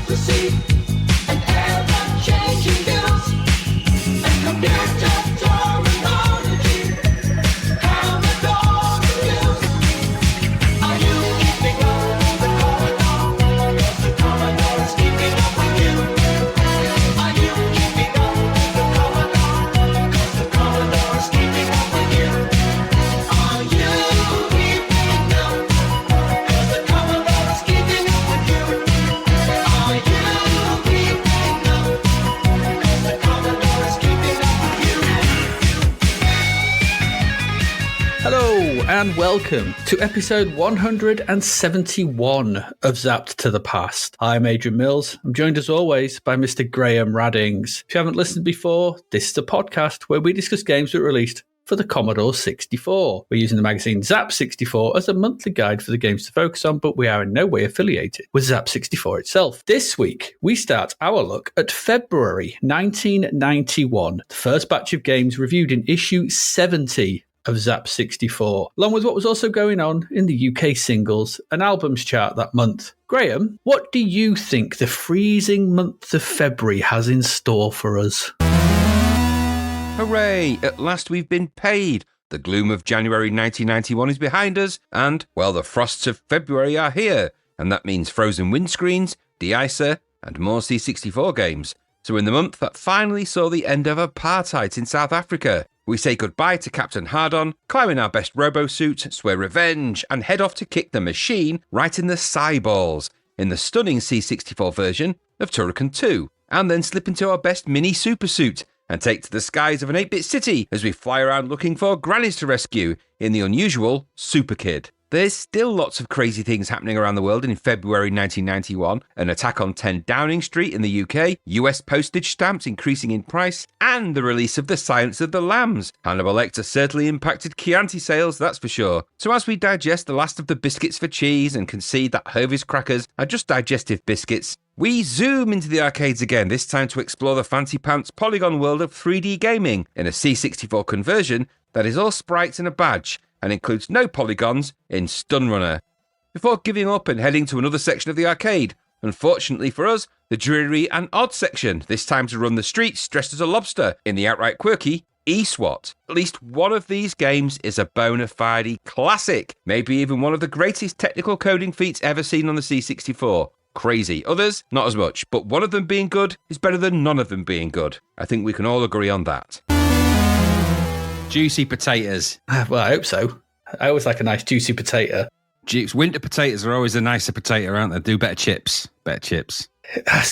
democracy and ever-changing views and computer terminology. Commodore reviews. Are you keeping up with the Commodore? Yes, the Commodore is keeping up with you. Are you keeping up with the Commodore? Yes, the Commodore is keeping up with you. Are you keeping up? Yes, the Commodore is keeping up with you. Are you keeping up? Yes, the Commodore is keeping up with you. Hello and welcome to episode 171 of Zapped to the Past. I'm Adrian Mills. I'm joined as always by Mr. Graham Raddings. If you haven't listened before, this is a podcast where we discuss games that were released for the Commodore 64. We're using the magazine Zap 64 as a monthly guide for the games to focus on, but we are in no way affiliated with Zap 64 itself. This week, we start our look at February 1991, the first batch of games reviewed in issue 70 of Zap 64, along with what was also going on in the UK singles and albums chart that month. Graham, what do you think the freezing month of February has in store for us? Hooray! At last we've been paid. The gloom of January 1991 is behind us, and, well, the frosts of February are here. And that means frozen windscreens, de-icer, and more C64 games. So in the month that finally saw the end of apartheid in South Africa, we say goodbye to Captain Hardon, climb in our best robo-suit, swear revenge, and head off to kick the machine right in the eyeballs in the stunning C64 version of Turrican II, and then slip into our best mini supersuit and take to the skies of an 8-bit city as we fly around looking for grannies to rescue in the unusual Superkid. There's still lots of crazy things happening around the world in February 1991. An attack on 10 Downing Street in the UK, US postage stamps increasing in price, and the release of The Silence of the Lambs. Hannibal Lecter certainly impacted Chianti sales, that's for sure. So as we digest the last of the biscuits for cheese and concede that Hovis crackers are just digestive biscuits, we zoom into the arcades again, this time to explore the fancy pants polygon world of 3D gaming in a C64 conversion that is all sprites and a badge, and includes no polygons in S.T.U.N Runner. Before giving up and heading to another section of the arcade, unfortunately for us, the dreary and odd section, this time to run the streets dressed as a lobster in the outright quirky ESWAT. At least one of these games is a bona fide classic, maybe even one of the greatest technical coding feats ever seen on the C64. Crazy. Others, not as much, but one of them being good is better than none of them being good. I think we can all agree on that. Juicy potatoes. Well, I hope so. I always like a nice juicy potato. Winter potatoes are always a nicer potato, aren't they? Do better chips.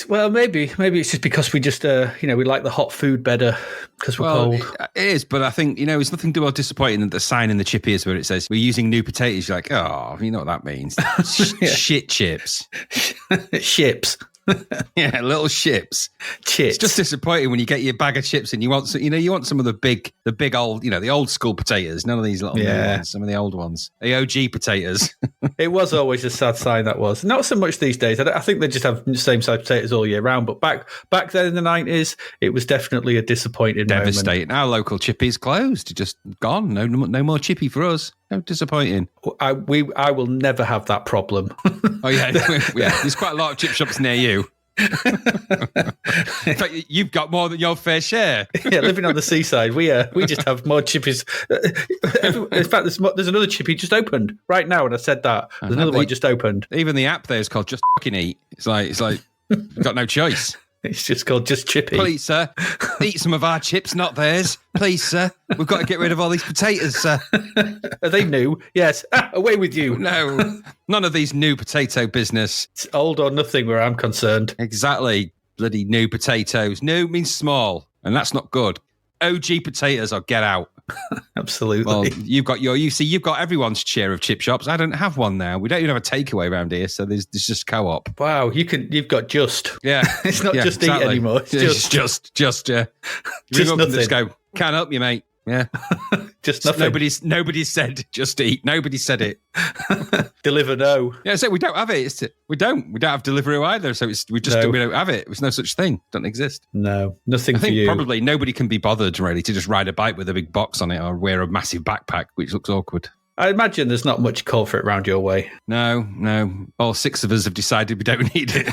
Well, maybe it's just because we just, we like the hot food better because we're cold. It is, but I think, it's nothing more disappointing than the sign in the chip is where it says, we're using new potatoes. You're like, oh, you know what that means. Shit chips. Ships. Yeah, little chips. Chips. It's just disappointing when you get your bag of chips and you want some, you want some of the big old, the old school potatoes. None of these little new ones, some of the old ones. The OG potatoes. It was always a sad sign, that was. Not so much these days. I think they just have the same size potatoes all year round. But back then in the 90s, it was definitely a disappointing Devastating. moment. Our local chippy's closed. Just gone. No more chippy for us. How disappointing. I will never have that problem. Oh, yeah. There's quite a lot of chip shops near you. In fact, you've got more than your fair share. Yeah, living on the seaside, we just have more chippies. In fact, there's another chippy just opened right now, and I said that there's another one just opened. Even the app there is called Just Fucking Eat. It's like you've got no choice. It's just called Just Chippy. Please, sir, eat some of our chips, not theirs. Please, sir, we've got to get rid of all these potatoes, sir. Are they new? Yes. Away with you. No, none of these new potato business. It's old or nothing where I'm concerned. Exactly. Bloody new potatoes. New means small, and that's not good. OG potatoes or get out. Absolutely. Well, you've got everyone's share of chip shops. I don't have one now. We don't even have a takeaway around here, so there's just co-op. Wow, you've got just. Yeah. It's not just exactly. Eat anymore. It's just just nothing. Just go, can't help you, mate. Yeah. Just nothing. Nobody said just eat. Nobody said it. Deliver no. Yeah, so we don't have it. We don't have Deliveroo either. So we don't have it. There's no such thing. Doesn't exist. No, nothing. I think for you. Probably nobody can be bothered really to just ride a bike with a big box on it or wear a massive backpack, which looks awkward. I imagine there's not much call for it round your way. No. All 6 of us have decided we don't need it.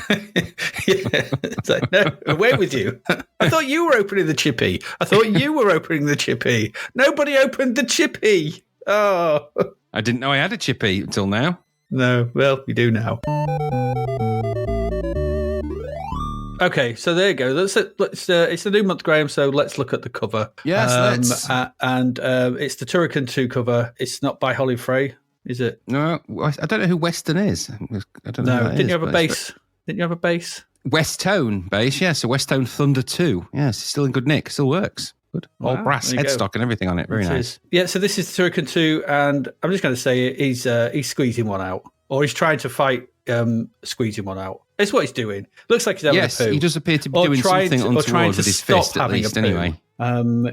Yeah. It's like, no, away with you. I thought you were opening the chippy. Nobody opened the chippy. Oh. I didn't know I had a chippy until now. No, well, you do now. Okay, so there you go. It's the new month, Graham, so let's look at the cover. Yes, let's. And it's the Turrican II cover. It's not by Holly Frey, is it? No, I don't know who Weston is. I don't know. No, didn't you have a bass? Didn't you have a bass? West-Tone bass, yeah. So West-Tone Thunder 2. Yes, it's still in good nick. Still works. Good. All brass headstock and everything on it. Very nice. Yeah, so this is the Turrican II, and I'm just going to say he's squeezing one out. Or he's trying to fight squeezing one out. It's what he's doing. Looks like he's having a poo. He does appear to be doing something untoward with his fist, at least, anyway.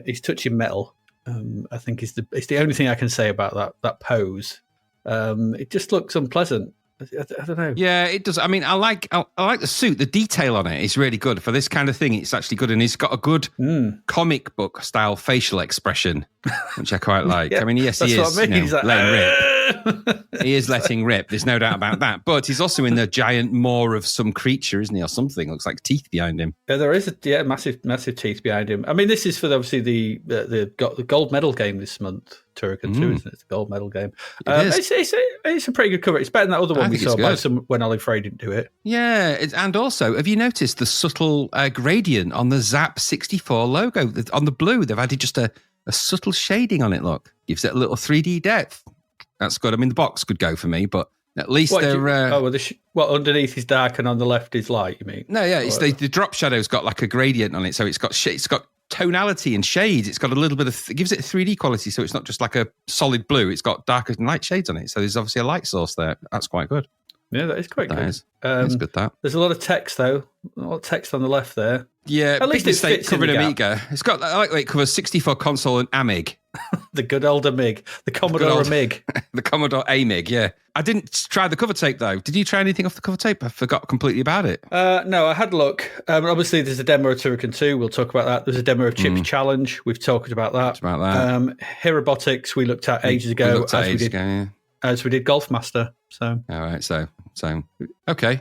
He's touching metal. I think it's the only thing I can say about that pose. It just looks unpleasant. I don't know. Yeah, it does. I mean, I like the suit. The detail on it is really good for this kind of thing. It's actually good, and he's got a good comic book style facial expression, which I quite like. Yeah, I mean, yes, he is He's like, letting rip. He is letting rip. There's no doubt about that. But he's also in the giant maw of some creature, isn't he, or something? Looks like teeth behind him. Yeah, there is massive teeth behind him. I mean, this is for obviously the gold medal game this month. Turrican II, isn't it? It's a gold medal game. It's a pretty good cover. It's better than that other one we saw when Ollie Frey didn't do it. Yeah, and also, have you noticed the subtle gradient on the Zapped 64 logo? On the blue, they've added just a subtle shading on it, look. Gives it a little 3D depth. That's good. I mean, the box could go for me, but at least they're... underneath is dark and on the left is light, you mean? No, yeah, it's the drop shadow's got like a gradient on it, so it's got tonality and shades. It's got a little bit of... It gives it a 3D quality, so it's not just like a solid blue. It's got darker and light shades on it, so there's obviously a light source there. That's quite good. Yeah, that is quite good. It's good, that. There's a lot of text, though. A lot of text on the left there. Yeah, at least it's covered Amiga. It's got, I like that it covers 64 console and AMIG. The good old AMIG. The Commodore AMIG. The Commodore AMIG, yeah. I didn't try the cover tape, though. Did you try anything off the cover tape? I forgot completely about it. No, I had a look. Obviously, there's a demo of Turrican II. We'll talk about that. There's a demo of Chip's Challenge. We've talked about that. Herobotics we looked at ages ago. As we did Golf Master. So. All right, so okay.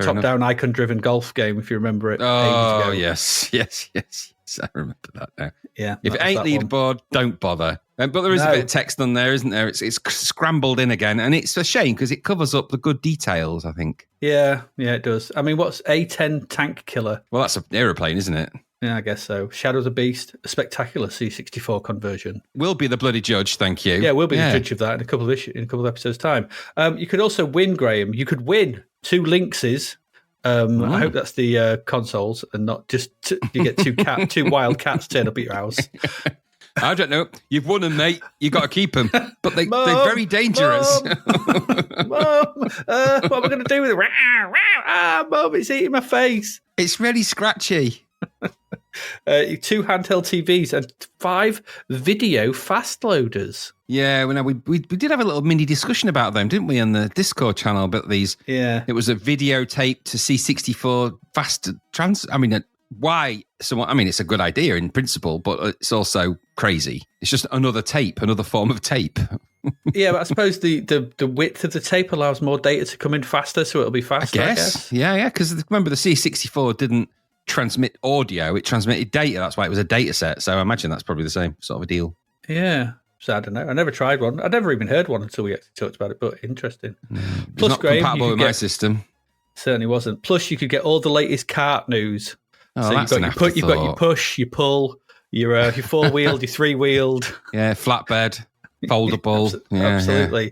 Top-down icon-driven golf game, if you remember it. Oh, yes. I remember that now. Yeah. If it ain't leaderboard, don't bother. But there is a bit of text on there, isn't there? It's scrambled in again, and it's a shame because it covers up the good details, I think. Yeah, it does. I mean, what's A10 Tank Killer? Well, that's an aeroplane, isn't it? Yeah, I guess so. Shadow of the Beast, a spectacular C64 conversion. We'll be the bloody judge, thank you. Yeah, we'll be the judge of that in a couple of episodes' time. You could also win, Graham. You could win 2 Lynxes. I hope that's the consoles and not just you get two wild cats turn up at your house. I don't know. You've won them, mate. You got to keep them, but they're very dangerous. Mom, what am I going to do with it? Mom, it's eating my face. It's really scratchy. 2 handheld TVs and 5 video fast loaders. Yeah, we did have a little mini discussion about them, didn't we, on the Discord channel about these? Yeah, it was a videotape to C64 fast trans. I mean, why? I mean, it's a good idea in principle, but it's also crazy. It's just another tape, another form of tape. Yeah, but I suppose the width of the tape allows more data to come in faster, so it'll be faster. I guess. Yeah, because remember the C64 didn't transmit audio; it transmitted data. That's why it was a data set. So I imagine that's probably the same sort of a deal. Yeah. So I don't know. I never tried one. I'd never even heard one until we actually talked about it, but interesting. Plus, not Graham, compatible with my system. Certainly wasn't. Plus, you could get all the latest kart news. Oh, so that's you've got your push, your pull, your 4-wheeled, your 3-wheeled. Yeah, flatbed, foldable. Absolutely. Yeah.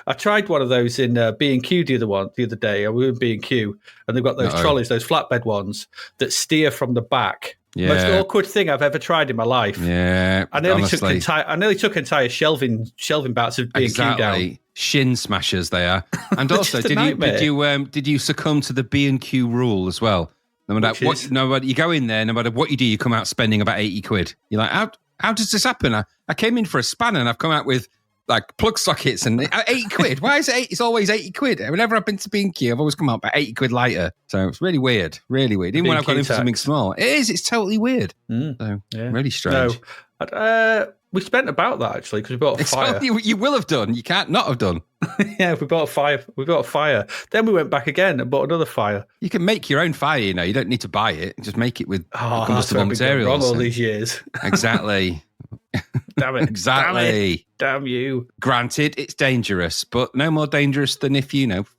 I tried one of those in B&Q the other day. I was in B&Q, and they've got those trolleys, those flatbed ones that steer from the back. Yeah. Most awkward thing I've ever tried in my life. Yeah, I nearly took entire shelving bouts of B&Q down. Shin smashers they are. And also, did you succumb to the B&Q rule as well? No matter you go in there, no matter what you do, you come out spending about 80 quid. You're like, how does this happen? I came in for a spanner and I've come out with like plug sockets and 80 quid. Why is it? It's always 80 quid. Whenever I've been to B&Q, I've always come out about 80 quid lighter. So it's really weird. Really weird. Even when I've gone in for something small. It is. It's totally weird. So really strange. No. We spent about that, actually, because we bought a fire. You will have done. You can't not have done. Yeah, we bought a fire. We bought a fire. Then we went back again and bought another fire. You can make your own fire, you know. You don't need to buy it. Just make it with combustible That's where we've been wrong materials. all these years. Exactly. Damn it. Exactly. Damn you. Granted, it's dangerous, but no more dangerous than if,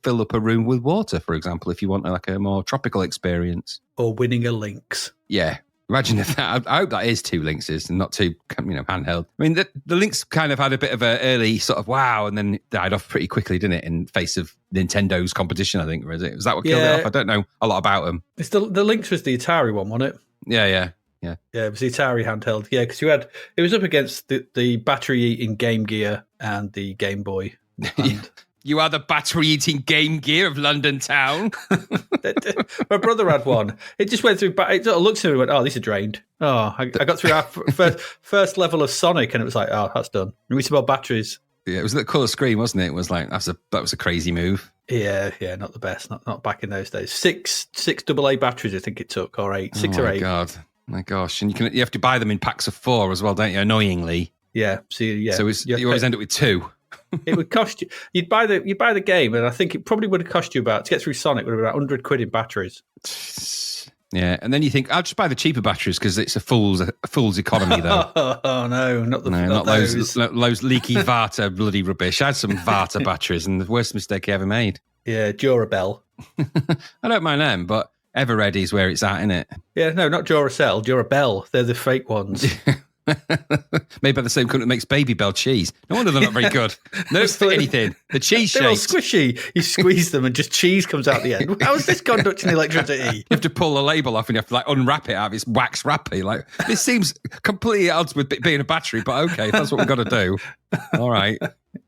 fill up a room with water, for example, if you want like a more tropical experience. Or winning a Lynx. Yeah. Imagine if that, I hope that is 2 Lynxes and not 2, handheld. I mean, the Lynx kind of had a bit of an early sort of wow, and then died off pretty quickly, didn't it, in face of Nintendo's competition, I think. Was that what killed it off? I don't know a lot about them. It's the Lynx was the Atari one, wasn't it? Yeah, it was the Atari handheld. Yeah, because it was up against the battery-eating Game Gear and the Game Boy. And you are the battery-eating Game Gear of London town. my brother had one. It just went through. It sort of looked at me and went, "Oh, these are drained." Oh, I got through our first level of Sonic, and it was like, "Oh, that's done." And we about batteries. Yeah, it was the colour screen, wasn't it? It was like that was a crazy move. Yeah, not the best. Not back in those days. Six AA batteries, I think it took, or 8, 6 or 8. My gosh, and you have to buy them in packs of 4 as well, don't you? Annoyingly. Yeah. So you always end up with 2. It would cost you. You'd buy the game, and I think it probably would have cost you to get through Sonic would have been about £100 in batteries. Yeah, and then you think I'll just buy the cheaper batteries because it's a fool's economy, though. Oh no, not those leaky Vata bloody rubbish. I had some Vata batteries, and the worst mistake I ever made. Yeah, Durabell. I don't mind them, but Everready is where it's at, isn't it? Yeah, no, not Duracell, Durabell. They're the fake ones. Made by the same company that makes Baby Bell cheese. No wonder they're not very good. They don't fit anything. The cheese They're all shaped. squishy. You squeeze them and just cheese comes out the end. How is this conducting electricity? You have to pull the label off and you have to unwrap it out of its wax wrapping. This seems completely at odds with being a battery, but okay, if that's what we've got to do. All right.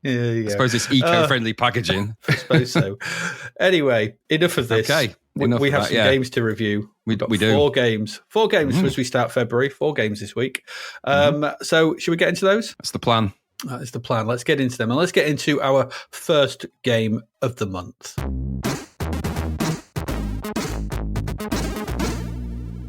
Yeah, I suppose it's eco-friendly packaging. I suppose so. Anyway, enough of this. Okay. We have some games to review. We do. 4 games. 4 games as we start February. 4 games this week. So should we get into those? That's the plan. That is the plan. Let's get into them. And let's get into our first game of the month.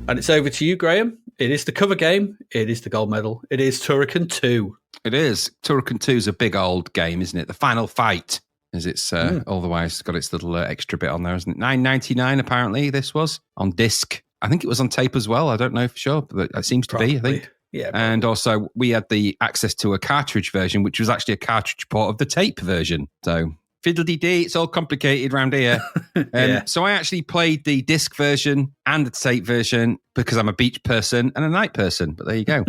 And it's over to you, Graham. It is the cover game. It is the gold medal. It is Turrican II. It is. Turrican II is a big old game, isn't it? The final fight. As it's otherwise got its little extra bit on there, isn't it? $9.99 apparently this was on disc. I think it was on tape as well. I don't know for sure, but it seems to be, I think. Yeah. And also we had the access to a cartridge version, which was actually a cartridge port of the tape version. So fiddle-dee-dee, it's all complicated around here. So I actually played the disc version and the tape version because I'm a beach person and a night person. But there you go.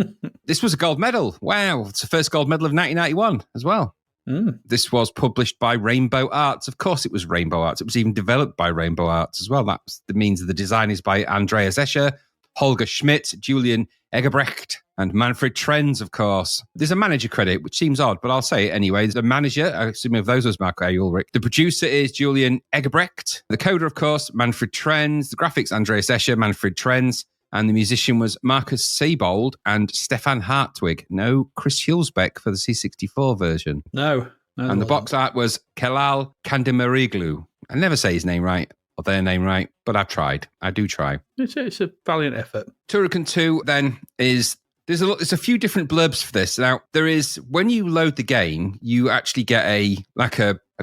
This was a gold medal. Wow. It's the first gold medal of 1991 as well. This was published by Rainbow Arts. Of course it was Rainbow Arts. It was even developed by Rainbow Arts as well. That means the design is by Andreas Escher, Holger Schmidt, Julian Egerbrecht, and Manfred Trenz, of course. There's a manager credit, which seems odd, but I'll say it anyway. The manager, I assume if those was Mark A. Ulrich. The producer is Julian Egerbrecht. The coder, of course, Manfred Trenz. The graphics, Andreas Escher, Manfred Trenz. And the musician was Marcus Seibold and Stefan Hartwig. No Chris Hulsbeck for the C64 version. No. And the box art was Kelal Kandemiriglu. I never say his name right or their name right, but I've tried. I do try. It's a valiant effort. Turrican II then is... There's a few different blurbs for this. Now, there is, when you load the game, you actually get a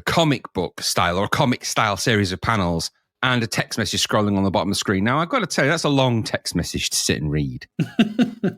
comic book style or a comic style series of panels and a text message scrolling on the bottom of the screen. Now, I've got to tell you, that's a long text message to sit and read.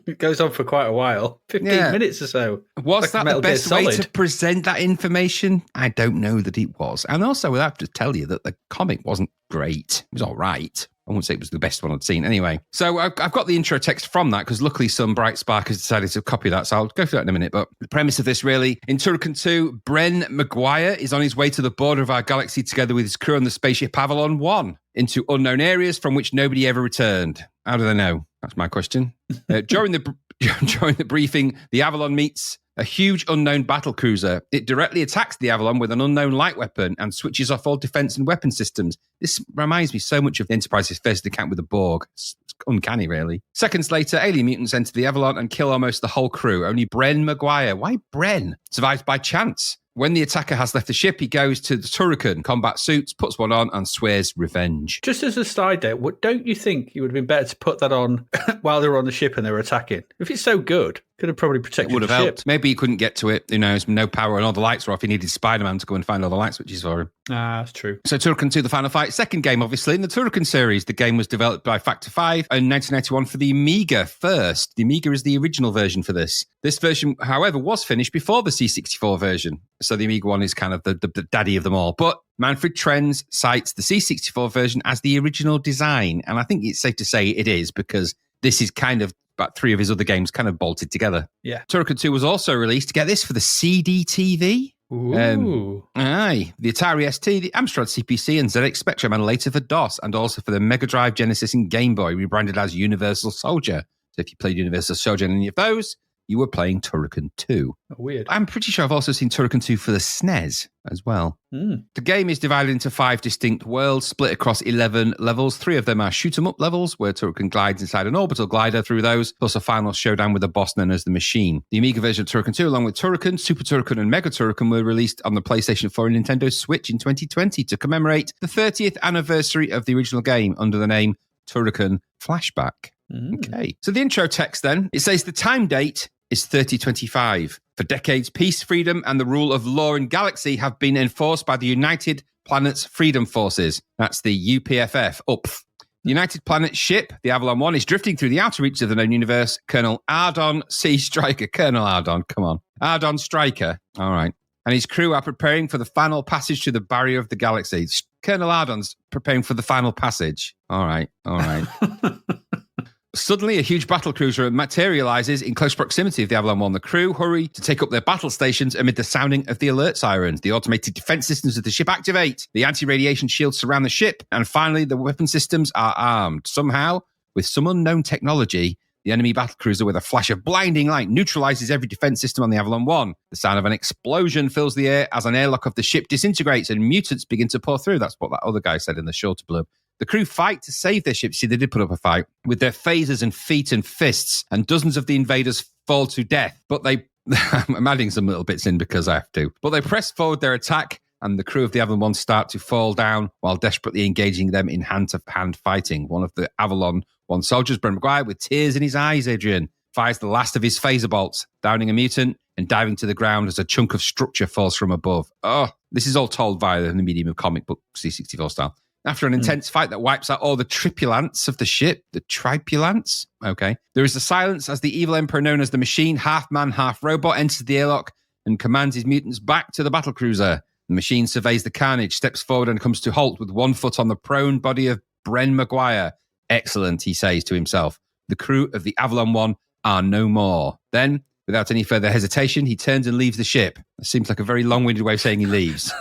It goes on for quite a while, 15 minutes or so. Was that the best way to present that information? I don't know that it was. And also, I have to tell you that the comic wasn't great. It was all right. I wouldn't say it was the best one I'd seen. Anyway, so I've got the intro text from that because luckily some bright spark has decided to copy that. So I'll go through that in a minute. But the premise of this really, in Turrican II, Bren Maguire is on his way to the border of our galaxy together with his crew on the spaceship Avalon 1 into unknown areas from which nobody ever returned. How do they know? That's my question. During the briefing, the Avalon meets a huge unknown battle cruiser. It directly attacks the Avalon with an unknown light weapon and switches off all defense and weapon systems. This reminds me so much of the Enterprise's first account with the Borg. It's uncanny, really. Seconds later, alien mutants enter the Avalon and kill almost the whole crew. Only Bren Maguire, why Bren, survives by chance. When the attacker has left the ship, he goes to the Turrican combat suits, puts one on, and swears revenge. Just as a side note, don't you think it would have been better to put that on while they were on the ship and they were attacking? If it's so good, Could have probably It protected would the have ship. helped. Maybe he couldn't get to it. Who knows? No power and all the lights were off. He needed Spider-Man to go and find all the light switches for him. Ah, that's true. So Turrican II, the final fight. Second game, obviously, in the Turrican series. The game was developed by Factor 5 in 1991 for the Amiga first. The Amiga is the original version for this. This version, however, was finished before the C64 version. So the Amiga one is kind of the daddy of them all. But Manfred Trenz cites the C64 version as the original design. And I think it's safe to say it is, because this is kind of about 3 of his other games kind of bolted together. Yeah. Turrican 2 was also released, get this, for the CD-TV. Ooh. The Atari ST, the Amstrad CPC, and ZX Spectrum, and later for DOS, and also for the Mega Drive, Genesis, and Game Boy, rebranded as Universal Soldier. So if you played Universal Soldier on any of those, you were playing Turrican 2. Weird. I'm pretty sure I've also seen Turrican 2 for the SNES as well. Mm. The game is divided into 5 distinct worlds, split across 11 levels. 3 of them are shoot-'em-up levels, where Turrican glides inside an orbital glider through those, plus a final showdown with a boss known as the Machine. The Amiga version of Turrican 2, along with Turrican, Super Turrican, and Mega Turrican, were released on the PlayStation 4 and Nintendo Switch in 2020 to commemorate the 30th anniversary of the original game under the name Turrican Flashback. Okay. So the intro text then, it says the time date is 3025. For decades, peace, freedom, and the rule of law in galaxy have been enforced by the United Planets Freedom Forces. That's the UPFF. UPF. The United Planets ship, the Avalon 1, is drifting through the outer reaches of the known universe. Colonel Ardon C. Stryker. Colonel Ardon, come on. Ardon Stryker. All right. And his crew are preparing for the final passage to the barrier of the galaxy. Colonel Ardon's preparing for the final passage. All right. All right. Suddenly, a huge battle cruiser materializes in close proximity of the Avalon 1. The crew hurry to take up their battle stations amid the sounding of the alert sirens. The automated defense systems of the ship activate. The anti-radiation shields surround the ship. And finally, the weapon systems are armed. Somehow, with some unknown technology, the enemy battle cruiser, with a flash of blinding light, neutralizes every defense system on the Avalon 1. The sound of an explosion fills the air as an airlock of the ship disintegrates and mutants begin to pour through. That's what that other guy said in the shorter blurb. The crew fight to save their ship. See, they did put up a fight with their phasers and feet and fists, and dozens of the invaders fall to death. But they, I'm adding some little bits in because I have to. But they press forward their attack, and the crew of the Avalon 1 start to fall down while desperately engaging them in hand-to-hand fighting. One of the Avalon 1 soldiers, Brent McGuire, with tears in his eyes, Adrian, fires the last of his phaser bolts, downing a mutant and diving to the ground as a chunk of structure falls from above. Oh, this is all told via the medium of comic book C64 style. After an intense fight that wipes out all the tripulants of the ship, the tripulants, okay, there is a silence as the evil emperor known as the Machine, half man, half robot, enters the airlock and commands his mutants back to the battle cruiser. The Machine surveys the carnage, steps forward and comes to halt with one foot on the prone body of Bren McGuire. Excellent, he says to himself. The crew of the Avalon 1 are no more. Then, without any further hesitation, he turns and leaves the ship. It seems like a very long-winded way of saying he leaves.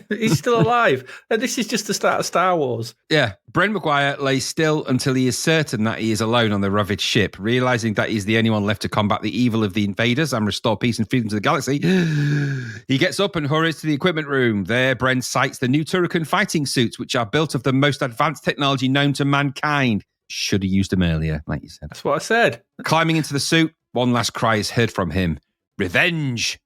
He's still alive. And this is just the start of Star Wars. Yeah. Bren McGuire lays still until he is certain that he is alone on the ravaged ship. Realizing that he's the only one left to combat the evil of the invaders and restore peace and freedom to the galaxy, he gets up and hurries to the equipment room. There, Bren sights the new Turrican fighting suits, which are built of the most advanced technology known to mankind. Should have used them earlier, like you said. That's what I said. Climbing into the suit, one last cry is heard from him. Revenge!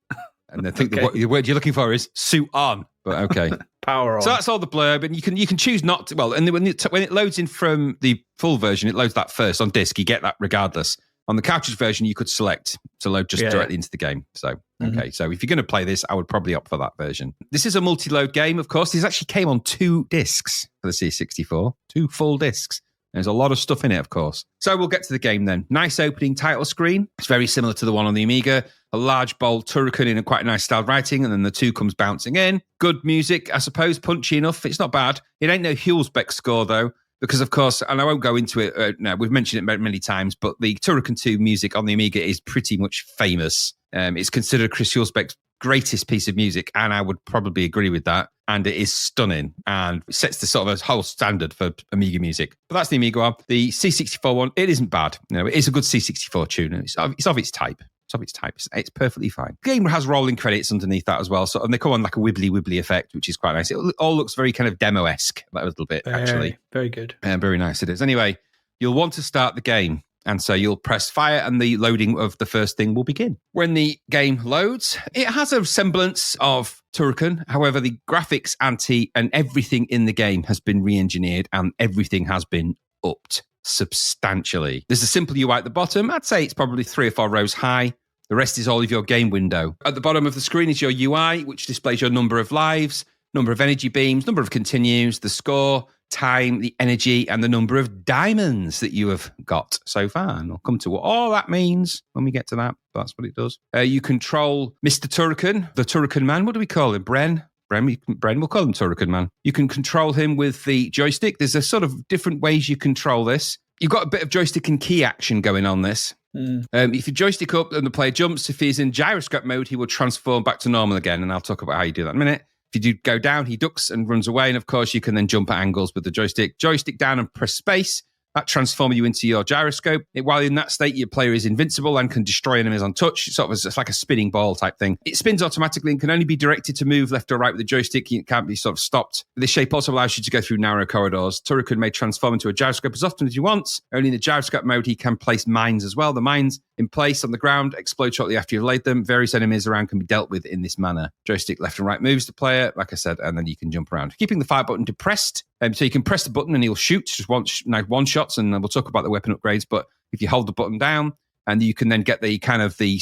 And I think the word you're looking for is suit on. But okay. Power on. So that's all the blurb, and you can choose not to. Well, and when it loads in from the full version, it loads that first on disc. You get that regardless. On the cartridge version, you could select to load just directly into the game. So okay, so if you're going to play this, I would probably opt for that version. This is a multi-load game, of course. This actually came on 2 discs for the C64, 2 full discs. There's a lot of stuff in it, of course. So we'll get to the game then. Nice opening title screen. It's very similar to the one on the Amiga. A large, bold Turrican in a quite nice styled writing, and then the 2 comes bouncing in. Good music, I suppose, punchy enough. It's not bad. It ain't no Hulsbeck score, though, because, of course, and I won't go into it now, we've mentioned it many times, but the Turrican II music on the Amiga is pretty much famous. It's considered Chris Hulsbeck's greatest piece of music, and I would probably agree with that. And it is stunning and sets the sort of a whole standard for Amiga music. But that's the Amiga one. The C64 one, it isn't bad. You know, it is a good C64 tune. It's of its type. It's perfectly fine. The game has rolling credits underneath that as well. So, and they come on like a wibbly effect, which is quite nice. It all looks very kind of demo-esque, that little bit, actually. Very good. Very nice it is. Anyway, you'll want to start the game. And so you'll press fire and the loading of the first thing will begin. When the game loads, it has a semblance of Turrican. However, the graphics, and everything in the game has been re-engineered and everything has been upped. substantially. There's a simple UI at the bottom. I'd say it's probably 3 or 4 rows high. The rest is all of your game window. At the bottom of the screen is your UI, which displays your number of lives, number of energy beams, number of continues, the score, time, the energy, and the number of diamonds that you have got so far. And I'll come to what all that means when we get to that. That's what it does. You control Mr. Turrican, the Turrican man. What do we call him? Bren, we'll call him Turrican man. You can control him with the joystick. There's a sort of different ways you control this. You've got a bit of joystick and key action going on this. If you joystick up and the player jumps, if he's in gyroscope mode, he will transform back to normal again. And I'll talk about how you do that in a minute. If you do go down, he ducks and runs away. And of course, you can then jump at angles with the joystick. Joystick down and press space. That transforms you into your gyroscope. While in that state, your player is invincible and can destroy enemies on touch. It's like a spinning ball type thing. It spins automatically and can only be directed to move left or right with the joystick. It can't be sort of stopped. This shape also allows you to go through narrow corridors. Turrican may transform into a gyroscope as often as you want. Only in the gyroscope mode, he can place mines as well. The mines in place on the ground explode shortly after you've laid them. Various enemies around can be dealt with in this manner. Joystick left and right moves the player, like I said, and then you can jump around. Keeping the fire button depressed, so you can press the button and he'll shoot just one shots, and we'll talk about the weapon upgrades. But if you hold the button down, and you can then get the kind of the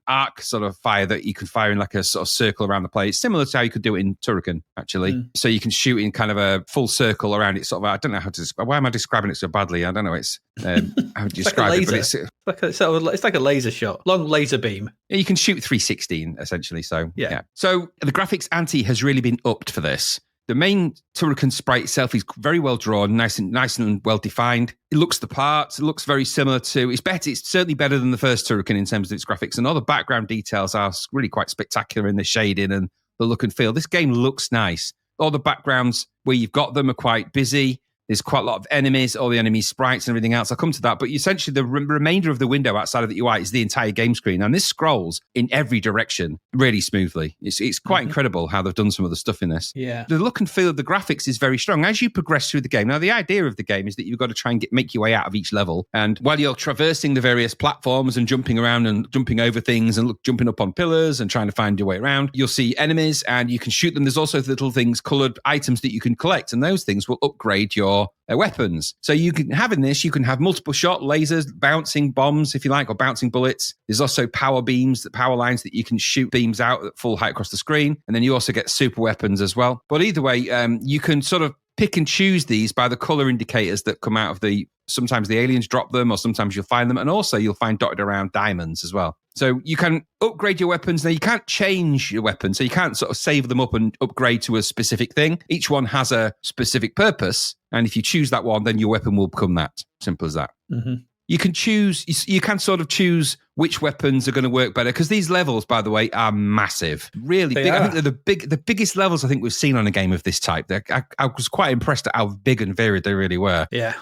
arc sort of fire that you can fire in like a sort of circle around the play. It's similar to how you could do it in Turrican, actually. So you can shoot in kind of a full circle around it. Sort of, I don't know how to describe. Why am I describing it so badly? I don't know. It's how would you describe it? But it's like a laser shot, long laser beam. Yeah, you can shoot 360 essentially. So yeah. So the graphics ante has really been upped for this. The main Turrican sprite itself is very well drawn, nice and well defined. It looks the part. It looks very similar to. It's better. It's certainly better than the first Turrican in terms of its graphics, and all the background details are really quite spectacular in the shading and the look and feel. This game looks nice. All the backgrounds where you've got them are quite busy. There's quite a lot of enemies, all the enemy sprites and everything else. I'll come to that. But essentially, the remainder of the window outside of the UI is the entire game screen. And this scrolls in every direction really smoothly. It's quite incredible how they've done some of the stuff in this. Yeah. The look and feel of the graphics is very strong. As you progress through the game, now the idea of the game is that you've got to try and make your way out of each level. And while you're traversing the various platforms and jumping around and jumping over things and jumping up on pillars and trying to find your way around, you'll see enemies and you can shoot them. There's also little things, coloured items that you can collect. And those things will upgrade your weapons. So you can have in this, you can have multiple shot, lasers, bouncing bombs, if you like, or bouncing bullets. There's also power beams, power lines that you can shoot beams out at full height across the screen. And then you also get super weapons as well. But either way, you can sort of pick and choose these by the color indicators that come out of sometimes the aliens drop them, or sometimes you'll find them. And also you'll find dotted around diamonds as well. So you can upgrade your weapons. Now, you can't change your weapons, so you can't sort of save them up and upgrade to a specific thing. Each one has a specific purpose, and if you choose that one, then your weapon will become that. Simple as that. Mm-hmm. You can sort of choose which weapons are going to work better, because these levels, by the way, are massive. Really big. I think they're the biggest levels I think we've seen on a game of this type. I was quite impressed at how big and varied they really were. Yeah.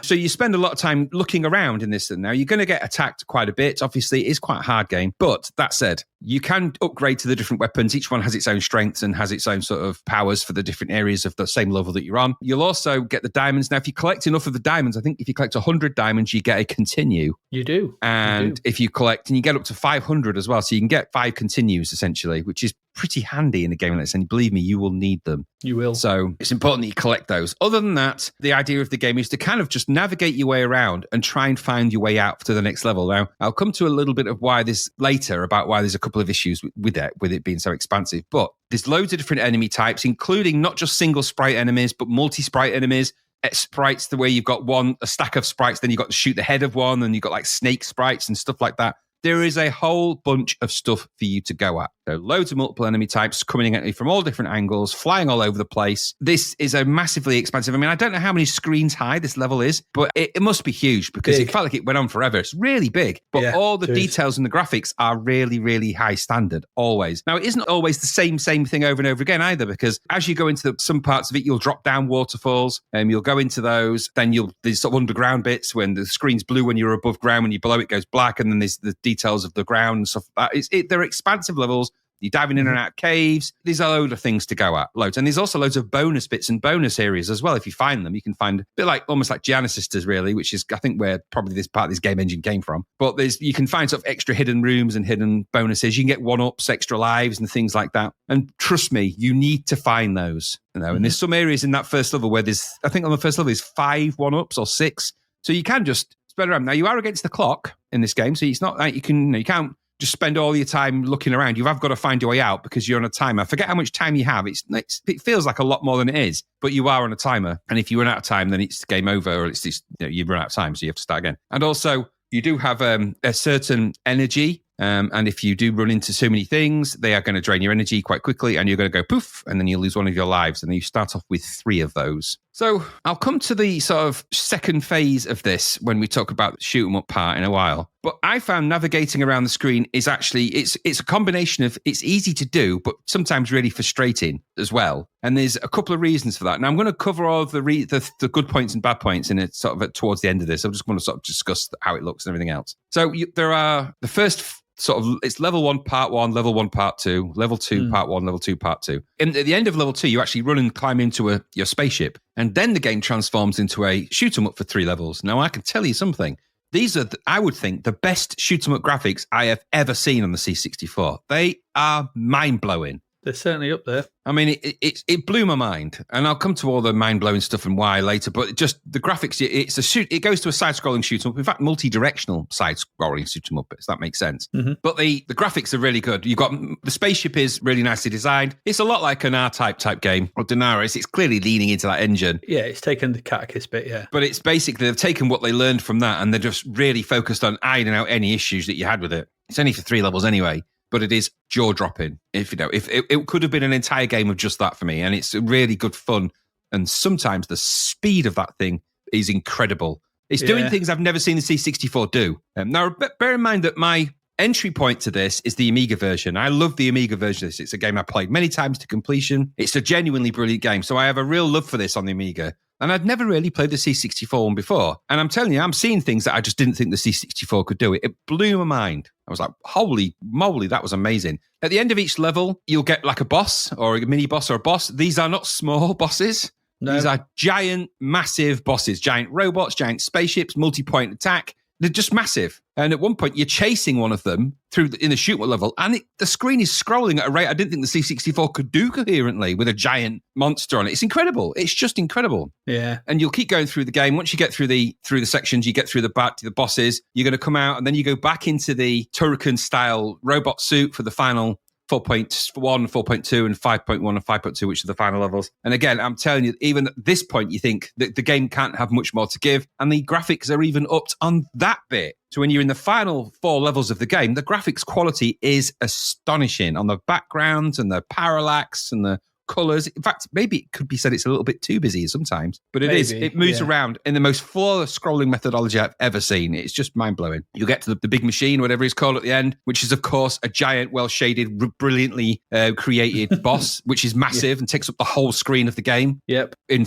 So you spend a lot of time looking around in this, and now you're going to get attacked quite a bit. Obviously, it is quite a hard game. But that said, you can upgrade to the different weapons. Each one has its own strengths and has its own sort of powers for the different areas of the same level that you're on. You'll also get the diamonds. Now, if you collect enough of the diamonds, I think if you collect 100 diamonds, you get a continue. You do. And if you collect, and you get up to 500 as well, so you can get 5 continues essentially, which is pretty handy in a game like this. And believe me, you will need them. You will. So it's important that you collect those. Other than that, the idea of the game is to kind of just navigate your way around and try and find your way out to the next level. Now, I'll come to a little bit of why this later, about why there's a couple of issues with it being so expansive. But there's loads of different enemy types, including not just single sprite enemies, but multi-sprite enemies. Sprites, the way you've got a stack of sprites, then you've got to shoot the head of one, and you've got like snake sprites and stuff like that. There is a whole bunch of stuff for you to go at. So loads of multiple enemy types coming at you from all different angles, flying all over the place. This is a massively expansive. I mean, I don't know how many screens high this level is, but it must be huge, because it felt like it went on forever. It's really big, but all the details and the graphics are really, really high standard, always. Now, it isn't always the same thing over and over again either, because as you go into some parts of it, you'll drop down waterfalls, and you'll go into those. Then there's sort of underground bits when the screen's blue when you're above ground, when you below it goes black, and then there's the details of the ground and stuff like that. They're expansive levels. You're diving in and out of caves. There's a load of things to go at, loads. And there's also loads of bonus bits and bonus areas as well. If you find them, you can find a bit almost like Gianna Sisters, really, which is, I think, where probably this part of this game engine came from. But you can find sort of extra hidden rooms and hidden bonuses. You can get 1-ups, extra lives and things like that. And trust me, you need to find those. And there's some areas in that first level where I think on the first level there's 5 1-ups or 6. So you can just spread around. Now, you are against the clock in this game, so it's not like you can't just spend all your time looking around. You have got to find your way out because you're on a timer. Forget how much time you have. It feels like a lot more than it is, but you are on a timer. And if you run out of time, then it's game over, or it's just, you run out of time, so you have to start again. And also, you do have a certain energy. And if you do run into so many things, they are going to drain your energy quite quickly, and you're going to go poof, and then you lose one of your lives. And then you start off with 3 of those. So I'll come to the sort of second phase of this when we talk about the shoot 'em up part in a while. But I found navigating around the screen is actually, it's a combination of, it's easy to do, but sometimes really frustrating as well. And there's a couple of reasons for that. And I'm going to cover all of the good points and bad points in it sort of towards the end of this. I just want to sort of discuss how it looks and everything else. So there are the first sort of, it's level 1, part 1, level 1, part 2, level 2, part 1, level 2, part 2. And at the end of level 2, you actually run and climb into your spaceship. And then the game transforms into a shoot 'em up for 3 levels. Now, I can tell you something. These are, I would think, the best shoot 'em up graphics I have ever seen on the C64. They are mind-blowing. They're certainly up there. I mean, it blew my mind, and I'll come to all the mind-blowing stuff and why later. But just the graphics, it goes to a side-scrolling shoot 'em up. In fact, multi-directional side-scrolling shoot 'em up. If that makes sense. Mm-hmm. But the graphics are really good. You've got the spaceship is really nicely designed. It's a lot like an R-type game or Daenerys. It's clearly leaning into that engine. Yeah, it's taken the catechist bit. Yeah, but it's basically they've taken what they learned from that, and they're just really focused on ironing out any issues that you had with it. It's only for 3 levels anyway. But it is jaw-dropping. If it could have been an entire game of just that for me, and it's really good fun. And sometimes the speed of that thing is incredible. It's doing things I've never seen the C64 do. Now, bear in mind that my entry point to this is the Amiga version. I love the Amiga version of this. It's a game I played many times to completion. It's a genuinely brilliant game. So I have a real love for this on the Amiga. And I'd never really played the C64 one before. And I'm telling you, I'm seeing things that I just didn't think the C64 could do. It blew my mind. I was like, holy moly, that was amazing. At the end of each level, you'll get like a boss or a mini boss or a boss. These are not small bosses. No. These are giant, massive bosses, giant robots, giant spaceships, multi-point attack. They're just massive. And at one point, you're chasing one of them in the shoot level, and the screen is scrolling at a rate I didn't think the C64 could do coherently with a giant monster on it. It's incredible. It's just incredible. Yeah. And you'll keep going through the game. Once you get through the sections, you get through the bosses, you're going to come out, and then you go back into the Turrican-style robot suit for the final 4.1, 4.2, and 5.1 and 5.2, which are the final levels. And again, I'm telling you, even at this point, you think that the game can't have much more to give. And the graphics are even upped on that bit. So when you're in the final 4 levels of the game, the graphics quality is astonishing on the backgrounds and the parallax and the colors. In fact, maybe it could be said it's a little bit too busy sometimes, but it is. It moves around in the most flawless scrolling methodology I've ever seen. It's just mind-blowing. You get to the big machine, whatever it's called at the end, which is, of course, a giant, well-shaded, brilliantly created boss, which is massive and takes up the whole screen of the game. Yep. In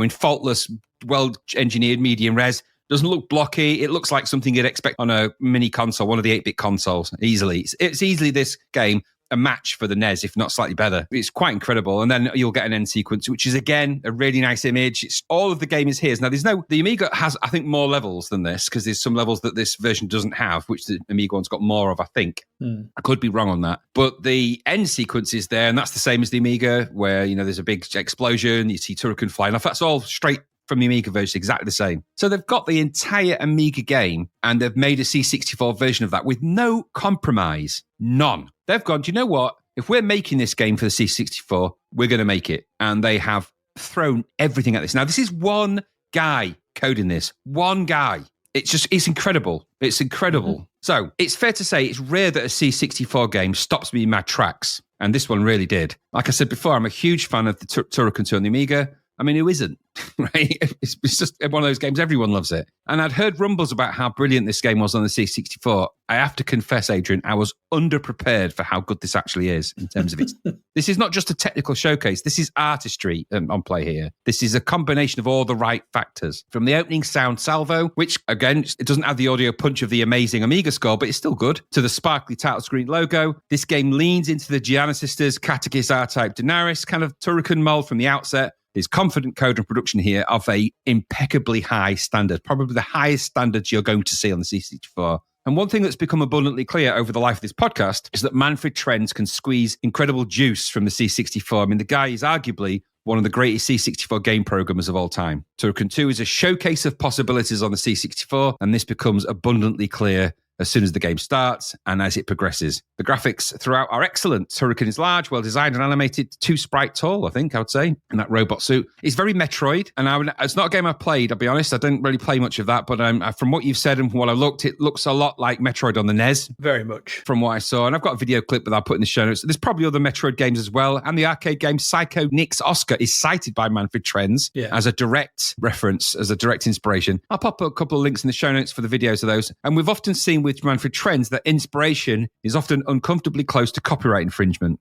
faultless, well-engineered medium res. Doesn't look blocky. It looks like something you'd expect on a mini console, one of the 8-bit consoles, easily. It's easily this game a match for the NES, if not slightly better. It's quite incredible. And then you'll get an end sequence, which is, again, a really nice image. It's all of the game is here. Now, the Amiga has, I think, more levels than this, because there's some levels that this version doesn't have, which the Amiga one's got more of, I think. I could be wrong on that. But the end sequence is there, and that's the same as the Amiga, where, there's a big explosion, you see Turrican flying off. That's all straight from the Amiga version, exactly the same. So they've got the entire Amiga game, and they've made a C64 version of that with no compromise. None. They've gone, do you know what? If we're making this game for the C64, we're going to make it. And they have thrown everything at this. Now, this is one guy coding this. One guy. It's incredible. It's incredible. Mm-hmm. So it's fair to say it's rare that a C64 game stops me in my tracks. And this one really did. Like I said before, I'm a huge fan of the Turrican II on the Amiga. I mean, who isn't, right? It's just one of those games, everyone loves it. And I'd heard rumbles about how brilliant this game was on the C64. I have to confess, Adrian, I was underprepared for how good this actually is in terms of it. This is not just a technical showcase. This is artistry on play here. This is a combination of all the right factors. From the opening sound salvo, which, again, it doesn't have the audio punch of the amazing Amiga score, but it's still good, to the sparkly title screen logo. This game leans into the Gianna Sisters, Catechist R-Type Daenerys kind of Turrican mold from the outset. There's confident code and production here of a impeccably high standard, probably the highest standards you're going to see on the C64. And one thing that's become abundantly clear over the life of this podcast is that Manfred Trenz can squeeze incredible juice from the C64. I mean, the guy is arguably one of the greatest C64 game programmers of all time. Turrican II is a showcase of possibilities on the C64, and this becomes abundantly clear as soon as the game starts and as it progresses. The graphics throughout are excellent. Turrican is large, well-designed and animated, 2 sprite tall, I think I would say, in that robot suit. It's very Metroid, and it's not a game I've played, I'll be honest. I didn't really play much of that, but from what you've said and from what I looked, it looks a lot like Metroid on the NES. Very much. From what I saw, and I've got a video clip that I'll put in the show notes. There's probably other Metroid games as well, and the arcade game Psycho Nick's Oscar is cited by Manfred Trenz as a direct reference, as a direct inspiration. I'll pop a couple of links in the show notes for the videos of those, and we've often seen with Manfred Trenz that inspiration is often uncomfortably close to copyright infringement.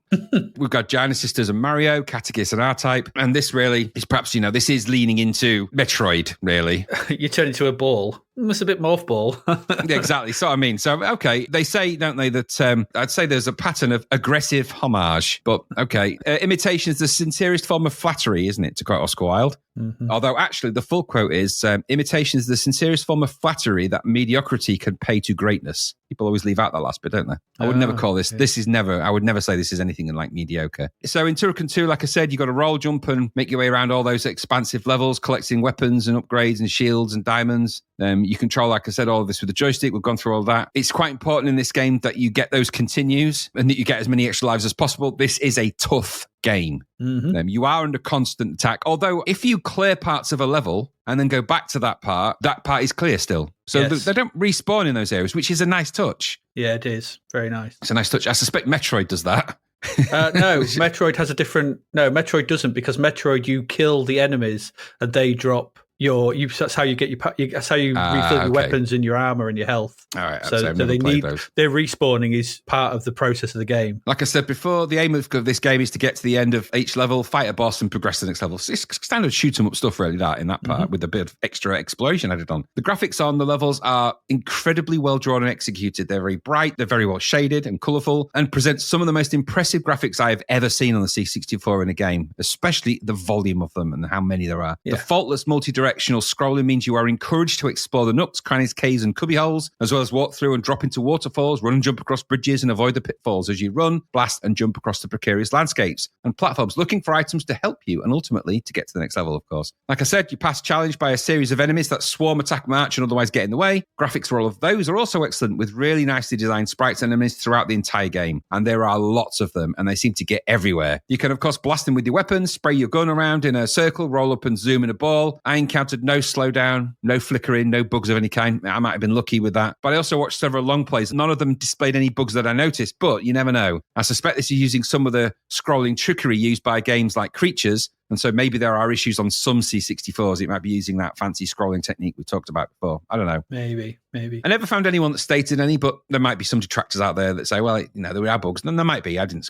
We've got Giant Sisters and Mario, Catechus and R-Type, and this really is perhaps, this is leaning into Metroid, really. You turn into a ball. It's a bit morph ball. Yeah, exactly. So I mean, okay, they say, don't they, that I'd say there's a pattern of aggressive homage, but okay, imitation is the sincerest form of flattery, isn't it, to quote Oscar Wilde? Mm-hmm. Although actually the full quote is, imitation is the sincerest form of flattery that mediocrity can pay to greatness. People always leave out that last bit, don't they? I would never call this, I would never say this is anything like mediocre. So in Turrican 2, like I said, you've got to roll, jump and make your way around all those expansive levels, collecting weapons and upgrades and shields and diamonds. You control, like I said, all of this with the joystick. We've gone through all that. It's quite important in this game that you get those continues and that you get as many extra lives as possible. This is a tough game. Mm-hmm. You are under constant attack. Although if you clear parts of a level and then go back to that part is clear still. So they don't respawn in those areas, which is a nice touch. Yeah, it is. Very nice. It's a nice touch. I suspect Metroid does that. No, Metroid has a different... No, Metroid doesn't, because Metroid, you kill the enemies and they drop that's how you get that's how you refill your weapons and your armor and your health. All right, so they need those. Their respawning is part of the process of the game. Like I said before, the aim of this game is to get to the end of each level, fight a boss, and progress to the next level. So it's standard shoot 'em up stuff, really. That in that part with a bit of extra exploration added on. The graphics on the levels are incredibly well drawn and executed. They're very bright, they're very well shaded and colourful, and present some of the most impressive graphics I have ever seen on the C64 in a game. Especially the volume of them and how many there are. Yeah. The faultless multi-directional scrolling means you are encouraged to explore the nooks, crannies, caves and cubby holes, as well as walk through and drop into waterfalls, run and jump across bridges and avoid the pitfalls as you run, blast and jump across the precarious landscapes and platforms, looking for items to help you and ultimately to get to the next level, of course. Like I said, you pass challenged by a series of enemies that swarm, attack, march and otherwise get in the way. Graphics for all of those are also excellent, with really nicely designed sprites and enemies throughout the entire game, and there are lots of them and they seem to get everywhere. You can of course blast them with your weapons, spray your gun around in a circle, roll up and zoom in a ball. I encountered no slowdown, no flickering, no bugs of any kind. I might have been lucky with that. But I also watched several long plays. None of them displayed any bugs that I noticed, but you never know. I suspect this is using some of the scrolling trickery used by games like Creatures, and so maybe there are issues on some C64s. It might be using that fancy scrolling technique we talked about before. I don't know. Maybe. I never found anyone that stated any, but there might be some detractors out there that say, well, there are bugs. And there might be. I didn't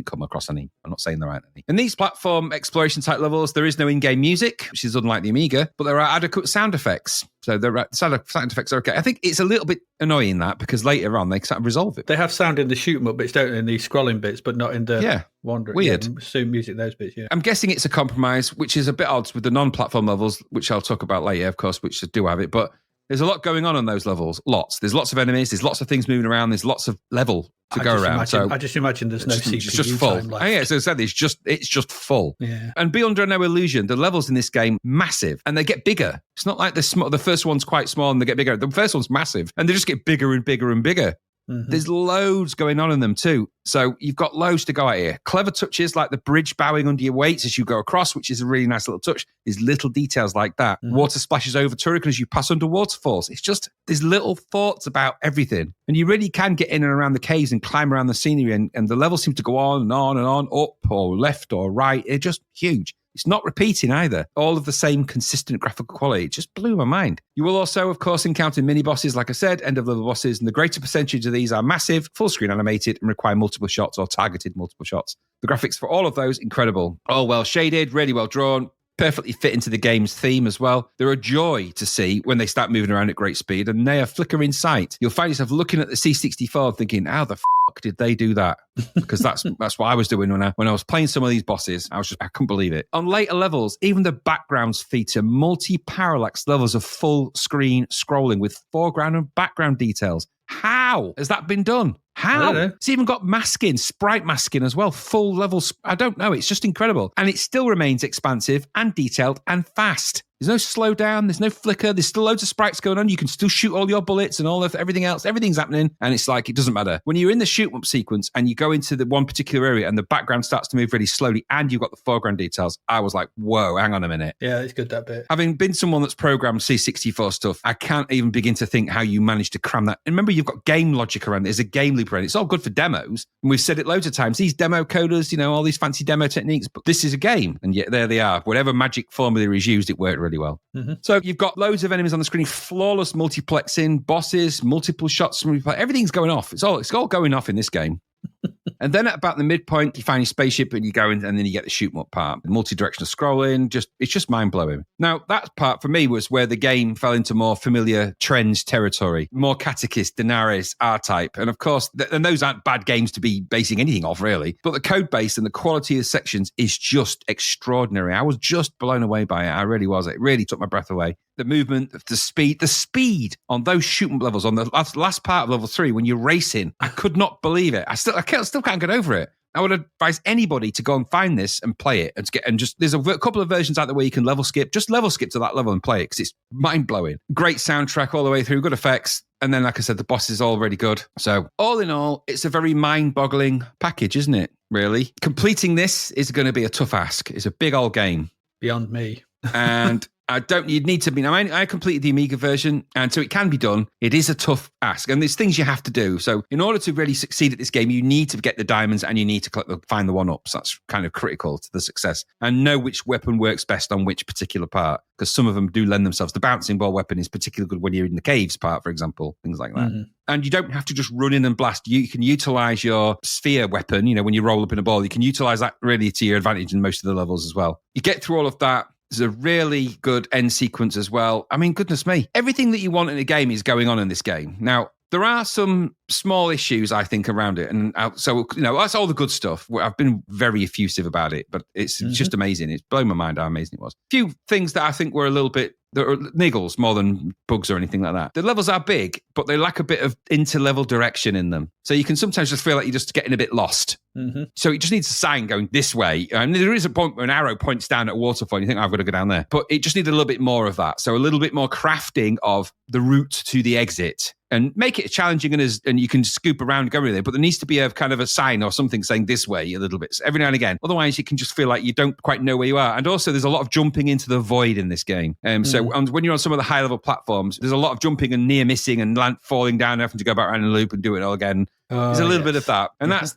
come across any. I'm not saying there aren't any. In these platform exploration type levels, there is no in-game music, which is unlike the Amiga, but there are adequate sound effects. So the sound effects are okay. I think it's a little bit annoying that, because later on they sort of resolve it. They have sound in the shoot 'em up bits, don't they, in the scrolling bits, but not in the wandering. Weird. Assume music those bits, yeah. I'm guessing it's a compromise, which is a bit odd with the non-platform levels, which I'll talk about later, of course, which do have it. But there's a lot going on those levels. Lots. There's lots of enemies. There's lots of things moving around. There's lots of level to go around. I just imagine there's no CPU it's just full. time left. Oh, yeah, so I said it's just full. Yeah. And be under no illusion, the levels in this game massive, and they get bigger. It's not like the first one's quite small and they get bigger. The first one's massive, and they just get bigger and bigger and bigger. Mm-hmm. There's loads going on in them too. So you've got loads to go at here. Clever touches like the bridge bowing under your weights as you go across, which is a really nice little touch. There's little details like that. Mm-hmm. Water splashes over Turrican as you pass under waterfalls. It's just, there's little thoughts about everything. And you really can get in and around the caves and climb around the scenery, and the levels seem to go on and on and on, up or left or right. They're just huge. It's not repeating either. All of the same consistent graphical quality. It just blew my mind. You will also, of course, encounter mini-bosses, like I said, end-of-level bosses, and the greater percentage of these are massive, full-screen animated, and require multiple shots or targeted multiple shots. The graphics for all of those, incredible. All well-shaded, really well drawn, perfectly fit into the game's theme as well. They're a joy to see when they start moving around at great speed, and they are flicker in sight. You'll find yourself looking at the C64 thinking, how the fuck did they do that? Because that's what I was doing when I was playing some of these bosses. I couldn't believe it. On later levels, even the backgrounds feature multi-parallax levels of full screen scrolling with foreground and background details. How has that been done? How? I don't know. It's even got masking, sprite masking as well, full level. I don't know. It's just incredible. And it still remains expansive and detailed and fast. There's no slowdown. There's no flicker. There's still loads of sprites going on. You can still shoot all your bullets and all of everything else. Everything's happening. And it's like, it doesn't matter. When you're in the shoot up sequence and you go into the one particular area and the background starts to move really slowly and you've got the foreground details, I was like, whoa, hang on a minute. Yeah, it's good, that bit. Having been someone that's programmed C64 stuff, I can't even begin to think how you managed to cram that. And remember, you've got game logic around it. There's a game loop around it. It's all good for demos. And we've said it loads of times. These demo coders, all these fancy demo techniques, but this is a game. And yet there they are. Whatever magic formula is used, it worked really well. Mm-hmm. So you've got loads of enemies on the screen, flawless multiplexing, bosses, multiple shots from replay. Everything's going off. It's all going off in this game. And then at about the midpoint, you find your spaceship and you go in, and then you get the shoot 'em up part. The multi-directional scrolling, it's just mind-blowing. Now, that part for me was where the game fell into more familiar trends territory. More Catechist, Daenerys, R-Type. And of course, and those aren't bad games to be basing anything off, really. But the code base and the quality of the sections is just extraordinary. I was just blown away by it. I really was. It really took my breath away. The movement, the speed on those shoot-'em levels, on the last part of level 3, when you're racing, I could not believe it. I still can't get over it. I would advise anybody to go and find this and play it there's a couple of versions out there where you can level skip. Just level skip to that level and play it because it's mind-blowing. Great soundtrack all the way through, good effects. And then, like I said, the boss is all really good. So all in all, it's a very mind-boggling package, isn't it? Really. Completing this is going to be a tough ask. It's a big old game. Beyond me. And you'd need to be. Now, I completed the Amiga version, and so it can be done. It is a tough ask, and there's things you have to do. So, in order to really succeed at this game, you need to get the diamonds and you need to find the one-ups. That's kind of critical to the success. And know which weapon works best on which particular part, because some of them do lend themselves. The bouncing ball weapon is particularly good when you're in the caves part, for example, things like that. Mm-hmm. And you don't have to just run in and blast. You can utilize your sphere weapon, when you roll up in a ball, you can utilize that really to your advantage in most of the levels as well. You get through all of that. There's a really good end sequence as well. I mean, goodness me. Everything that you want in a game is going on in this game. Now, there are some small issues, I think, around it. And so, that's all the good stuff. I've been very effusive about it, but it's just amazing. It's blown my mind how amazing it was. A few things that I think were a little bit, that are niggles more than bugs or anything like that. The levels are big, but they lack a bit of inter-level direction in them. So you can sometimes just feel like you're just getting a bit lost. Mm-hmm. So it just needs a sign going this way. And there is a point where an arrow points down at a waterfall and you think, I've got to go down there. But it just needed a little bit more of that. So a little bit more crafting of the route to the exit. And make it challenging and you can scoop around and go with it. But there needs to be a kind of a sign or something saying this way a little bit every now and again. Otherwise, you can just feel like you don't quite know where you are. And also, there's a lot of jumping into the void in this game. So when you're on some of the high level platforms, there's a lot of jumping and near missing and falling down, having to go back around in a loop and do it all again. There's a little bit of that, and that's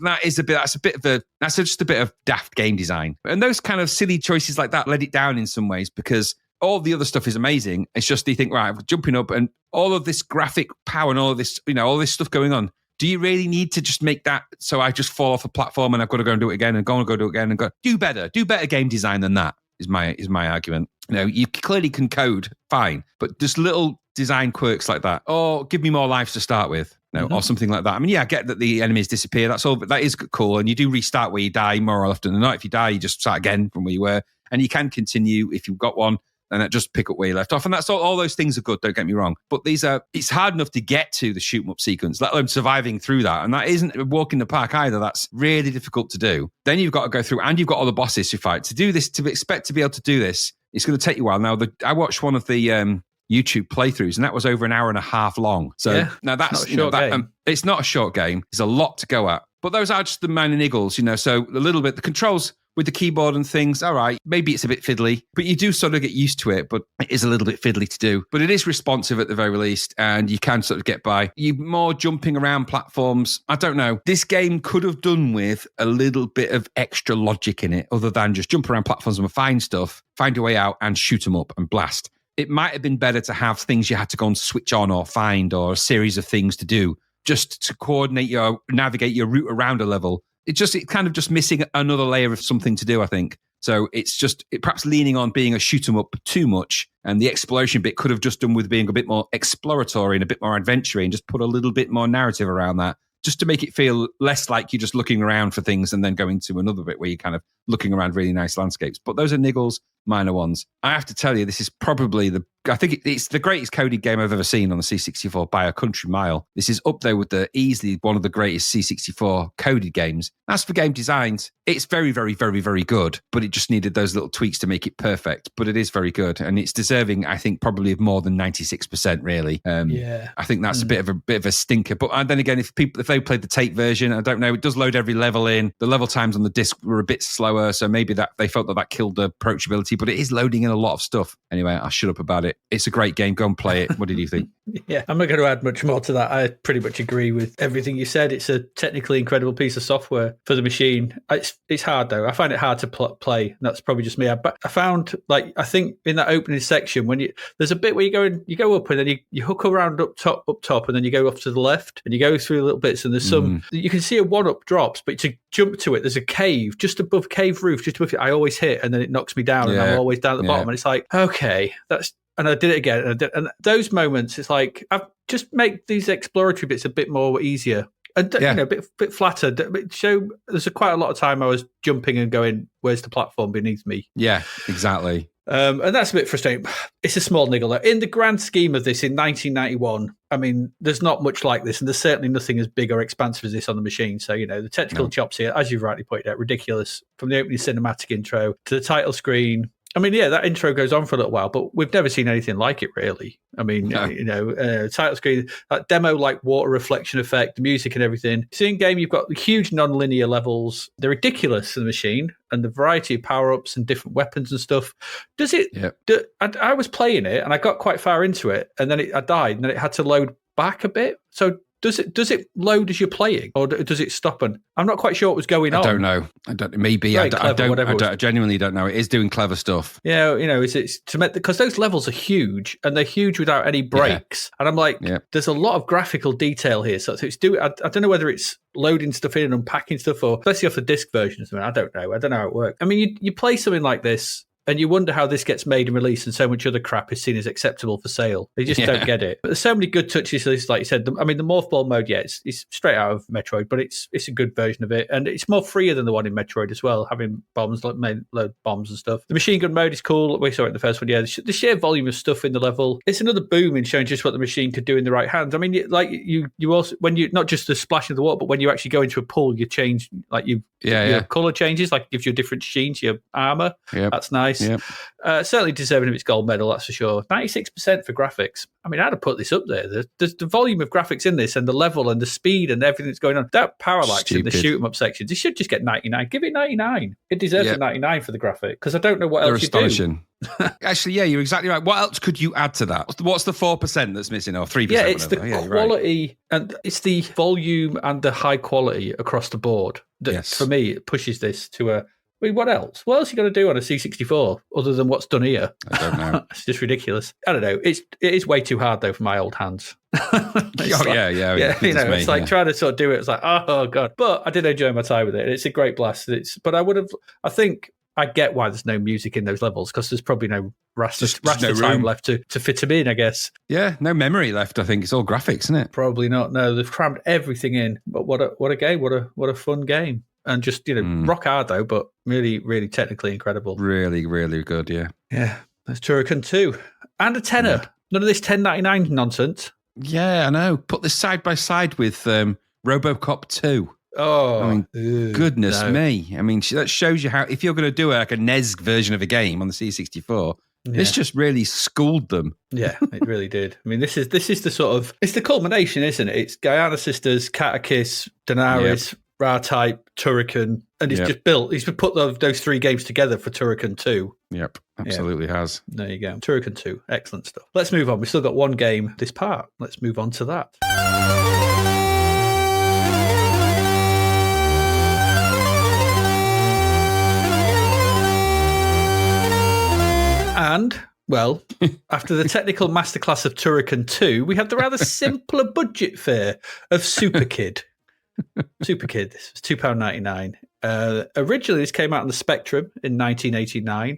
just a bit of daft game design. And those kind of silly choices like that let it down in some ways because all the other stuff is amazing. It's just you think, right, jumping up and all of this graphic power and all of this, all this stuff going on. Do you really need to just make that so I just fall off a platform and I've got to go and do it again and go and go do it again and go do better game design than that is my argument. You clearly can code fine, but just little design quirks like that. Or give me more lives to start with. Or something like that. I mean, I get that the enemies disappear. That's all, but that is cool. And you do restart where you die more often than not. If you die, you just start again from where you were. And you can continue if you've got one and just pick up where you left off. And that's all those things are good, don't get me wrong. But it's hard enough to get to the shoot 'em up sequence, let alone surviving through that. And that isn't a walk in the park either. That's really difficult to do. Then you've got to go through and you've got all the bosses to fight. To do this, to expect to be able to do this, it's going to take you a while. Now, I watched one of the YouTube playthroughs, and that was over an hour and a half long. So now that's it's not a short game. There's a lot to go at, but those are just the minor niggles, So a little bit the controls with the keyboard and things. All right, maybe it's a bit fiddly, but you do sort of get used to it. But it is a little bit fiddly to do, but it is responsive at the very least, and you can sort of get by. You more jumping around platforms. I don't know. This game could have done with a little bit of extra logic in it, other than just jump around platforms and find stuff, find your way out, and shoot them up and blast. It might have been better to have things you had to go and switch on or find, or a series of things to do just to navigate your route around a level. It's kind of just missing another layer of something to do, I think. So it's just perhaps leaning on being a shoot 'em up too much. And the exploration bit could have just done with being a bit more exploratory and a bit more adventure and just put a little bit more narrative around that, just to make it feel less like you're just looking around for things and then going to another bit where you're kind of looking around really nice landscapes. But those are niggles, minor ones. I have to tell you, this is probably I think it's the greatest coded game I've ever seen on the C64 by a country mile. This is up there with easily one of the greatest C64 coded games. As for game designs, it's very, very, very, very good, but it just needed those little tweaks to make it perfect. But it is very good, and it's deserving, I think, probably of more than 96%. Really, I think that's a bit of a stinker. But and then again, if they played the tape version, I don't know. It does load every level in. The level times on the disc were a bit slower, so maybe that they felt that killed the approachability. But it is loading in a lot of stuff. Anyway, I'll shut up about it. It's a great game. Go and play it. What did you think? Yeah, I'm not going to add much more to that. I pretty much agree with everything you said. It's a technically incredible piece of software for the machine. It's hard though. I find it hard to play. That's probably just me. But I found, like, I think in that opening section when there's a bit where you go up and then you hook around up top, and then you go off to the left and you go through little bits, and there's some you can see a one-up drops, but to jump to it, there's a cave just above cave roof, just above it. I always hit, and then it knocks me down, and I'm always down at the bottom, and it's like, okay, that's. And I did it again. And those moments, it's like, I've just make these exploratory bits a bit more easier and a bit flatter. There's quite a lot of time I was jumping and going, where's the platform beneath me? Yeah, exactly. And that's a bit frustrating. It's a small niggle. In the grand scheme of this in 1991, I mean, there's not much like this, and there's certainly nothing as big or expansive as this on the machine. So, the technical chops here, as you've rightly pointed out, ridiculous. From the opening cinematic intro to the title screen. I mean, that intro goes on for a little while, but we've never seen anything like it, really. I mean, title screen, that demo, like water reflection effect, the music and everything. So in game, you've got huge non-linear levels. They're ridiculous in the machine, and the variety of power-ups and different weapons and stuff. Does it? Yep. I was playing it, and I got quite far into it, and then I died, and then it had to load back a bit. So does it load as you're playing, or does it stop? And I'm not quite sure what was going on. I don't know. Maybe I genuinely don't know. It is doing clever stuff. Yeah, is it to make because those levels are huge, and they're huge without any breaks. Yeah. And I'm like, there's a lot of graphical detail here. So it's I don't know whether it's loading stuff in and unpacking stuff, or especially off the disc versions. I don't know. I don't know how it works. I mean, you play something like this, and you wonder how this gets made and released, and so much other crap is seen as acceptable for sale. They just don't get it. But there's so many good touches. Like you said, the morph ball mode, it's straight out of Metroid, but it's a good version of it, and it's more freer than the one in Metroid as well, having bombs, like load bombs and stuff. The machine gun mode is cool. We saw it in the first one. Yeah, the sheer volume of stuff in the level. It's another boom in showing just what the machine could do in the right hands. I mean, you also, when you not just the splash of the water, but when you actually go into a pool, you change your color changes, like it gives you a different sheen to your armor. That's nice. Certainly deserving of its gold medal, that's for sure. 96% for graphics. I mean, I'd have put this up there. The volume of graphics in this, and the level and the speed and everything that's going on. That parallax in the shoot 'em up sections, it should just get 99. Give it 99. It deserves a 99 for the graphic, because I don't know what else you do. Actually, you're exactly right. What else could you add to that? What's the 4% that's missing, or 3%? Yeah, it's the quality, and it's the volume and the high quality across the board that, for me, it pushes this to a... I mean, what else? What else are you going to do on a C64 other than what's done here? I don't know. It's just ridiculous. I don't know. It is way too hard, though, for my old hands. It's like trying to sort of do it. It's like, oh, God. But I did enjoy my time with it. It's a great blast. But I think I get why there's no music in those levels, because there's probably no raster time left to fit them in, I guess. Yeah, no memory left, I think. It's all graphics, isn't it? Probably not. No, they've crammed everything in. But what a game. What a fun game. And just, rock hard, though, but really, really technically incredible. Really, really good, yeah. Yeah, that's Turrican II. And a tenner. Yeah. None of this $10.99 nonsense. Yeah, I know. Put this side by side with RoboCop 2. Oh, I mean, goodness me. I mean, that shows you how, if you're going to do like a NES version of a game on the C64, this just really schooled them. Yeah, it really did. I mean, this is the sort of, it's the culmination, isn't it? It's Guyana Sisters, Catechis, Daenerys, R-Type, Turrican, and he's put those three games together for Turrican 2. Yep, absolutely has. There you go. Turrican 2, excellent stuff. Let's move on. We've still got one game this part. Let's move on to that. And, well, after the technical masterclass of Turrican 2, we have the rather simpler budget fare of Superkid. Superkid, this was £2.99. Originally, this came out on the Spectrum in 1989,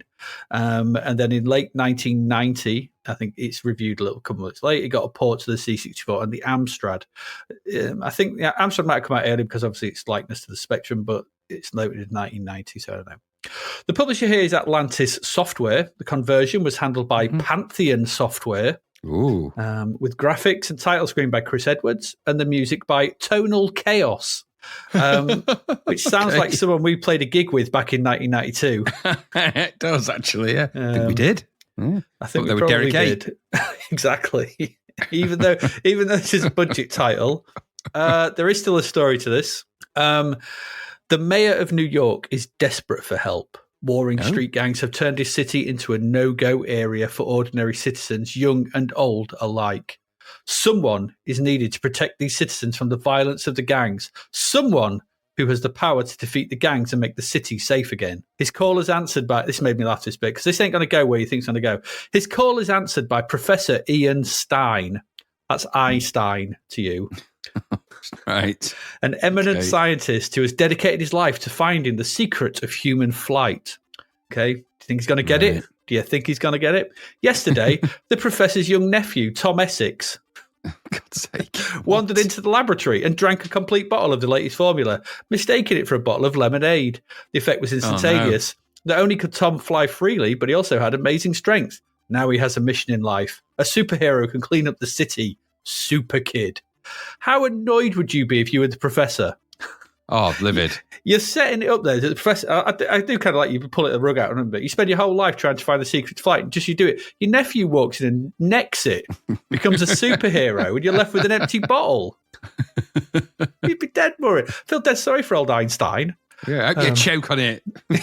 and then in late 1990, I think it's reviewed a couple of months later, it got a port to the C64 and the Amstrad. I think the Amstrad might have come out early because obviously it's likeness to the Spectrum, but it's loaded in 1990, so I don't know. The publisher here is Atlantis Software. The conversion was handled by Pantheon Software. Ooh. With graphics and title screen by Chris Edwards and the music by Tonal Chaos, which sounds like someone we played a gig with back in 1992. It does, actually, yeah. I think we did. Yeah. I think they we were probably Derek did. Exactly. Even though this is a budget title, there is still a story to this. The mayor of New York is desperate for help. Warring street gangs have turned his city into a no-go area for ordinary citizens, young and old alike. Someone is needed to protect these citizens from the violence of the gangs. Someone who has the power to defeat the gangs and make the city safe again. His call is answered by... This made me laugh this bit, because this ain't going to go where you think it's going to go. His call is answered by Professor Ian Stein. That's Einstein to you. Right. An eminent scientist who has dedicated his life to finding the secret of human flight. Okay. Do you think he's going to get it? Do you think he's going to get it? Yesterday, the professor's young nephew, Tom Essex, God's sake, wandered into the laboratory and drank a complete bottle of the latest formula, mistaking it for a bottle of lemonade. The effect was instantaneous. Not only could Tom fly freely, but he also had amazing strength. Now he has a mission in life. A superhero can clean up the city. Superkid. How annoyed would you be if you were the professor? Oh, livid. You're setting it up there. The professor, I do kind of like you pull it the rug out, but you spend your whole life trying to find the secret to flight, and just you do it. Your nephew walks in and necks it, becomes a superhero, and you're left with an empty bottle. You'd be dead, Murray. Feel dead sorry for old Einstein. Yeah, I get a choke on it.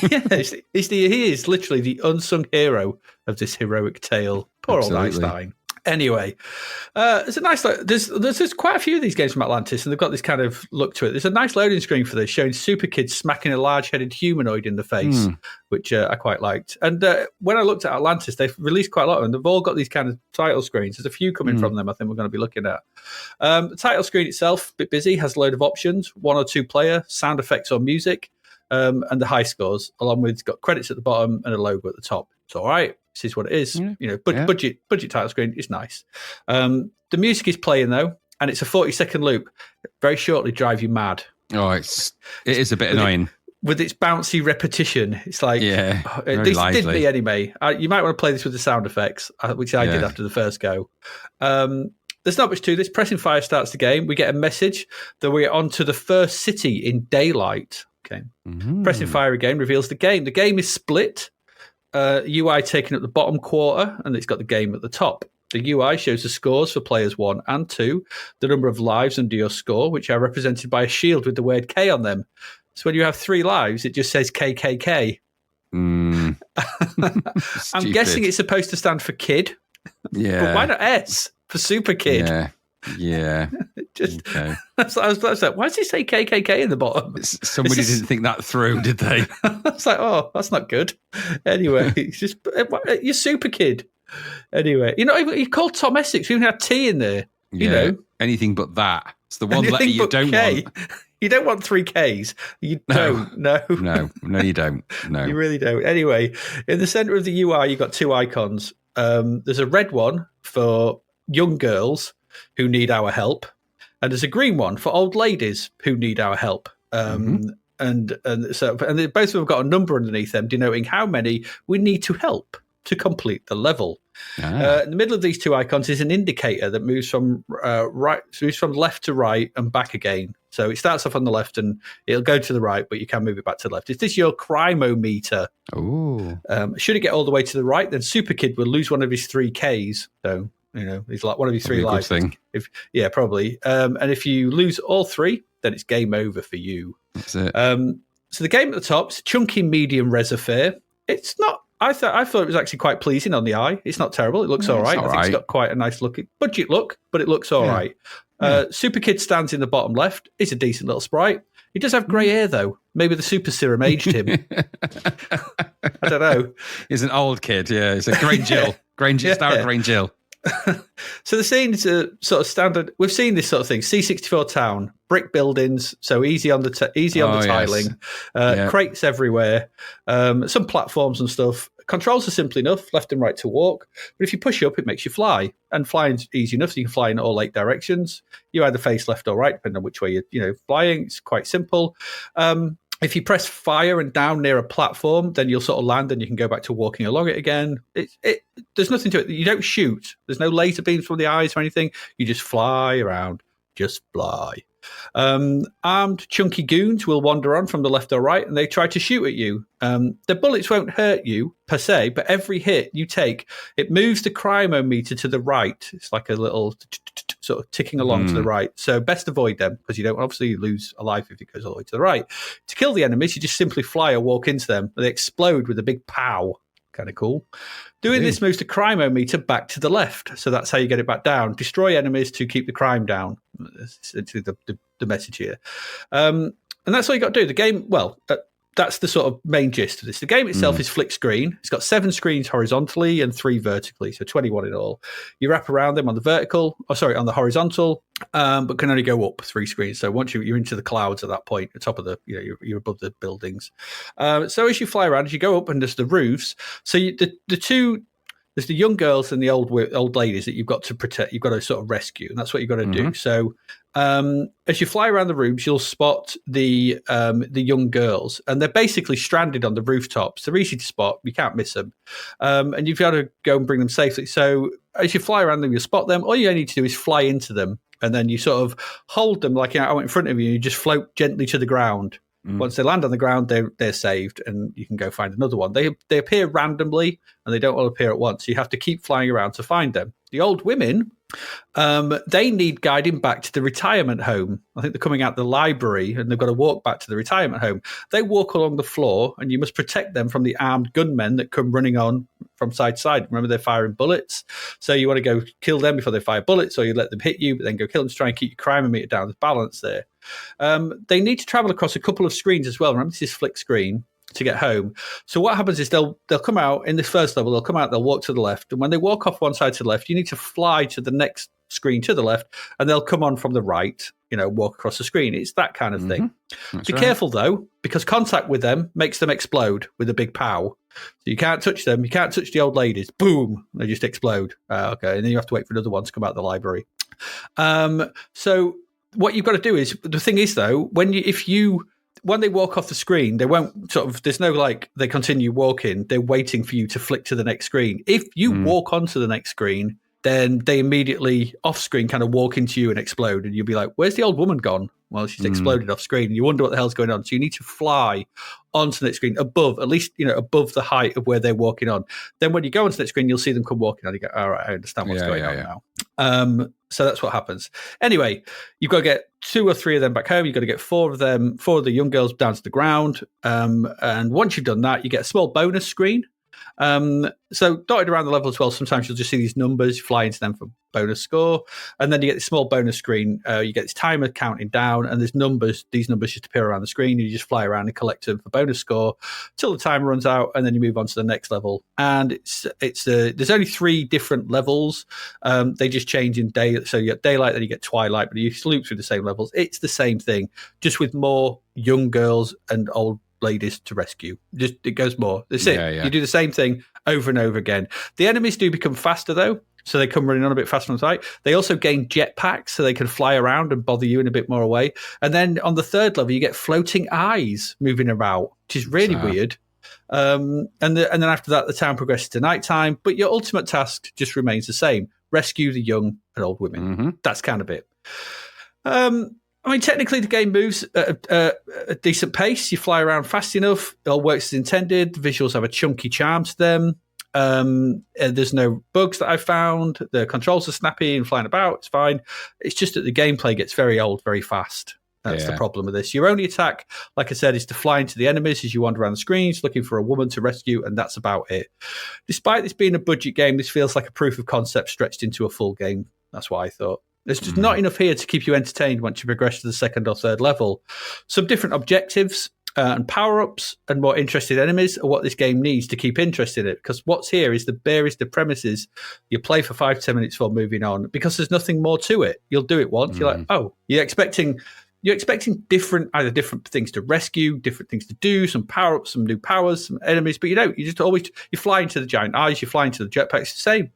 Yes, he is literally the unsung hero of this heroic tale. Poor old Einstein. Anyway, it's a nice. There's quite a few of these games from Atlantis, and they've got this kind of look to it. There's a nice loading screen for this, showing Superkid smacking a large-headed humanoid in the face, which I quite liked. And when I looked at Atlantis, they've released quite a lot of them. They've all got these kind of title screens. There's a few coming from them. I think we're going to be looking at. The title screen itself, a bit busy, has a load of options: 1 or 2 player, sound effects or music, and the high scores. Along with it's got credits at the bottom and a logo at the top. It's all right. This is what it is. You know, budget title screen is nice. The music is playing though, and it's a 40-second loop. Very shortly, drive you mad. Oh, it is a bit annoying with its bouncy repetition. It's like very lively. Did me anyway. You might want to play this with the sound effects, which I did after the first go. There's not much to this. Pressing fire starts the game. We get a message that we're on to the first city in daylight. Okay. Pressing fire again reveals the game. The game is split. UI taking up the bottom quarter, and it's got the game at the top. The UI shows the scores for players 1 and 2, the number of lives under your score, which are represented by a shield with the word K on them. So when you have 3 lives, it just says KKK. I'm guessing it's supposed to stand for kid. Yeah. But why not S for Superkid? Yeah. Just, I was like, why does it say KKK in the bottom? Somebody didn't think that through, did they? I was like, oh, that's not good. Anyway, it's just you're Superkid. Anyway, you called Tom Essex. You even had T in there. You know, anything but that. It's the one letter you don't want. You don't want 3 Ks. You don't. No, you don't. No, you really don't. Anyway, in the center of the UI, you've got 2 icons. There's a red one for young girls who need our help, and there's a green one for old ladies who need our help. And both of them have got a number underneath them denoting how many we need to help to complete the level. In the middle of these 2 icons is an indicator that moves from left to right and back again. So it starts off on the left and it'll go to the right, but you can move it back to the left. Is this your crimometer? Oh. Should it get all the way to the right, then Superkid will lose one of his 3 Ks. So he's like one of his 3 lives. Thing. Probably. And if you lose all 3, then it's game over for you. That's it. So the game at the top is a chunky medium res affair. It's not. I thought it was actually quite pleasing on the eye. It's not terrible. It looks all right. I think it's got quite a nice budget look, but it looks all right. Superkid stands in the bottom left. He's a decent little sprite. He does have grey hair though. Maybe the super serum aged him. I don't know. He's an old kid. Yeah, he's a Grangill. Star Grangill. So the scene is a sort of standard. We've seen this sort of thing. C64 town, brick buildings, so easy on the tiling, crates everywhere, some platforms and stuff. Controls are simple enough, left and right to walk. But if you push up, it makes you fly, and flying's easy enough. So you can fly in all 8 directions. You either face left or right, depending on which way you're flying. It's quite simple. If you press fire and down near a platform, then you'll sort of land and you can go back to walking along it again. There's nothing to it. You don't shoot. There's no laser beams from the eyes or anything. You just fly around. Just fly. Armed chunky goons will wander on from the left or right and they try to shoot at you. The bullets won't hurt you per se, but every hit you take, it moves the cryometer to the right. It's like a little sort of ticking along to the right. So best avoid them because you don't obviously lose a life if it goes all the way to the right. To kill the enemies, you just simply fly or walk into them. They explode with a big pow. Kind of cool. Doing this moves the cryometer back to the left. So that's how you get it back down. Destroy enemies to keep the crime down. That's the message here. And that's all you got to do. The game, that's the sort of main gist of this. The game itself is flick screen. It's got 7 screens horizontally and 3 vertically, so 21 in all. You wrap around them on the horizontal, but can only go up 3 screens. So once you're into the clouds at that point, the top of you're above the buildings. So as you fly around, as you go up, and there's the roofs. So there's the young girls and the old ladies that you've got to protect. You've got to sort of rescue, and that's what you've got to do. So as you fly around the rooms, you'll spot the young girls, and they're basically stranded on the rooftops. They're easy to spot; you can't miss them, and you've got to go and bring them safely. So as you fly around them, you spot them. All you need to do is fly into them, and then you sort of hold them like out in front of you. And you just float gently to the ground. Once they land on the ground, they're saved, and you can go find another one. They appear randomly, and they don't all appear at once. So you have to keep flying around to find them. The old women, they need guiding back to the retirement home. I think they're coming out the library, and they've got to walk back to the retirement home. They walk along the floor, and you must protect them from the armed gunmen that come running on from side to side. Remember, they're firing bullets. So you want to go kill them before they fire bullets, or you let them hit you, but then go kill them to try and keep your crime meter down. There's balance there. They need to travel across a couple of screens as well. Remember, this is flick screen to get home. So what happens is they'll come out in this first level. They'll walk to the left, and when they walk off one side to the left, you need to fly to the next screen to the left, and they'll come on from the right. Walk across the screen. It's that kind of thing. Be careful though, because contact with them makes them explode with a big pow. So you can't touch them. You can't touch the old ladies. Boom! They just explode. Okay, and then you have to wait for another one to come out of the library. So what you've got to do is, the thing is though, when they walk off the screen, they won't there's no they continue walking. They're waiting for you to flick to the next screen. If you walk onto the next screen, then they immediately off screen kind of walk into you and explode. And you'll be like, where's the old woman gone? Well, she's exploded off screen. And you wonder what the hell's going on. So you need to fly onto the next screen above the height of where they're walking on. Then when you go onto the next screen, you'll see them come walking on. You go, all right, I understand what's going on now. So that's what happens. Anyway, you've got to get 2 or 3 of them back home. You've got to get 4 of the young girls down to the ground. And once you've done that, you get a small bonus screen. So dotted around the level as well, sometimes you'll just see these numbers, you fly into them for bonus score, and then you get this small bonus screen. You get this timer counting down, and these numbers just appear around the screen, and you just fly around and collect them for bonus score till the timer runs out, and then you move on to the next level. And there's only 3 different levels. They just change in day, so you get daylight, then you get twilight, but you loop through the same levels. It's the same thing, just with more young girls and old ladies to rescue. Just it goes more. That's it. You do the same thing over and over again. The enemies do become faster though, so they come running on a bit faster on the side. They also gain jetpacks, so they can fly around and bother you in a bit more away. And then on the 3rd level, you get floating eyes moving about, which is really weird. And then after that, the town progresses to nighttime, but your ultimate task just remains the same: rescue the young and old women. That's kind of it. I mean, technically, the game moves at a decent pace. You fly around fast enough. It all works as intended. The visuals have a chunky charm to them. There's no bugs that I found. The controls are snappy and flying about. It's fine. It's just that the gameplay gets very old very fast. That's the problem with this. Your only attack, like I said, is to fly into the enemies as you wander around the screens looking for a woman to rescue, and that's about it. Despite this being a budget game, this feels like a proof of concept stretched into a full game. That's what I thought. There's just not enough here to keep you entertained once you progress to the 2nd or 3rd level. Some different objectives and power-ups and more interesting enemies are what this game needs to keep interested in it, because what's here is the premises. You play for 5-10 minutes before moving on, because there's nothing more to it. You'll do it once. You're like, oh, you're expecting different things to rescue, different things to do, some power-ups, some new powers, some enemies, but you don't. You fly into the giant eyes, you fly into the jetpacks. It's the same.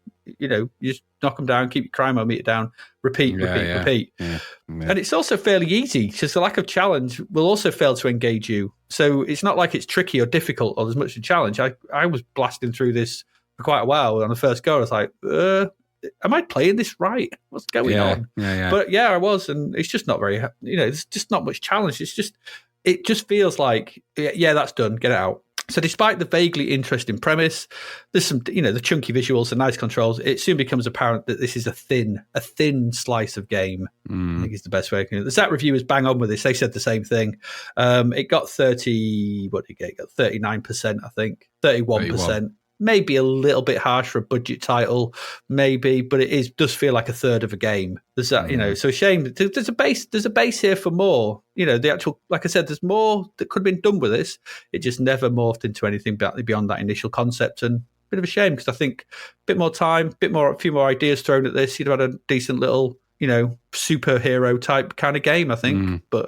you just knock them down, keep your crime meter down, repeat. Yeah. And it's also fairly easy because the lack of challenge will also fail to engage you. So it's not like it's tricky or difficult or there's much of a challenge. I was blasting through this for quite a while on the first go. I was like, am I playing this right? What's going on? Yeah. But yeah, I was, and it's just not very, there's just not much challenge. It just feels like, yeah, that's done. Get it out. So despite the vaguely interesting premise, there's some, the chunky visuals and nice controls. It soon becomes apparent that this is a thin slice of game. I think is the best way I can do it. The Zap reviewers bang on with this. They said the same thing. It got 39%, I think, 31%. Maybe a little bit harsh for a budget title, maybe, but does feel like a third of a game. There's that, so shame. There's a base here for more. The actual, like I said, there's more that could have been done with this. It just never morphed into anything beyond that initial concept, and a bit of a shame because I think a bit more time, a few more ideas thrown at this, you'd have had a decent little, superhero type kind of game, I think. But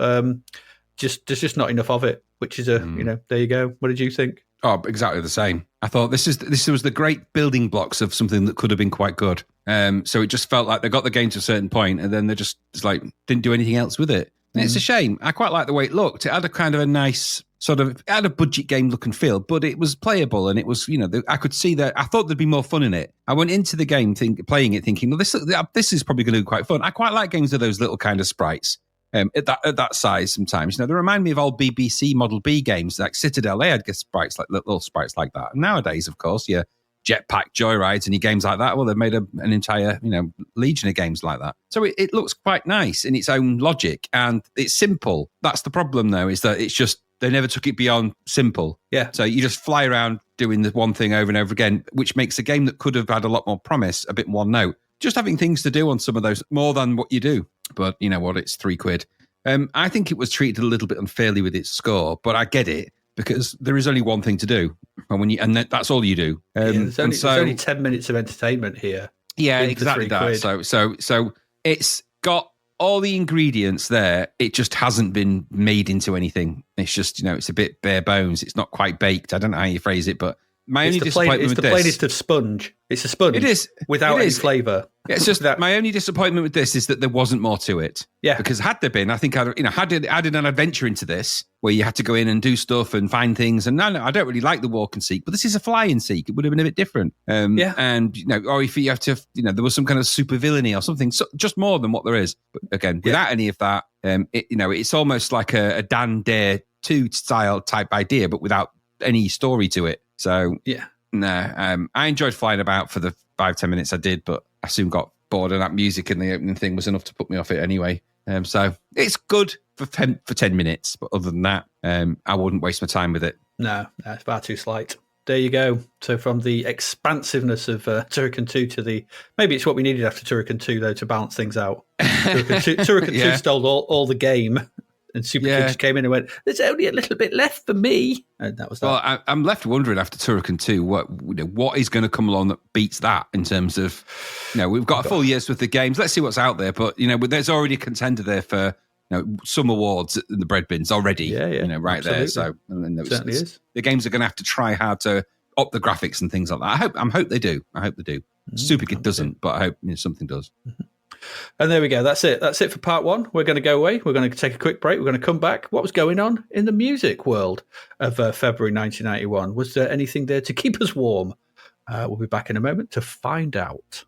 there's just not enough of it, which is there you go. What did you think? Oh, exactly the same. I thought this was the great building blocks of something that could have been quite good. So it just felt like they got the game to a certain point and then they just didn't do anything else with it. And it's a shame. I quite like the way it looked. It had a kind of a nice it had a budget game look and feel, but it was playable and it was, I could see that. I thought there'd be more fun in it. I went into the game playing it thinking, well, this is probably going to be quite fun. I quite like games with those little kind of sprites. At that size sometimes. They remind me of old BBC Model B games like Citadel. They had sprites little sprites like that. And nowadays, of course, your jetpack joyrides and your games like that, well, they've made an entire legion of games like that. So it looks quite nice in its own logic and it's simple. That's the problem, though, is that it's just they never took it beyond simple. Yeah. So you just fly around doing the one thing over and over again, which makes a game that could have had a lot more promise a bit one note. Just having things to do on some of those more than what you do. But you know what? It's £3. I think it was treated a little bit unfairly with its score, but I get it because there is only one thing to do, and that's all you do. There's only 10 minutes of entertainment here. Yeah, exactly that. So it's got all the ingredients there. It just hasn't been made into anything. It's just it's a bit bare bones. It's not quite baked. I don't know how you phrase it, but my only disappointment with this... It's the plainest of sponge. It's a sponge. It is. Without any flavour. It's just that my only disappointment with this is that there wasn't more to it. Yeah. Because had there been, I think I'd added an adventure into this where you had to go in and do stuff and find things. And no, I don't really like the walk and seek, but this is a fly and seek. It would have been a bit different. Yeah. And, or if you have to, there was some kind of super villainy or something, so just more than what there is. But again, without any of that, it's almost like a Dan Dare 2 style type idea, but without any story to it. So, yeah. No, I enjoyed flying about for the 5-10 minutes I did, but I soon got bored, and that music in the opening thing was enough to put me off it anyway. So it's good for 10 minutes, but other than that, I wouldn't waste my time with it. No, it's far too slight. There you go. So from the expansiveness of Turrican II to maybe it's what we needed after Turrican II though to balance things out. Turrican II stole all the game. And Superkid just came in and went, there's only a little bit left for me. And that was that. Well, I'm left wondering after Turrican 2, what is going to come along that beats that in terms of, we've got a full year's worth of games. Let's see what's out there. But, there's already a contender there for some awards in the bread bins already. Yeah. Right absolutely. there. So it certainly is. The games are going to have to try hard to up the graphics and things like that. I hope they do. Superkid doesn't, but I hope something does. Mm-hmm. And there we go. That's it. That's it for part one. We're going to go away. We're going to take a quick break. We're going to come back. What was going on in the music world of February 1991? Was there anything there to keep us warm? We'll be back in a moment to find out.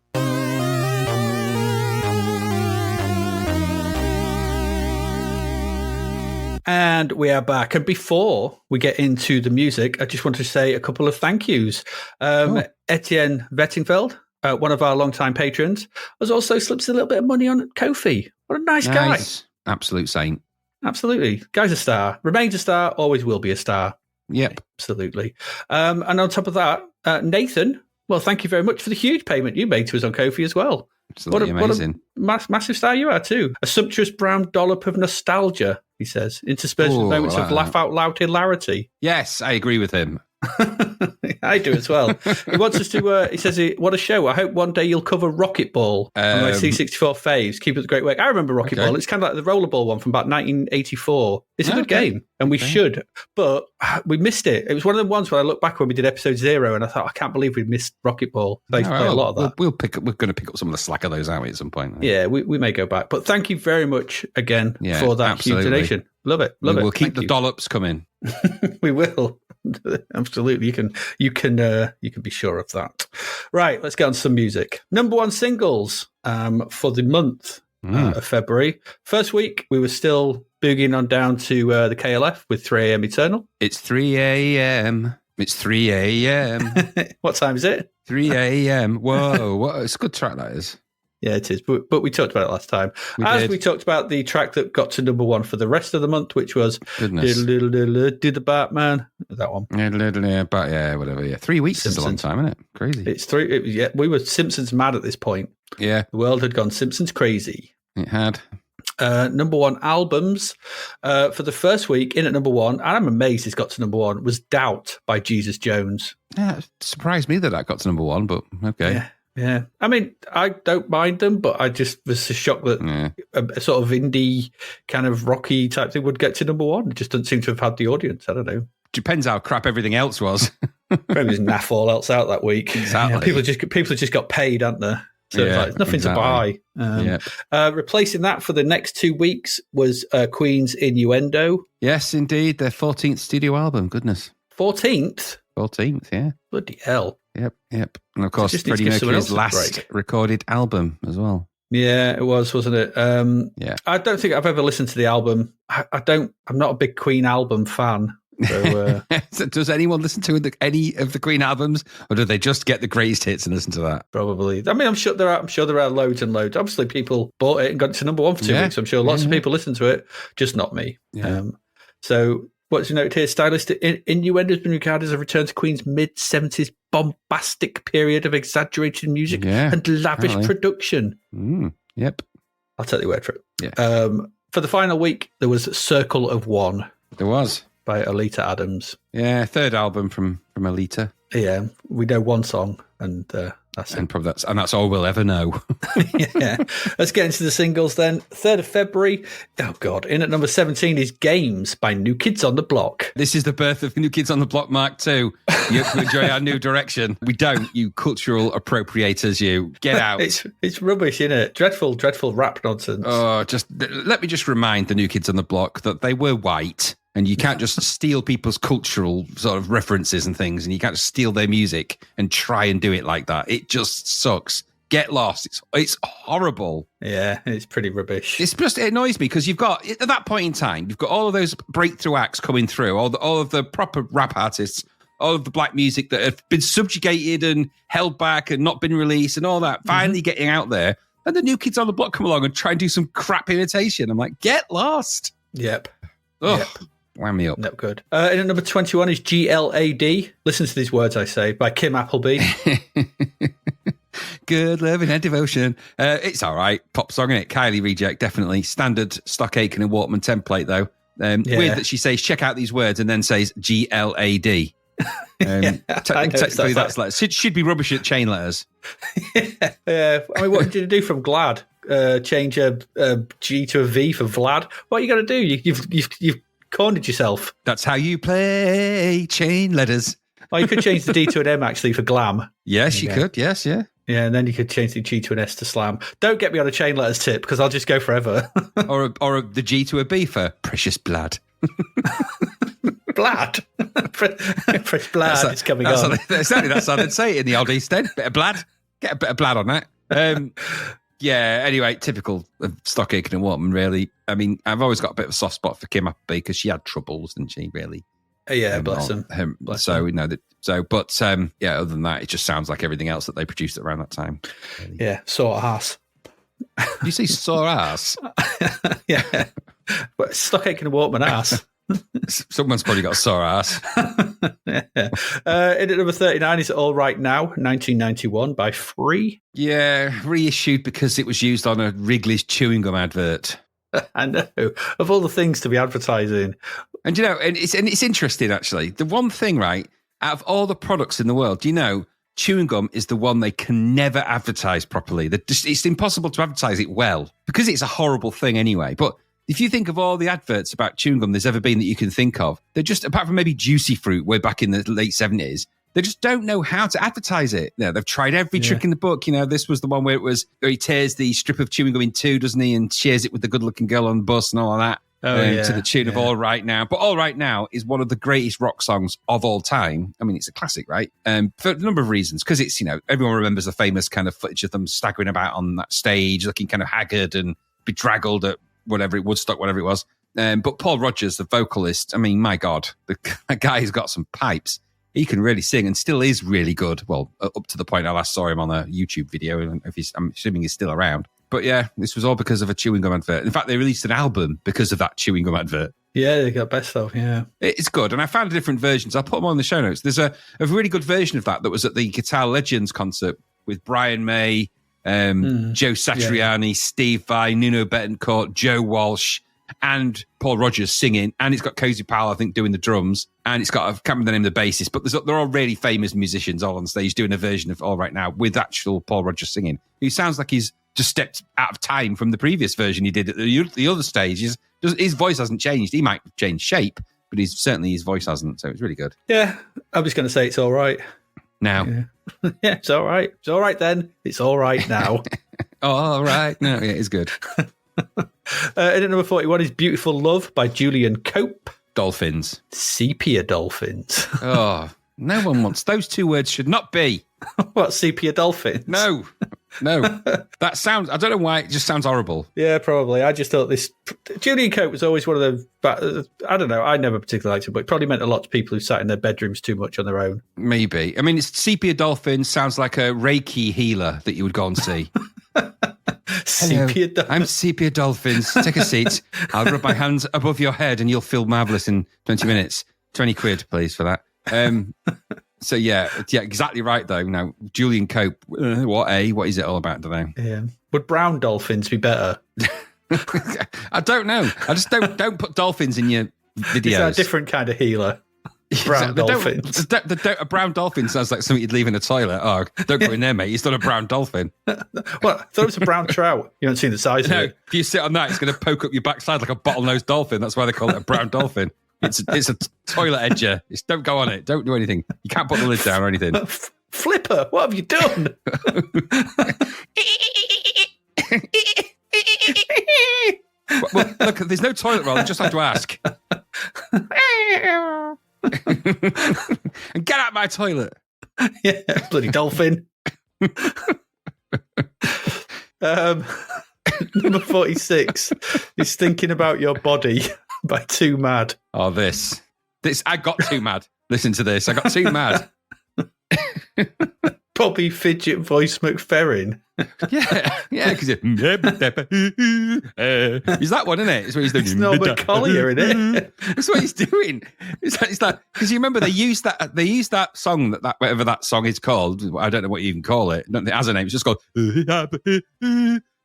And we are back. And before we get into the music, I just want to say a couple of thank yous. Etienne Vettingfeld, one of our longtime patrons, has also slipped us a little bit of money on Ko-fi. What a nice guy. Absolute saint. Absolutely. Guy's a star. Remains a star. Always will be a star. Yep. Absolutely. And on top of that, Nathan, well, thank you very much for the huge payment you made to us on Ko-fi as well. Absolutely amazing. What a massive star you are too. A sumptuous brown dollop of nostalgia, he says, interspersed with moments of laugh out loud hilarity. Yes, I agree with him. I do as well. He wants us to, he says, what a show. I hope one day you'll cover Rocket Ball on my C64 faves. Keep up the great work. I remember Rocket Ball. It's kind of like the rollerball one from about 1984. It's a good game. And we should, but we missed it. It was one of the ones where I look back when we did episode 0 and I thought, I can't believe we missed Rocket Ball. They play a lot of that. We're going to pick up some of the slack of those out at some point. Yeah, we may go back. But thank you very much again for that huge donation. Love it. We'll keep the dollops coming. We will. Absolutely. You can be sure of that. Right, let's get on to some music. Number 1 singles for the month of February. First week, we were still boogieing on down to the KLF with 3 a.m. Eternal. It's 3 a.m. It's 3 a.m. What time is it? 3 a.m. Whoa, it's a good track, that is. Yeah, it is. But we talked about it last time. We talked about the track that got to number 1 for the rest of the month, which was Do the Batman. That one. Yeah, whatever. Yeah, 3 weeks Simpsons. Is a long time, isn't it? Crazy. It's 3. Yeah, we were Simpsons mad at this point. Yeah. The world had gone Simpsons crazy. It had. Number 1 albums for the first week in at number 1, and I'm amazed it's got to number 1, was Doubt by Jesus Jones. Yeah, it surprised me that got to number 1, but okay. Yeah. I mean, I don't mind them, but I just was shocked that a sort of indie kind of rocky type thing would get to number 1. It just doesn't seem to have had the audience. I don't know. Depends how crap everything else was. Maybe there's naff all else out that week. Exactly. Yeah, people just got paid, aren't they? So it's like, nothing to buy. Replacing that for the next 2 weeks was Queen's Innuendo. Yes, indeed. Their 14th studio album. Goodness. 14th? 14th, yeah. Bloody hell. Yep. And of course, Freddie Mercury's last recorded album as well. Yeah, it was, wasn't it? Yeah. I don't think I've ever listened to the album. I'm not a big Queen album fan. So, so does anyone listen to any of the Queen albums, or do they just get the greatest hits and listen to that? Probably. I mean, I'm sure there are loads and loads. Obviously, people bought it and got it to number 1 for 2 weeks. I'm sure lots of people listen to it, just not me. Yeah. So what's your note here? Stylistic Innuendo has been regarded as a return to Queen's mid-70s bombastic period of exaggerated music and lavish production. Yep. I'll take the word for it. Yeah. For the final week, there was Circle of One. There was. By Oleta Adams. Yeah, 3rd album from Oleta. Yeah, we know 1 song, and that's it. Probably that's all we'll ever know. Yeah. Let's get into the singles then. 3rd of February. Oh, God. In at number 17 is Games by New Kids on the Block. This is the birth of New Kids on the Block Mark II. You enjoy our new direction. We don't, you cultural appropriators, you. Get out. It's rubbish, isn't it? Dreadful rap nonsense. Oh, let me just remind the New Kids on the Block that they were white. And you can't just steal people's cultural sort of references and things, and you can't just steal their music and try and do it like that. It just sucks. Get lost. It's horrible. Yeah, it's pretty rubbish. It annoys me because you've got, at that point in time, you've got all of those breakthrough acts coming through, all of the proper rap artists, all of the black music that have been subjugated and held back and not been released and all that, finally getting out there. And the New Kids on the Block come along and try and do some crap imitation. I'm like, get lost. Yep. Ugh. Yep. Wham me up. Not good. In at number 21 is G.L.A.D. Listen to these words I say, by Kim Appleby. Good loving and devotion. It's all right. Pop song, innit? Kylie reject, definitely. Standard Stock Aitken and Walkman template, though. Weird that she says, check out these words, and then says G.L.A.D. Technically, that's like, it should be rubbish at chain letters. Yeah. I mean, what did you do from G.L.A.D? Change a G to a V for Vlad? What are you going to do? You've cornered yourself. That's how you play chain letters. Oh, you could change the D to an M actually for glam. Yes, you could. Yes, yeah. Yeah, and then you could change the G to an S to slam. Don't get me on a chain letters tip because I'll just go forever. or the G to a B for precious blood. Blood? Fresh blood is coming on. Exactly, that's how they'd say it in the old East End. Bit of blood. Get a bit of blood on that. Yeah, anyway, typical of Stock Aitken and Walkman, really. I mean, I've always got a bit of a soft spot for Kim Appleby because she had troubles, didn't she, really? Yeah, bless him. But other than that, it just sounds like everything else that they produced around that time. Really. Yeah, sore ass. You say sore ass? Yeah. But Stock Aitken and Walkman ass. Someone's probably got a sore ass. In at number 39 is All Right Now, 1991 by Free. Yeah, reissued because it was used on a Wrigley's chewing gum advert. I know. Of all the things to be advertising. And you know, and it's interesting actually. The one thing, right, out of all the products in the world, you know, chewing gum is the one they can never advertise properly. It's impossible to advertise it well because it's a horrible thing anyway. But if you think of all the adverts about chewing gum there's ever been that you can think of, they're just, apart from maybe Juicy Fruit way back in the late 70s, they just don't know how to advertise it. They've tried every trick in the book. This was the one where he tears the strip of chewing gum in two, doesn't he, and shares it with the good-looking girl on the bus and all of that. To the tune of All Right Now. But All Right Now is one of the greatest rock songs of all time. I mean, it's a classic, right? For a number of reasons. Because it's, everyone remembers the famous kind of footage of them staggering about on that stage, looking kind of haggard and bedraggled at Woodstock, whatever it was. But Paul Rodgers, the vocalist, I mean, my God, the guy who's got some pipes. He can really sing and still is really good. Well, up to the point I last saw him on a YouTube video. And I'm assuming he's still around. But yeah, this was all because of a chewing gum advert. In fact, they released an album because of that chewing gum advert. Yeah, they got best of, yeah. It's good. And I found different versions. I'll put them on the show notes. There's a really good version of that was at the Guitar Legends concert with Brian May, Joe Satriani, Steve Vai, Nuno Betancourt, Joe Walsh, and Paul Rodgers singing. And it's got Cozy Powell, I think, doing the drums. And it's got, I can't remember the name of the bassist, but they're all really famous musicians all on stage doing a version of All Right Now with actual Paul Rodgers singing. He sounds like he's just stepped out of time from the previous version he did at the other stages. His voice hasn't changed. He might have changed shape, but his voice hasn't. So it's really good. Yeah, I was going to say it's all right. Now. Yeah, it's all right. It's all right then. It's all right now. All right. No, yeah, it's good. In at number 41 is Beautiful Love by Julian Cope. Dolphins. Sepia dolphins. Oh, no one wants. Those two words should not be. What, sepia dolphins? No. That sounds, I don't know why, it just sounds horrible. Yeah, probably. I just thought this, Julian Cope was always one of the, I don't know, I never particularly liked it, but it probably meant a lot to people who sat in their bedrooms too much on their own. Maybe. I mean, it's sepia dolphins sounds like a Reiki healer that you would go and see. Sepia dolphins. I'm sepia dolphins. Take a seat. I'll rub my hands above your head and you'll feel marvellous in 20 minutes. 20 quid, please, for that. So yeah, exactly right though. Now, Julian Cope, what is it all about today? Yeah. Would brown dolphins be better? I don't know. I just don't put dolphins in your videos. Is that a different kind of healer? Brown dolphins. A brown dolphin sounds like something you'd leave in a toilet. Oh, don't go in there, mate. It's not a brown dolphin. Well, I thought it was a brown trout. You haven't seen the size of it. If you sit on that, it's going to poke up your backside like a bottlenose dolphin. That's why they call it a brown dolphin. It's a toilet edger. Don't go on it. Don't do anything. You can't put the lid down or anything. Flipper, what have you done? Well, look, there's no toilet roll. You just have to ask. And get out of my toilet. Yeah, bloody dolphin. Number 46 is Thinking About Your Body by Too Mad. Oh, this. I got too mad. Listen to this. I got too mad. Bobby Fidget Voice McFerrin. Yeah, because he's that one, isn't it? It's what he's doing. It's Norbert Collier, isn't it? That's what he's doing. It's like, because you remember they used that song that whatever that song is called. I don't know what you even call it. It has a name. It's just called.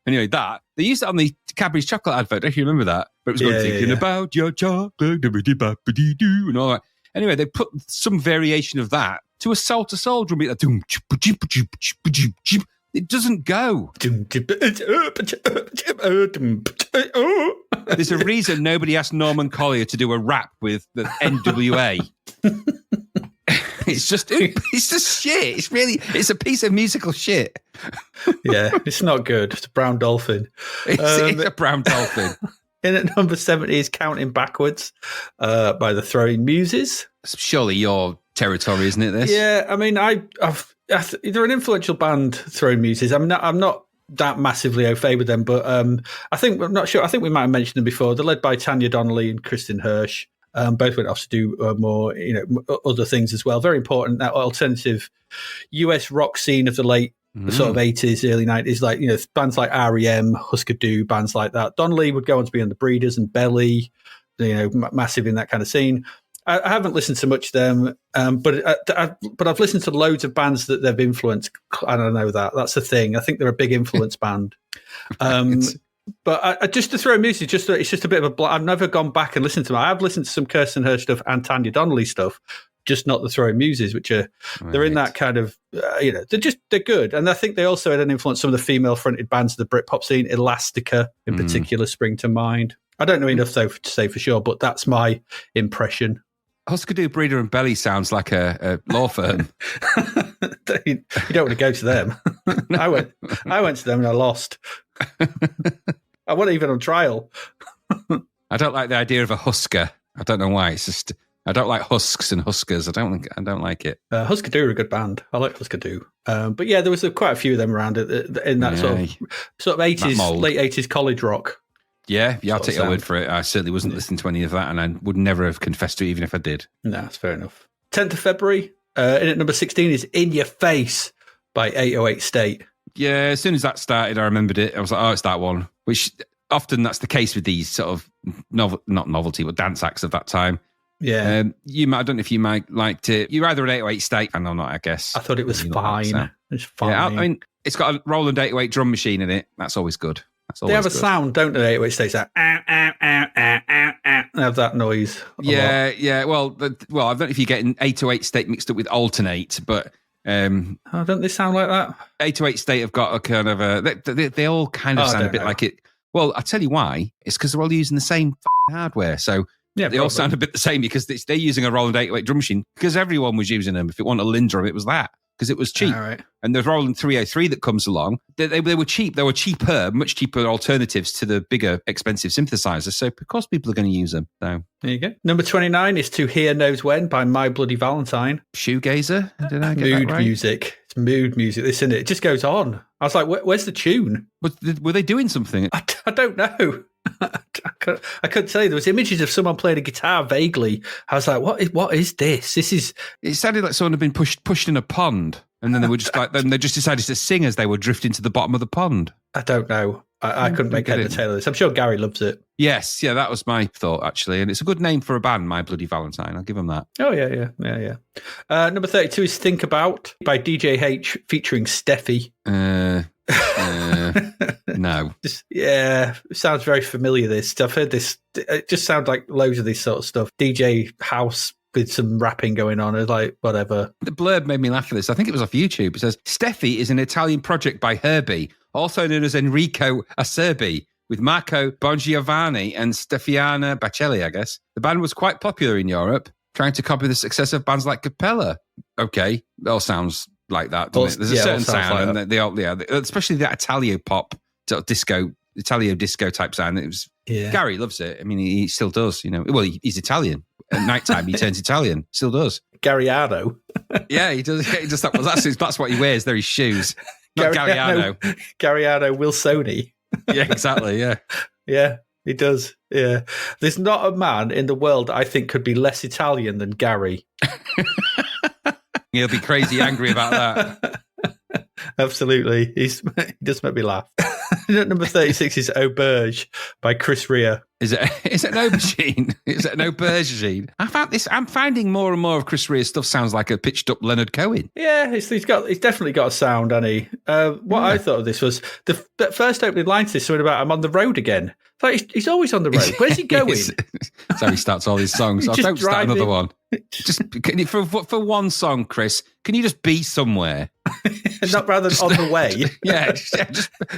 Anyway, they used it on the Cadbury's chocolate advert. Don't you remember that? But it was going thinking about your chocolate and all that. Anyway, they put some variation of that to a soul drum beat. It doesn't go. There's a reason nobody asked Norman Collier to do a rap with the NWA. It's just shit. It's a piece of musical shit. Yeah, it's not good. It's a brown dolphin. It's a brown dolphin. In at number 70 is Counting Backwards by the Throwing Muses. Surely your territory, isn't it, this? Yeah, I mean, they're an influential band, Throwing Muses. I'm not that massively au fait with them, but I'm not sure. I think we might have mentioned them before. They're led by Tanya Donnelly and Kristen Hirsch. Both went off to do more, other things as well. Very important, that alternative US rock scene of the late sort of 80s, early 90s, like, bands like R.E.M., Husker Du, bands like that. Donnelly would go on to be on the Breeders and Belly, massive in that kind of scene. I haven't listened to much of them, but I've listened to loads of bands that they've influenced. I don't know that's the thing. I think they're a big influence band. But just to throw music, it's just a bit of I've never gone back and listened to them. I've listened to some Kirsten Hirsch stuff and Tanya Donnelly stuff, just not the Throwing Muses, which are they're in that kind of they're good, and I think they also had an influence some of the female fronted bands of the Britpop scene. Elastica in particular spring to mind. I don't know enough though to say for sure, but that's my impression. Husker-Du, Breeder and Belly sounds like a law firm. You don't want to go to them. I went to them and I lost. I wasn't even on trial. I don't like the idea of a husker. I don't know why. It's just I don't like husks and huskers. I don't like it. Husker-Du are a good band. I like Husker-Du. But yeah, there was quite a few of them around in that sort of 80s, late 80s college rock. Yeah, I'll take your word for it. I certainly wasn't listening to any of that, and I would never have confessed to it, even if I did. No, that's fair enough. 10th of February, in at number 16 is In Your Face by 808 State. Yeah, as soon as that started, I remembered it. I was like, oh, it's that one. Which often that's the case with these sort of not novelty, but dance acts of that time. Yeah. I don't know if you might liked it. You're either an 808 State fan or not, I guess. I thought it was fine. It's fine. Yeah, I mean, it's got a Roland 808 drum machine in it. That's always good. They have a sound, don't they? 808 States like, they have that noise. Yeah. Well, I don't know if you're getting 808 State mixed up with alternate, but don't they sound like that? 808 State have got a kind of they all kind of sound a bit like it. Well, I'll tell you why. It's because they're all using the same hardware. So they all sound a bit the same because they're using a Roland 808 drum machine because everyone was using them. If it wasn't a Linn drum, it was that because it was cheap. Right. And the Roland 303 that comes along, they were cheap. They were cheaper, much cheaper alternatives to the bigger, expensive synthesizers. So, of course, people are going to use them. So there you go. Number 29 is To Hear Knows When by My Bloody Valentine. Shoegazer? Did I get mood that right? music. It's mood music. Listen, it just goes on. I was like, where's the tune? Were they doing something? I don't know. I couldn't tell you. There was images of someone playing a guitar vaguely. I was like, what is this? It sounded like someone had been pushed in a pond. And then they were just then they just decided to sing as they were drifting to the bottom of the pond. I don't know. I couldn't make head or tail of this. I'm sure Gary loves it. Yes, yeah, that was my thought, actually. And it's a good name for a band, My Bloody Valentine. I'll give them that. Oh, yeah. Number 32 is Think About by DJ H featuring Steffi. No. It sounds very familiar, this. I've heard this. It just sounds like loads of this sort of stuff. DJ House with some rapping going on. It's like, whatever. The blurb made me laugh at this. I think it was off YouTube. It says, Steffi is an Italian project by Herbie, also known as Enrico Acerbi, with Marco Bongiovanni and Stefiana Bacelli, I guess. The band was quite popular in Europe, trying to copy the success of bands like Capella. Okay, it all sounds like that, doesn't it? There's a certain sound, and they all, especially that Italio pop, sort of Italio disco type sound. It was Gary loves it. I mean, he still does. Well, he's Italian. At night time, he turns Italian. Still does. Galliano. Yeah, he does. He does that. Well, that's what he wears. They're his shoes. Not Galliano. Galliano Wilsoni. Yeah, exactly. Yeah. Yeah, he does. Yeah. There's not a man in the world that I think could be less Italian than Gary. He'll be crazy angry about that. Absolutely. He does make me laugh. Number 36 is Auberge by Chris Rea. Is it an aubergine? Is it an aubergine? I'm finding more and more of Chris Rea's stuff sounds like a pitched up Leonard Cohen. Yeah, he's definitely got a sound, hasn't he? I thought of this was the first opening line to this one about I'm on the road again. It's like he's always on the road. Where's he going? That's how he starts all his songs. Don't start another one. Just for one song, Chris, can you just be somewhere? Not rather than on the way.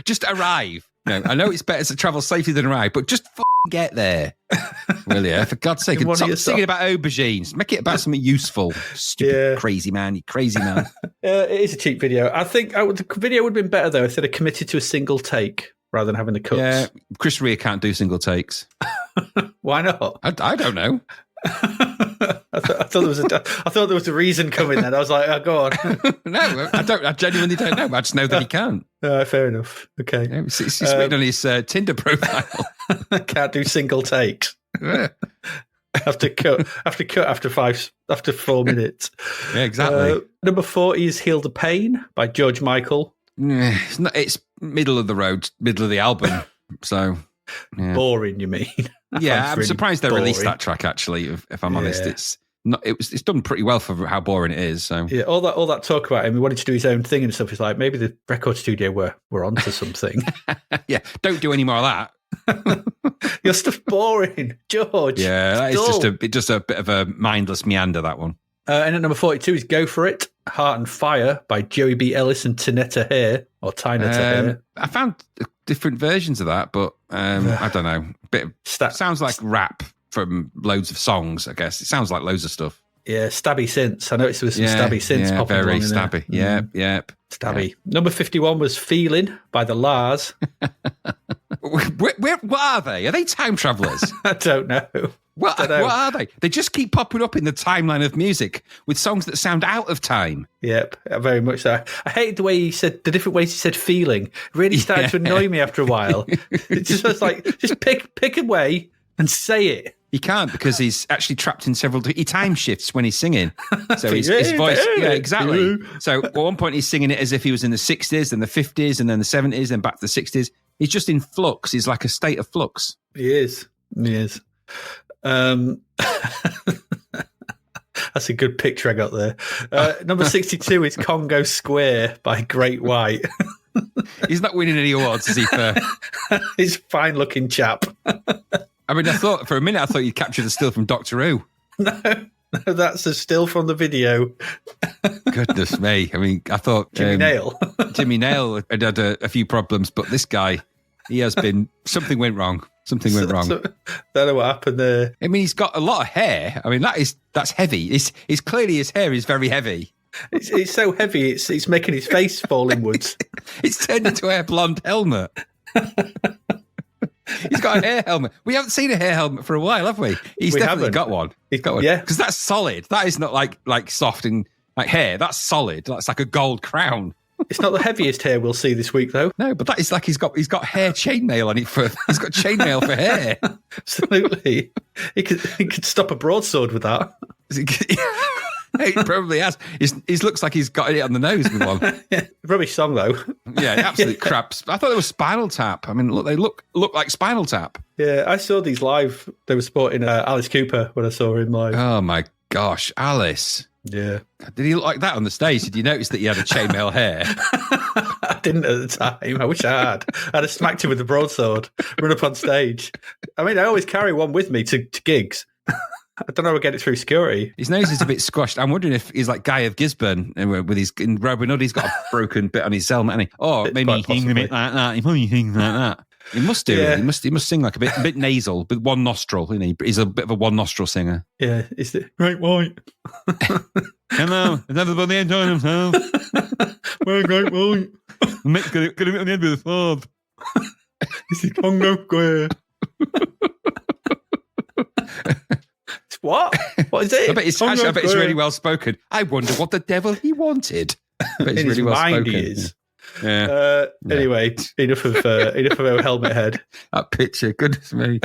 Just arrive. No, I know it's better to travel safely than arrive, but just get there. Will you? For God's sake, stop singing about aubergines. Make it about something useful. Stupid crazy man, you crazy man. It is a cheap video. I think the video would have been better, though, if they'd have committed to a single take rather than having the cuts. Yeah, Chris Rea can't do single takes. Why not? I don't know. I thought there was a reason coming then. I was like, oh, go on. No, I don't. I genuinely don't know. I just know that he can. Fair enough. Okay. Yeah, it's written on his Tinder profile. Can't do single takes. Have to cut after 4 minutes. Yeah, exactly. Number 40 is Heal the Pain by George Michael. It's middle of the road, middle of the album. So boring, you mean? Yeah, I'm surprised they released that track. Actually, if I'm honest, it's done pretty well for how boring it is. So yeah, all that talk about him, he wanted to do his own thing and stuff. It's like maybe the record studio were onto something. Yeah, don't do any more of that. Your stuff's boring, George. Yeah, that is just a bit of a mindless meander, that one. And at number 42 is Go For It, Heart and Fire by Joey B. Ellis and Tinetta Hare, or Tynetta Hare. I found different versions of that, but I don't know. Sounds like rap from loads of songs, I guess. It sounds like loads of stuff. Yeah, stabby synths. I noticed there was some stabby synths popping very along in stabby. there. Yep. Stabby. Yeah. Number 51 was Feeling by the Lars. What are they? Are they time travelers? I don't know. What are they? They just keep popping up in the timeline of music with songs that sound out of time. Yep, very much so. I hated the way he said, the different ways he said feeling. It really started to annoy me after a while. It's just like, just pick a way and say it. He can't because he's actually trapped in several. He time shifts when he's singing, so his voice. Yeah, exactly. So at one point he's singing it as if he was in the 60s, then the 50s, and then the 70s, then back to the 60s. He's just in flux. He's like a state of flux. He is. That's a good picture I got there. Number 62 is Congo Square by Great White. He's not winning any awards, is he? He's a fine-looking chap. I mean, for a minute I thought you'd captured a still from Doctor Who. No, that's a still from the video. Goodness me. I mean, I thought... Jimmy Nail had had a few problems, but this guy, he has been... Something went wrong. Don't know what happened there. I mean, he's got a lot of hair. I mean, that's heavy. It's clearly his hair is very heavy. It's so heavy, it's making his face fall inwards. It's turned into a blonde helmet. He's got a hair helmet. We haven't seen a hair helmet for a while, have we? He's definitely got one. He's got one. Yeah. Because that's solid. That is not like soft and like hair. That's solid. That's like a gold crown. It's not the heaviest hair we'll see this week, though. No, but that is like he's got hair chainmail on it he's got chainmail for hair. Absolutely. He could stop a broadsword with that. He probably has. He looks like he's got it on the nose with one. Yeah, rubbish song, though. Yeah, absolute crap. I thought it was Spinal Tap. I mean, look, they look like Spinal Tap. Yeah, I saw these live. They were supporting Alice Cooper when I saw him live. Oh, my gosh. Alice. Yeah. Did he look like that on the stage? Did you notice that he had a chainmail hair? I didn't at the time. I wish I had. I'd have smacked him with the broadsword, run up on stage. I mean, I always carry one with me to gigs. I don't know how I get it through security. His nose is a bit squashed. I'm wondering if he's like Guy of Gisborne with his in Robin Hood. He's got a broken bit on his helmet, hasn't he? Or maybe he sings a bit like that. He probably sings like that. He must do. Yeah. He must sing like a bit nasal, with one nostril. You know, he's a bit of a one nostril singer. Yeah, is it Great White? Hello, is everybody enjoying themselves? We're Great White. Mick's gonna hit on the end with a sword. This is Congo Square. What? What is it? I bet it's really well spoken. I wonder what the devil he wanted. I bet it's really well spoken. He is. Yeah. Anyway, enough of our helmet head. That picture, goodness me.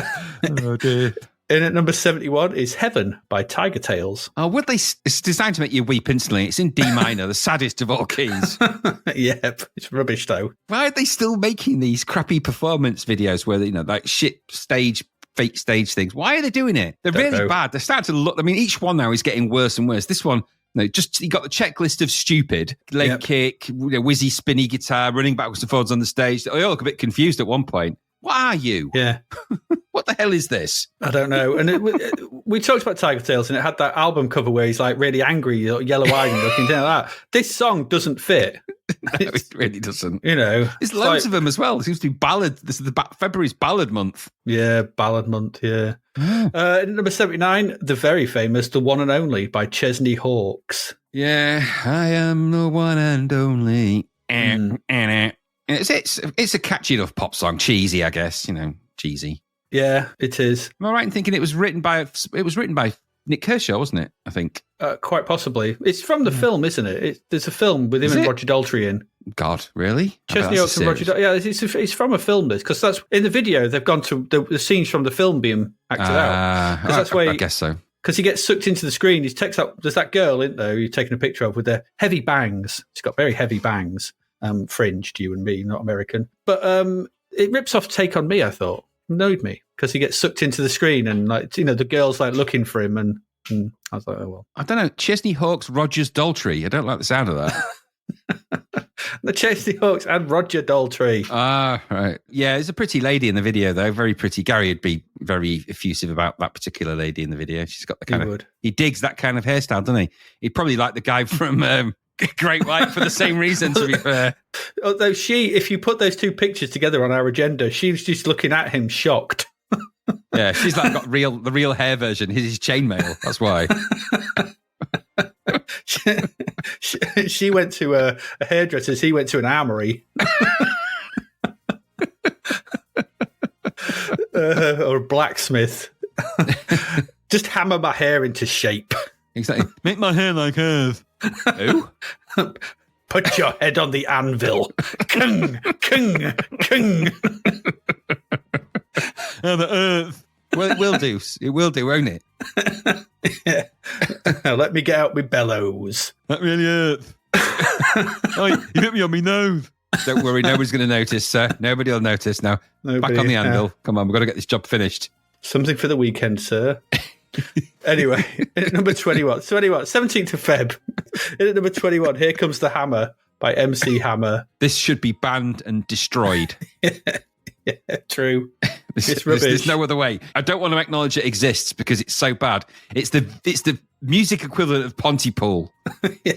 Oh dear. In at number 71 is Heaven by Tiger Tails. Oh, it's designed to make you weep instantly. It's in D minor, the saddest of all keys. Yep, it's rubbish though. Why are they still making these crappy performance videos where like shit fake stage things? Why are they doing it? They're really bad. They're starting to look. I mean, each one now is getting worse and worse. This one, you got the checklist of stupid leg kick, whizzy spinny guitar, running backwards and forwards on the stage. They all look a bit confused at one point. What are you? Yeah. What the hell is this? I don't know. And we talked about Tiger Tails, and it had that album cover where he's like really angry, yellow-eyed and looking down like that. This song doesn't fit. No, it really doesn't. There's loads of them as well. It seems to be ballad. This is February's ballad month. Yeah, ballad month. Yeah. Number 79, the very famous, The One and Only by Chesney Hawkes. Yeah, I am the one and only. It's a catchy enough pop song, cheesy, I guess. Cheesy. Yeah, it is. Am I right in thinking it was written by Nick Kershaw, wasn't it? I think quite possibly. It's from the film, isn't it? There's a film with him and Roger Daltrey in. God, really? Chesney Hawkes and Roger Daltrey. Yeah, it's from a film. This because that's in the video. They've gone to the scenes from the film being acted out. Because that's where I guess so. Because he gets sucked into the screen. He takes up. There's that girl, isn't there? You're taking a picture of with the heavy bangs. She's got very heavy bangs. Fringed, you and me, not American. But it rips off Take On Me, I thought. Annoyed me because he gets sucked into the screen and the girl's like looking for him and I was like, oh well. I don't know. Chesney Hawkes, Rogers Daltrey. I don't like the sound of that. The Chesney Hawkes and Roger Daltrey. Ah, right. Yeah, there's a pretty lady in the video though. Very pretty. Gary would be very effusive about that particular lady in the video. She's got the kind of he digs that kind of hairstyle, doesn't he? He'd probably like the guy from Great White for the same reason, to be fair. Although if you put those two pictures together on our agenda, she was just looking at him shocked. Yeah, she's like got the real hair version. His is chainmail. That's why. She went to a hairdresser's. He went to an armory. Or a blacksmith. Just hammer my hair into shape. Exactly. Make my hair like hers. Who? Put your head on the anvil. Kung, kung, kung. Oh, the earth. Well, it will do. It will do, won't it? Yeah. Now let me get out my bellows. That really hurts. Oh, you hit me on my nose. Don't worry, nobody's going to notice, sir. Nobody will notice now. Back on the anvil. Come on, we've got to get this job finished. Something for the weekend, sir. Anyway, at number 21, 17th of Feb. At number 21, Here Comes the Hammer by MC Hammer. This should be banned and destroyed. Yeah, true. It's There's rubbish. no other way. I don't want to acknowledge it exists because it's so bad. It's the music equivalent of Pontypool. Yeah.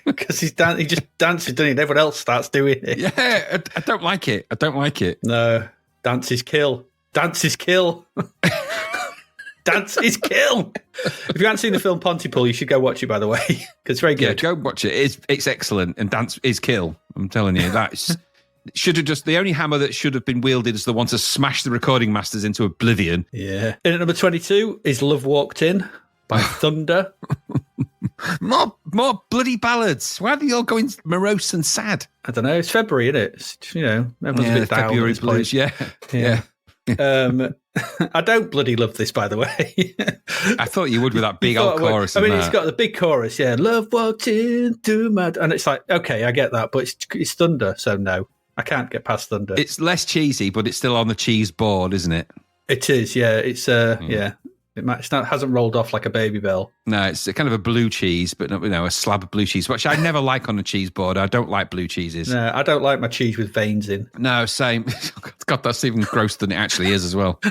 Because he just dances, doesn't he? And everyone else starts doing it. Yeah, I don't like it. I don't like it. No, dance is kill. Dance is kill. Dance is kill. If you haven't seen the film Pontypool, you should go watch it, by the way, because it's very Yeah, good. go watch it. It's excellent, and dance is kill. I'm telling you, that's should have just the only hammer that should have been wielded is the one to smash the recording masters into oblivion. Yeah. In at number 22 is Love Walked In by Thunder. More bloody ballads. Why are they all going morose and sad? I don't know. It's February, isn't it? It's, everyone's a bit down. February at this point. blues. Yeah. I don't bloody love this, by the way. I thought you would with that big old chorus. I mean, it's got the big chorus, yeah. Love walked into my... And it's like, okay, I get that, but it's Thunder, so no. I can't get past Thunder. It's less cheesy, but it's still on the cheese board, isn't it? It is, yeah. It's, yeah. It hasn't rolled off like a baby bell. No, it's kind of a blue cheese, but a slab of blue cheese, which I never like on a cheese board. I don't like blue cheeses. No, I don't like my cheese with veins in. No, same. God, that's even grosser than it actually is as well.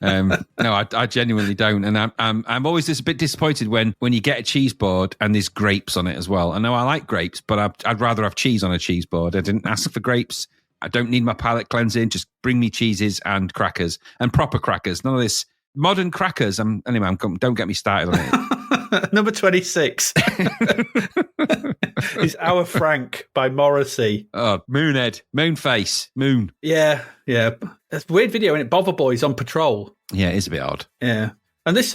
No, I genuinely don't, and I'm always just a bit disappointed when you get a cheese board and there's grapes on it as well. I know I like grapes, but I'd rather have cheese on a cheese board. I didn't ask for grapes. I don't need my palate cleansing. Just bring me cheeses and crackers and proper crackers. None of this modern crackers. Don't get me started on it. Number 26 is Our Frank by Morrissey. Oh, Moonhead, Moonface, Moon. Yeah. It's a weird video, isn't it? Bother Boys on patrol. Yeah, it is a bit odd. Yeah. And this,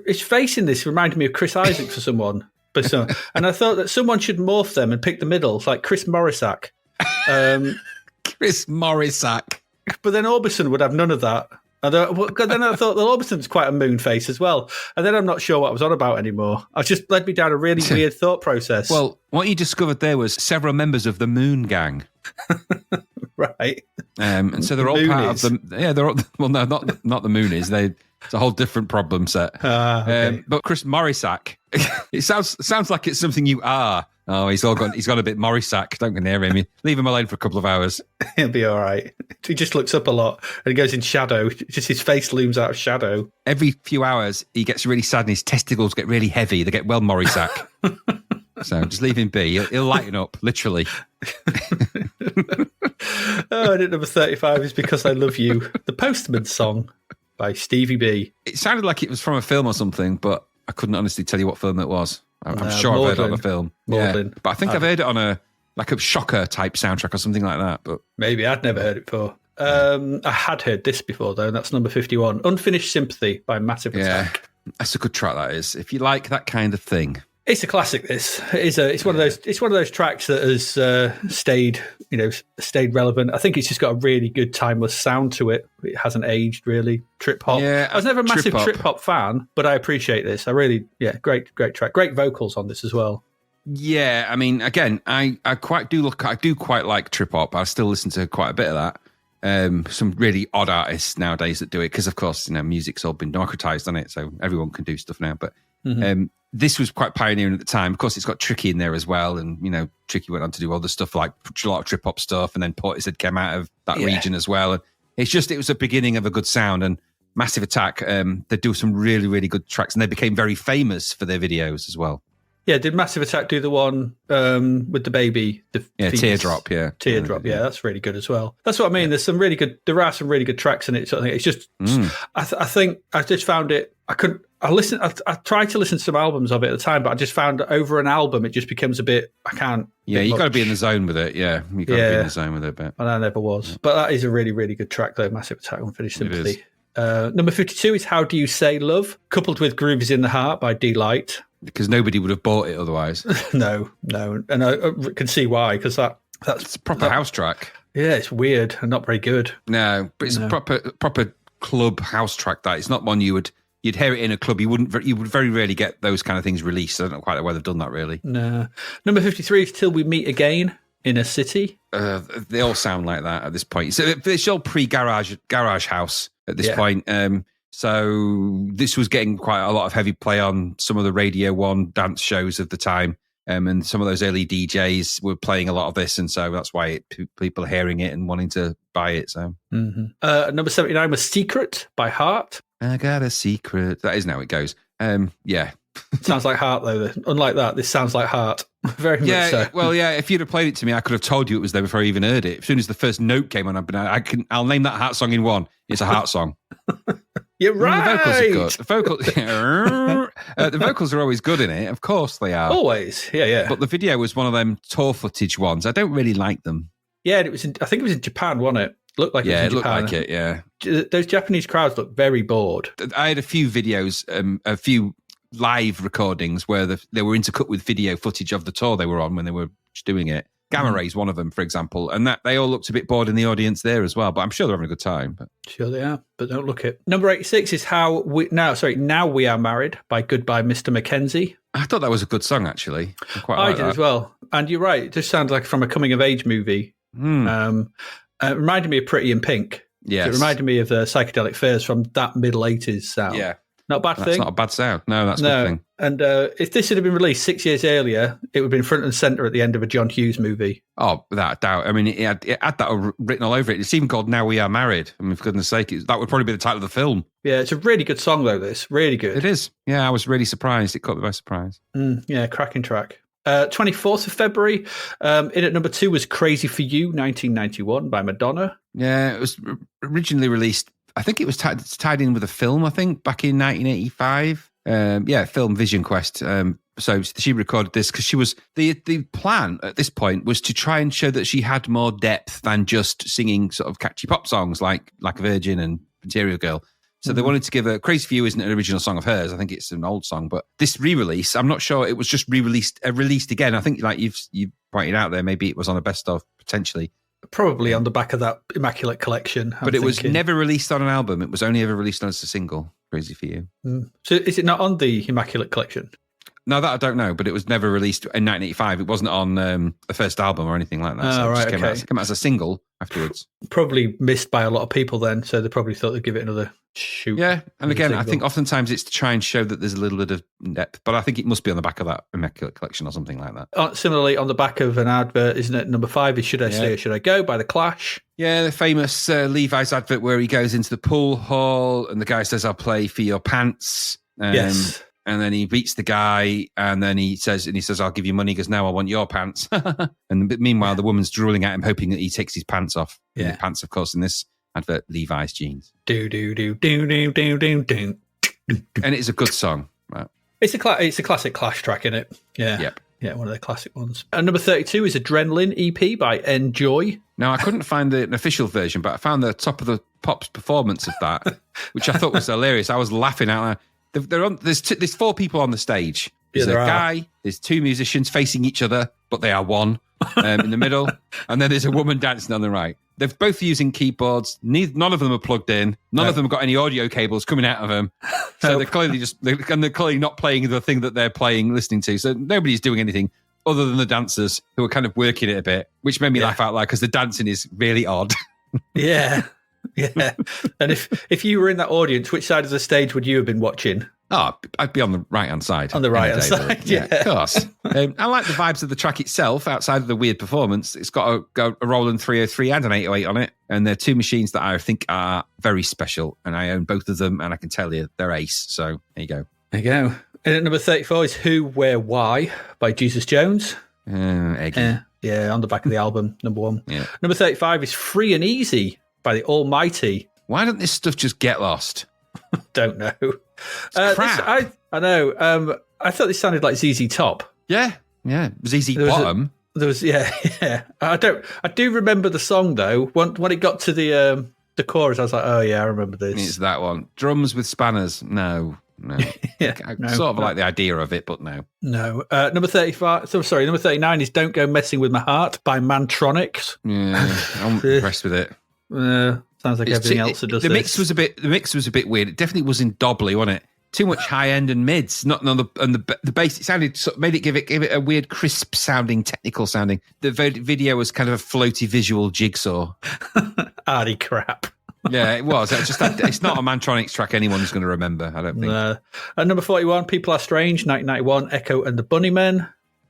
his face in this reminded me of Chris Isaac for someone. And I thought that someone should morph them and pick the middle, like Chris Morrisack. Chris Morrisack. But then Orbison would have none of that. And then I thought, well, Orbison's quite a moon face as well. And then I'm not sure what I was on about anymore. I just led me down a really weird thought process. Well, what you discovered there was several members of the Moon Gang. Right. And so they're all part of the... Yeah, they're all... Well, no, not the Moonies. It's a whole different problem set. Okay. But Chris Morrisack, it sounds like it's something you are. Oh, he's got a bit Morrisack. Don't go near him. Leave him alone for a couple of hours. He'll be all right. He just looks up a lot and he goes in shadow. Just his face looms out of shadow. Every few hours, he gets really sad and his testicles get really heavy. They get well Morrisack. So just leave him be. He'll lighten up, literally. And at number 35 is Because I Love You, the Postman song by Stevie B. It sounded like it was from a film or something, but I couldn't honestly tell you what film it was. I'm sure I've heard it on a film. Maudlin. Yeah, but I think I've heard it on a Shocker type soundtrack or something like that. But maybe I'd never heard it before. I had heard this before though, and that's number 51, Unfinished Sympathy by Massive Attack. That's a good track. That is, if you like that kind of thing. It's a classic. This it's one of those tracks that has stayed relevant. I think it's just got a really good timeless sound to it. It hasn't aged really. Trip hop. Yeah, I was never a massive trip hop fan, but I appreciate this. I really, great track. Great vocals on this as well. Yeah, I mean, again, I do quite like trip hop. I still listen to quite a bit of that. Some really odd artists nowadays that do it because, of course, music's all been democratized on it, so everyone can do stuff now. But this was quite pioneering at the time. Of course, it's got Tricky in there as well, and Tricky went on to do other stuff like a lot of trip hop stuff, and then Portishead came out of that region as well. And it was a beginning of a good sound. And Massive Attack, they do some really, really good tracks, and they became very famous for their videos as well. Yeah, did Massive Attack do the one with the baby? Teardrop, yeah. Teardrop, yeah, that's really good as well. That's what I mean. Yeah. There are some really good tracks in it. Sort of thing. It's just, I think I just found it. I tried to listen to some albums of it at the time, but I just found that over an album, it just becomes a bit. I can't. Yeah, you got to be in the zone with it. Yeah, you got to be in the zone with it a bit. And I never was, but that is a really, really good track though. Massive Attack, Unfinished Sympathy. Number 52 is How Do You Say Love, coupled with Grooves in the Heart by D-Light. Because nobody would have bought it otherwise. No. And I can see why, because that's a proper house track. Yeah, it's weird and not very good. No, but it's a proper club house track. That it's not one you'd hear it in a club. You would very rarely get those kind of things released. I don't know quite why they've done that really. No. Number 53 is Till We Meet Again in a City. They all sound like that at this point. So it's all pre-garage house at this point. So this was getting quite a lot of heavy play on some of the Radio 1 dance shows of the time. And some of those early DJs were playing a lot of this. And so that's why people are hearing it and wanting to buy it. So Number 79 was Secret by Heart. I got a secret. That is how it goes. Yeah. It sounds like Heart, though. Unlike that, this sounds like Heart. Very much so. Well, yeah, if you'd have played it to me, I could have told you it was there before I even heard it. As soon as the first note came on, I'll name that Heart song in one. It's a Heart song. You're right. The vocals are good. The vocals are always good in it. Of course they are. Always. Yeah. But the video was one of them tour footage ones. I don't really like them. Yeah, I think it was in Japan, wasn't it? Looked like it was in Japan. Looked like it, yeah. Those Japanese crowds look very bored. I had a few videos, a few live recordings where they were intercut with video footage of the tour they were on when they were doing it. Gamma Ray's one of them, for example, and that they all looked a bit bored in the audience there as well. But I'm sure they're having a good time. Sure they are, but don't look it. Number 86 is Now We Are Married by Goodbye Mr. Mackenzie. I thought that was a good song actually. I did as well, and you're right. It just sounds like from a coming of age movie. It reminded me of Pretty in Pink. Yes. It reminded me of the Psychedelic Furs from that middle 80s sound. Yeah. Not a bad thing. That's not a bad sound. No, that's a good thing. And if this had been released 6 years earlier, it would have been front and centre at the end of a John Hughes movie. Oh, without a doubt. I mean, it had that written all over it. It's even called Now We Are Married. I mean, for goodness sake, that would probably be the title of the film. Yeah, it's a really good song, though, this. Really good. It is. Yeah, I was really surprised. It caught me by surprise. Yeah, cracking track. 24th of February. In at number 2 was Crazy for You, 1991 by Madonna. Yeah, it was originally released. I think it was tied in with a film, I think, back in 1985. Film Vision Quest. So she recorded this because she was... The plan at this point was to try and show that she had more depth than just singing sort of catchy pop songs like Virgin and Material Girl. So they wanted to give her... Crazy for You isn't an original song of hers. I think it's an old song. But this re-release, I'm not sure it was just released again. I think like you've pointed out there, maybe it was on a best of, potentially. Probably on the back of that Immaculate Collection. But it was never released on an album. It was only ever released as a single, Crazy for You. So is it not on the Immaculate Collection? No, that I don't know, but it was never released in 1985. It wasn't on the first album or anything like that. So it just came out as a single afterwards. Probably missed by a lot of people then, so they probably thought they'd give it another shoot. Yeah, and again, I think oftentimes it's to try and show that there's a little bit of depth, but I think it must be on the back of that Immaculate Collection or something like that. Similarly, on the back of an advert, isn't it? Number 5 is Should I Stay or Should I Go by The Clash. Yeah, the famous Levi's advert where he goes into the pool hall and the guy says, I'll play for your pants. Yes. And then he beats the guy, and then he says, I'll give you money. He goes, no, I want your pants. And meanwhile, the woman's drooling at him, hoping that he takes his pants off. Yeah. And the pants, of course, in this advert, Levi's jeans. Do, do, do, do, do, do, do, do. And it's a good song. Right? It's a classic Clash track, isn't it? Yeah. Yep. Yeah, one of the classic ones. And number 32 is Adrenaline EP by Enjoy. Now, I couldn't find an official version, but I found the Top of the Pops performance of that, which I thought was hilarious. I was laughing out loud. There's 4 people on the stage. There's a guy, there's 2 musicians facing each other, but they are one in the middle. And then there's a woman dancing on the right. They're both using keyboards. None of them are plugged in. None of them have got any audio cables coming out of them. So they're clearly they're clearly not playing the thing that they're listening to. So nobody's doing anything other than the dancers who are kind of working it a bit, which made me laugh out loud because the dancing is really odd. Yeah. Yeah. And if you were in that audience, which side of the stage would you have been watching? Oh, I'd be on the right-hand side. On the right-hand side, yeah. Of course. I like the vibes of the track itself, outside of the weird performance. It's got a Roland 303 and an 808 on it, and they're 2 machines that I think are very special, and I own both of them, and I can tell you they're ace, so there you go. There you go. And at number 34 is Who, Where, Why by Jesus Jones. Eggy. Yeah, on the back of the album, number 1. Yeah. Number 35 is Free and Easy by the Almighty. Why don't this stuff just get lost? Don't know. Crap. I know. I thought this sounded like ZZ Top. Yeah. ZZ Bottom. Yeah. I do remember the song though. When it got to the chorus, I was like, oh yeah, I remember this. It's that one. Drums with spanners. No. Yeah, I sort of like the idea of it, but no. No. Number 35. So sorry, number 39 is Don't Go Messing with My Heart by Mantronics. Yeah, I'm impressed with it. Sounds like everything else that does the this. mix was a bit weird. It definitely was in doubly, wasn't it? Too much high end and mids. Not on the bass. It sounded made it give it a weird crisp sounding, technical sounding. The video was kind of a floaty visual jigsaw. Arty crap. Yeah, it was. It's not a Mantronics track anyone's going to remember, I don't think. At number 41, People Are Strange, 1991, Echo and the Bunnymen.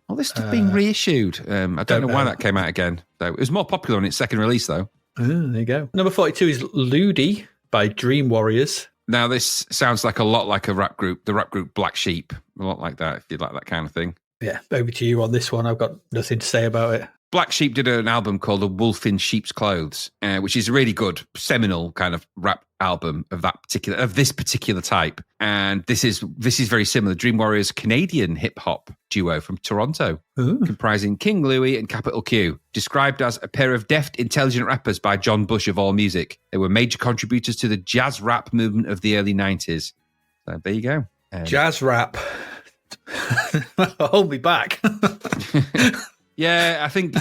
Well, this stuff being reissued. I don't know why that came out again. Though it was more popular on its second release, though. There you go. Number 42 is Ludi by Dream Warriors. Now, this sounds like a lot like a rap group, the rap group Black Sheep. A lot like that, if you like that kind of thing. Yeah, over to you on this one. I've got nothing to say about it. Black Sheep did an album called A Wolf in Sheep's Clothes, which is a really good, seminal kind of rap album of this particular type. And this is very similar. Dream Warriors, Canadian hip hop duo from Toronto, comprising King Louie and Capital Q, described as a pair of deft, intelligent rappers by John Bush of all music. They were major contributors to the jazz rap movement of the early 90s. So there you go. Jazz rap. Hold me back. Yeah, I think,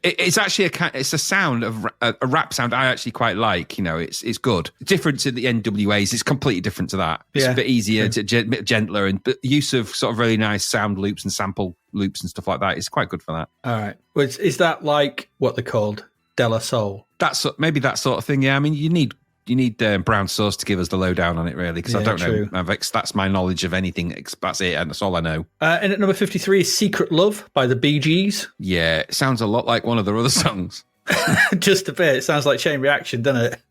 it's actually it's a sound of a rap sound I actually quite like. It's good. The difference in the NWAs is completely different to that. It's a bit easier, bit gentler, and use of sort of really nice sound loops and sample loops and stuff like that is quite good for that. All right. Well, is that like what they're called? De La Soul? Maybe that sort of thing, yeah. I mean, you need Brown Sauce to give us the lowdown on it, really, because I don't know. That's my knowledge of anything. That's it, and that's all I know. And at number 53 is Secret Love by the Bee Gees. Yeah, it sounds a lot like one of their other songs. Just a bit. It sounds like Chain Reaction, doesn't it?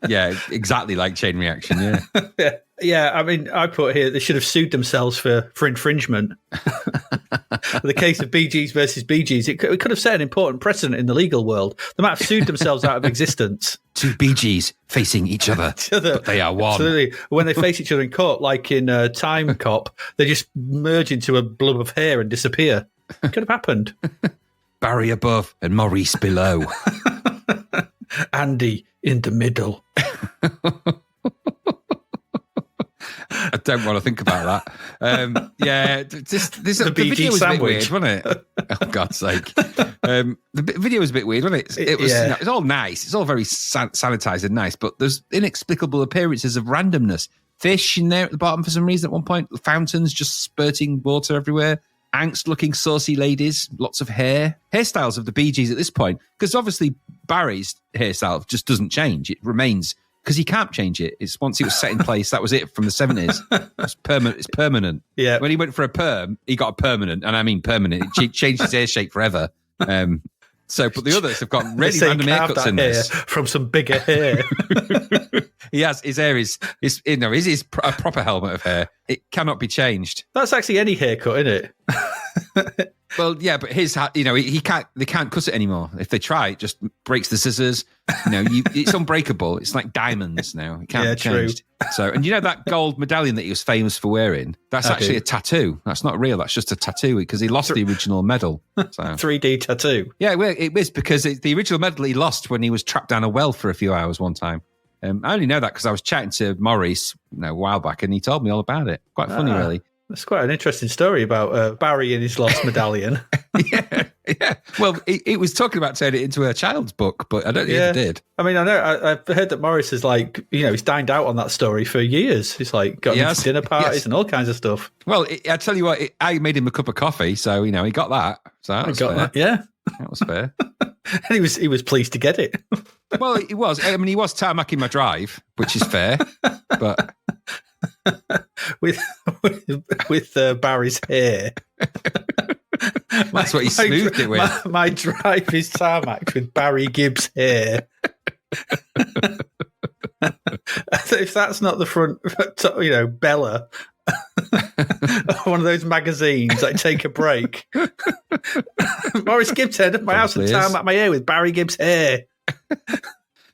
Yeah, exactly like Chain Reaction, yeah. Yeah, I mean, I put here they should have sued themselves for infringement. The case of Bee Gees versus Bee Gees, it could have set an important precedent in the legal world. They might have sued themselves out of existence. Two Bee Gees facing each other, but they are one. Absolutely. When they face each other in court, like in Time Cop, they just merge into a blob of hair and disappear. It could have happened. Barry above and Maurice below. Andy in the middle. I don't want to think about that. The video was sandwich. a bit weird, wasn't it? Oh, God's sake. The video was a bit weird, wasn't it? It's all nice. It's all very sanitized and nice, but there's inexplicable appearances of randomness. Fish in there at the bottom for some reason at one point. Fountains just spurting water everywhere. Angst-looking saucy ladies. Lots of hair. Hairstyles of the Bee Gees at this point. Because obviously Barry's hairstyle just doesn't change. It remains... Because he can't change it. It's once it was set in place, that was it from the 70s. It's permanent. Yeah. When he went for a perm, he got a permanent, and I mean permanent. It changed his hair shape forever. But the others have got really random haircuts in this. From some bigger hair. He has, his hair is a proper helmet of hair. It cannot be changed. That's actually any haircut, isn't it? Well, yeah, but his, they can't cut it anymore. If they try, it just breaks the scissors. It's unbreakable. It's like diamonds now. It can't be changed. True. So, and that gold medallion that he was famous for wearing, that's actually a tattoo. That's not real. That's just a tattoo because he lost the original medal. So. 3D tattoo. Yeah, well, it was because the original medal he lost when he was trapped down a well for a few hours one time. I only know that because I was chatting to Maurice a while back and he told me all about it. Quite funny, really. That's quite an interesting story about Barry and his lost medallion. Yeah. Well, he was talking about turning it into a child's book, but I don't think he did. I mean, I know I've heard that Maurice is he's dined out on that story for years. He's got into dinner parties and all kinds of stuff. Well, I tell you what, I made him a cup of coffee, so he got that. So that was fair. That was fair. And he was pleased to get it. Well, he was. I mean, he was tarmacking my drive, which is fair, but. with Barry's hair. That's what he smoothed it with. My drive is tarmacked with Barry Gibbs' hair. If that's not the front, Bella One of those magazines that take a break. Maurice Gibbs turned up my house and time at my hair with Barry Gibbs hair.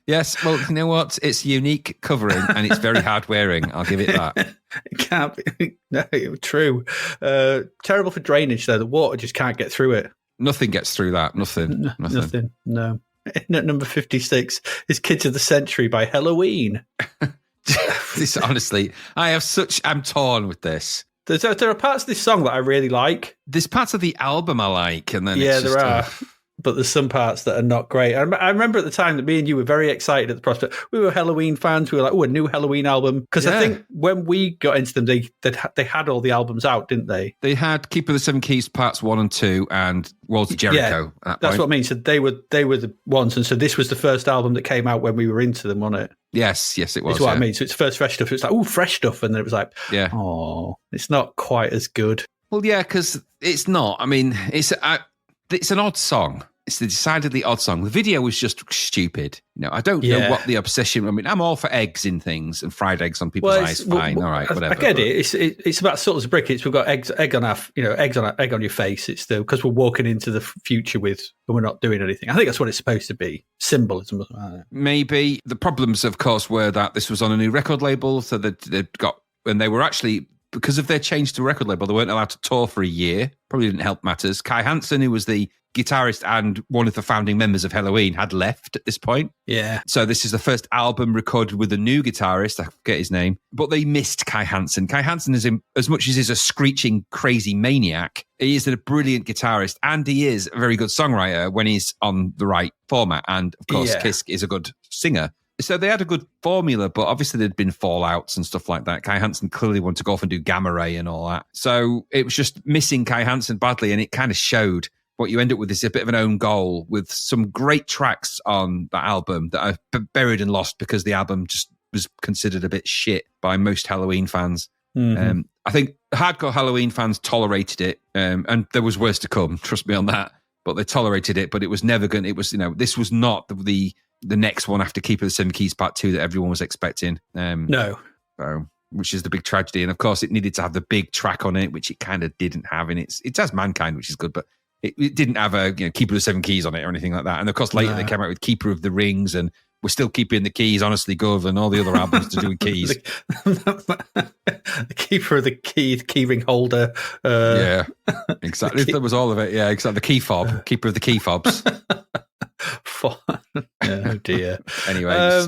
Yes, well, you know what? It's unique covering and it's very hard wearing. I'll give it that. It can't be. No, true. Terrible for drainage, though. The water just can't get through it. Nothing gets through that. Nothing. No. At number 56 is Kids of the Century by Halloween. This, honestly, I'm torn with this. There are parts of this song that I really like. There's parts of the album I like, and then there are. But there's some parts that are not great. I remember at the time that me and you were very excited at the prospect. We were Halloween fans. We were like, oh, a new Halloween album. Because I think when we got into them, they had all the albums out, didn't they? They had Keeper of the Seven Keys Parts 1 and 2 and Walls of Jericho. Yeah, that's what I mean. So they were the ones. And so this was the first album that came out when we were into them, wasn't it? Yes, it was. That's what I mean. So it's first fresh stuff. It's like, oh, fresh stuff. And then it was like, oh, it's not quite as good. Well, yeah, because it's not. I mean, it's an odd song. It's a decidedly odd song. The video was just stupid. I don't know what the obsession. I mean, I'm all for eggs in things and fried eggs on people's eyes. Fine, all right, whatever. I get it. It's about salt as a brick. We've got egg on our, egg on your face. It's still because we're walking into the future and we're not doing anything. I think that's what it's supposed to be. Symbolism. Maybe the problems, of course, were that this was on a new record label, so and they were actually, because of their change to record label, they weren't allowed to tour for a year. Probably didn't help matters. Kai Hansen, who was the guitarist and one of the founding members of Halloween, had left at this point. Yeah. So this is the first album recorded with a new guitarist. I forget his name. But they missed Kai Hansen. Kai Hansen is, as much as he's a screeching, crazy maniac, he is a brilliant guitarist and he is a very good songwriter when he's on the right format. And, of course, Kiske is a good singer. So they had a good formula, but obviously there'd been fallouts and stuff like that. Kai Hansen clearly wanted to go off and do Gamma Ray and all that. So it was just missing Kai Hansen badly, and it kind of showed. What you end up with is a bit of an own goal with some great tracks on that album that are buried and lost because the album just was considered a bit shit by most Halloween fans. Mm-hmm. I think hardcore Halloween fans tolerated it, and there was worse to come, trust me on that. But they tolerated it, but it was never going to, it was, this was not the next one after Keeper of the Seven Keys Part 2 that everyone was expecting. No. So, which is the big tragedy. And of course, it needed to have the big track on it, which it kind of didn't have. And it has Mankind, which is good, but it didn't have a Keeper of the Seven Keys on it or anything like that. And of course, later they came out with Keeper of the Rings and We're Still Keeping the Keys, Honestly Gov, and all the other albums to do with keys. The Keeper of the Key, the key ring holder. Yeah, exactly. That was all of it. Yeah, exactly. The key fob, Keeper of the Key Fobs. Oh dear. Anyway,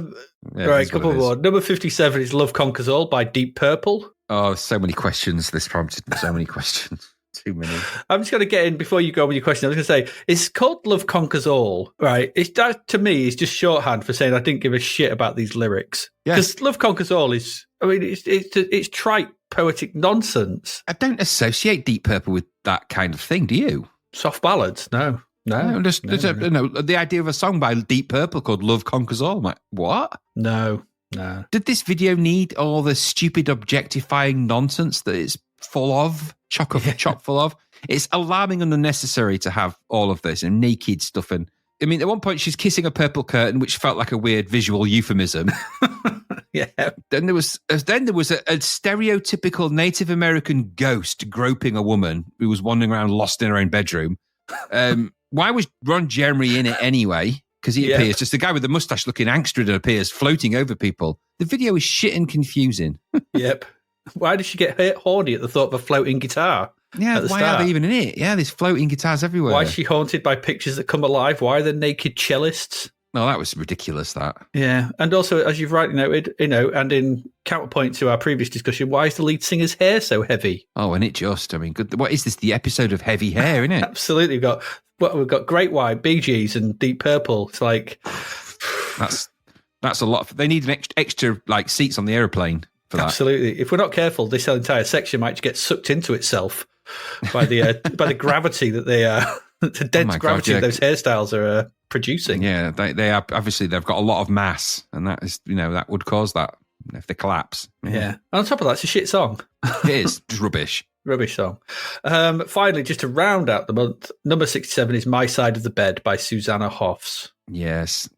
right, couple more. Number 57 is Love Conquers All by Deep Purple. Oh, so many questions. This prompted so many questions. Too many. I'm just going to get in before you go with your question. I was going to say, it's called Love Conquers All, right? That, to me, is just shorthand for saying I didn't give a shit about these lyrics. Because Love Conquers All is, I mean, it's trite, poetic nonsense. I don't associate Deep Purple with that kind of thing, do you? Soft ballads? No. The idea of a song by Deep Purple called Love Conquers All. I'm like, what? No. Did this video need all the stupid objectifying nonsense that it's full of? Chock full of? It's alarming and unnecessary to have all of this and naked stuff. And I mean, at one point she's kissing a purple curtain, which felt like a weird visual euphemism. Yeah. Then there was a stereotypical Native American ghost groping a woman who was wandering around lost in her own bedroom. Why was Ron Jeremy in it anyway? Because he appears, just a guy with a mustache looking angstred appears floating over people. The video is shit and confusing. Yep. Why did she get horny at the thought of a floating guitar? Yeah, why are they even in it? Yeah, there's floating guitars everywhere. Why is she haunted by pictures that come alive? Why are there naked cellists? No, that was ridiculous, that. Yeah, and also, as you've rightly noted, and in counterpoint to our previous discussion, why is the lead singer's hair so heavy? Oh, and good. What is this, the episode of Heavy Hair, isn't it? Absolutely. We've got Great White, Bee Gees, and Deep Purple. It's like... That's a lot. They need an extra seats on the aeroplane. Absolutely. If we're not careful, this entire section might get sucked into itself by the gravity that the dense gravity those hairstyles are producing. Yeah, they are obviously they've got a lot of mass, and that is that would cause that if they collapse. Yeah. And on top of that, it's a shit song. It is just rubbish. Rubbish song. Finally, just to round out the month, number 67 is My Side of the Bed by Susanna Hoffs. Yes.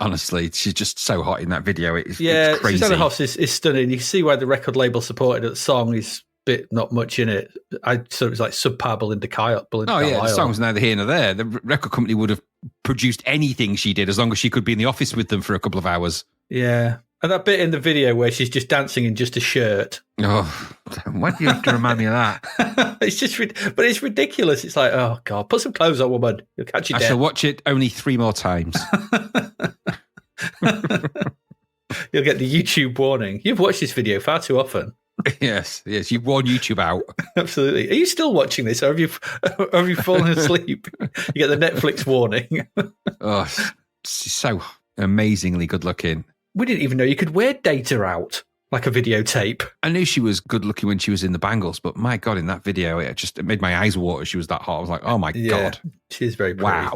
Honestly, she's just so hot in that video. It's crazy. Susanna Hoffs is stunning. You can see why the record label supported it. The song is not much in it. I thought it was like subpar Belinda Kyle. The song's neither here nor there. The record company would have produced anything she did as long as she could be in the office with them for a couple of hours. Yeah. And that bit in the video where she's just dancing in just a shirt. Oh, why do you have to remind me of that? But it's ridiculous. It's like, oh God, put some clothes on, woman. You'll catch your death. I shall watch it only 3 more times. You'll get the YouTube warning. You've watched this video far too often. Yes, you've worn YouTube out. Absolutely. Are you still watching this, or have you fallen asleep? You get the Netflix warning. Oh, she's so amazingly good looking. We didn't even know you could wear data out like a videotape. I knew she was good looking when she was in the Bangles, but my God, in that video, it made my eyes water. She was that hot. I was like, oh my God. She is very pretty.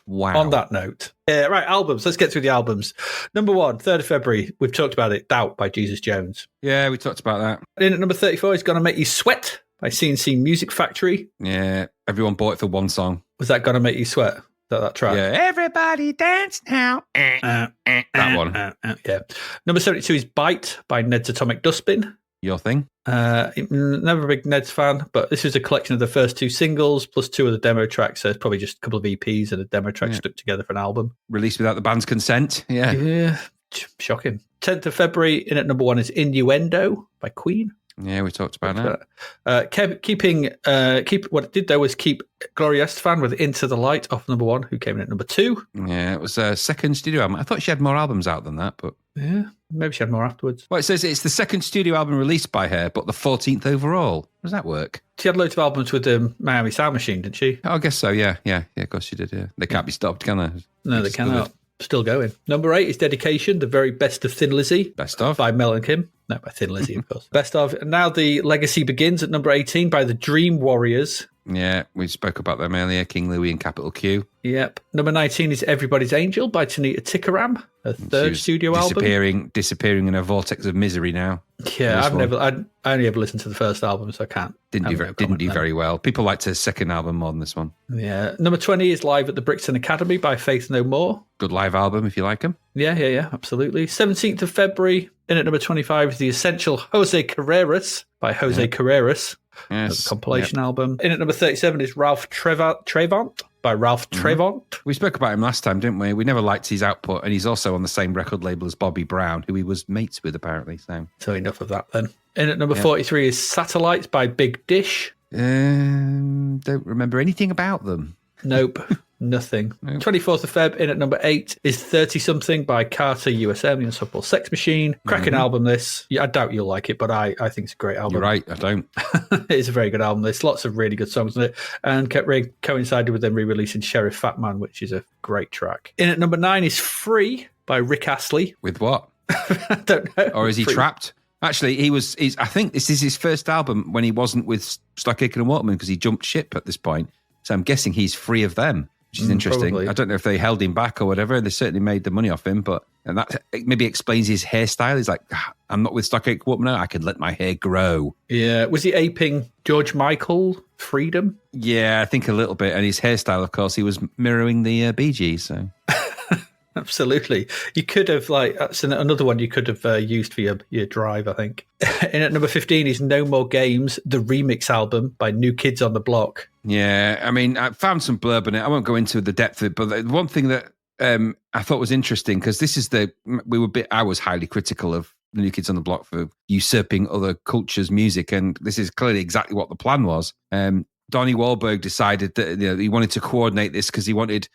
Wow. On that note. Right, albums. Let's get through the albums. Number 1, 3rd of February. We've talked about it. Doubt by Jesus Jones. Yeah, we talked about that. And in at number 34 is Gonna Make You Sweat by CNC Music Factory. Yeah, everyone bought it for one song. Was that Gonna Make You Sweat? That track? Yeah, everybody dance now. That one. Yeah. Number 72 is Bite by Ned's Atomic Dustbin. Your thing? Never a big Ned's fan, but this is a collection of the first 2 singles plus 2 of the demo tracks. So it's probably just a couple of EPs and a demo track stuck together for an album. Released without the band's consent. Yeah. Shocking. 10th of February, in at number 1 is Innuendo by Queen. Yeah, we talked about that. Keep what it did though was keep Gloria Estefan with Into the Light off number 1, who came in at number 2. Yeah, it was a second studio album. I thought she had more albums out than that, but yeah, maybe she had more afterwards. Well, it says it's the second studio album released by her, but the 14th overall. Does that work? She had loads of albums with Miami Sound Machine, didn't she? Oh, I guess so. Yeah. Of course she did. Yeah, they can't be stopped, can they? No, they cannot. Still going. Number 8 is Dedication, the very best of Thin Lizzy. Best of. By Mel and Kim. No, by Thin Lizzy, of course. Best of. And now the legacy begins at number 18 by the Dream Warriors. Yeah, we spoke about them earlier. King Louie and Capital Q. Yep. Number 19 is Everybody's Angel by Tanita Tikaram, her third studio album. Disappearing in a vortex of misery now. Yeah, I only ever listened to the first album, so I can't. Didn't do very well. People liked her second album more than this one. Yeah. Number 20 is Live at the Brixton Academy by Faith No More. Good live album if you like them. Yeah, absolutely. 17th of February, in at number 25 is The Essential Jose Carreras by Jose Carreras. Yes. A compilation album. In at number 37 is Ralph Trevant by Ralph Trevant. We spoke about him last time, didn't we? We never liked his output, and he's also on the same record label as Bobby Brown, who he was mates with, apparently. So enough of that then. In at number 43 is Satellites by Big Dish. Don't remember anything about them. Nope. Nothing. 24th of Feb, in at number 8 is 30-something by Carter USM, the Unstoppable Sex Machine. Cracking album, this. Yeah, I doubt you'll like it, but I think it's a great album. You're right, I don't. It is a very good album. There's lots of really good songs in it, and coincided with them re-releasing Sheriff Fat Man, which is a great track. In at number 9 is Free by Rick Astley. With what? I don't know. Or is he trapped? Actually, I think this is his first album when he wasn't with Stock Aitken and Waterman because he jumped ship at this point. So I'm guessing he's free of them, which is interesting. Probably. I don't know if they held him back or whatever. They certainly made the money off him, and that maybe explains his hairstyle. He's like, I'm not with Stock Aitken Waterman now. I can let my hair grow. Yeah. Was he aping George Michael Freedom? Yeah, I think a little bit. And his hairstyle, of course, he was mirroring the Bee Gees. So. Absolutely. You could have, that's another one you could have used for your drive, I think. And at number 15 is No More Games, the remix album by New Kids on the Block. Yeah, I mean, I found some blurb in it. I won't go into the depth of it, but the one thing that I thought was interesting, because I was highly critical of the New Kids on the Block for usurping other cultures' music, and this is clearly exactly what the plan was. Donnie Wahlberg decided that he wanted to coordinate this because he wanted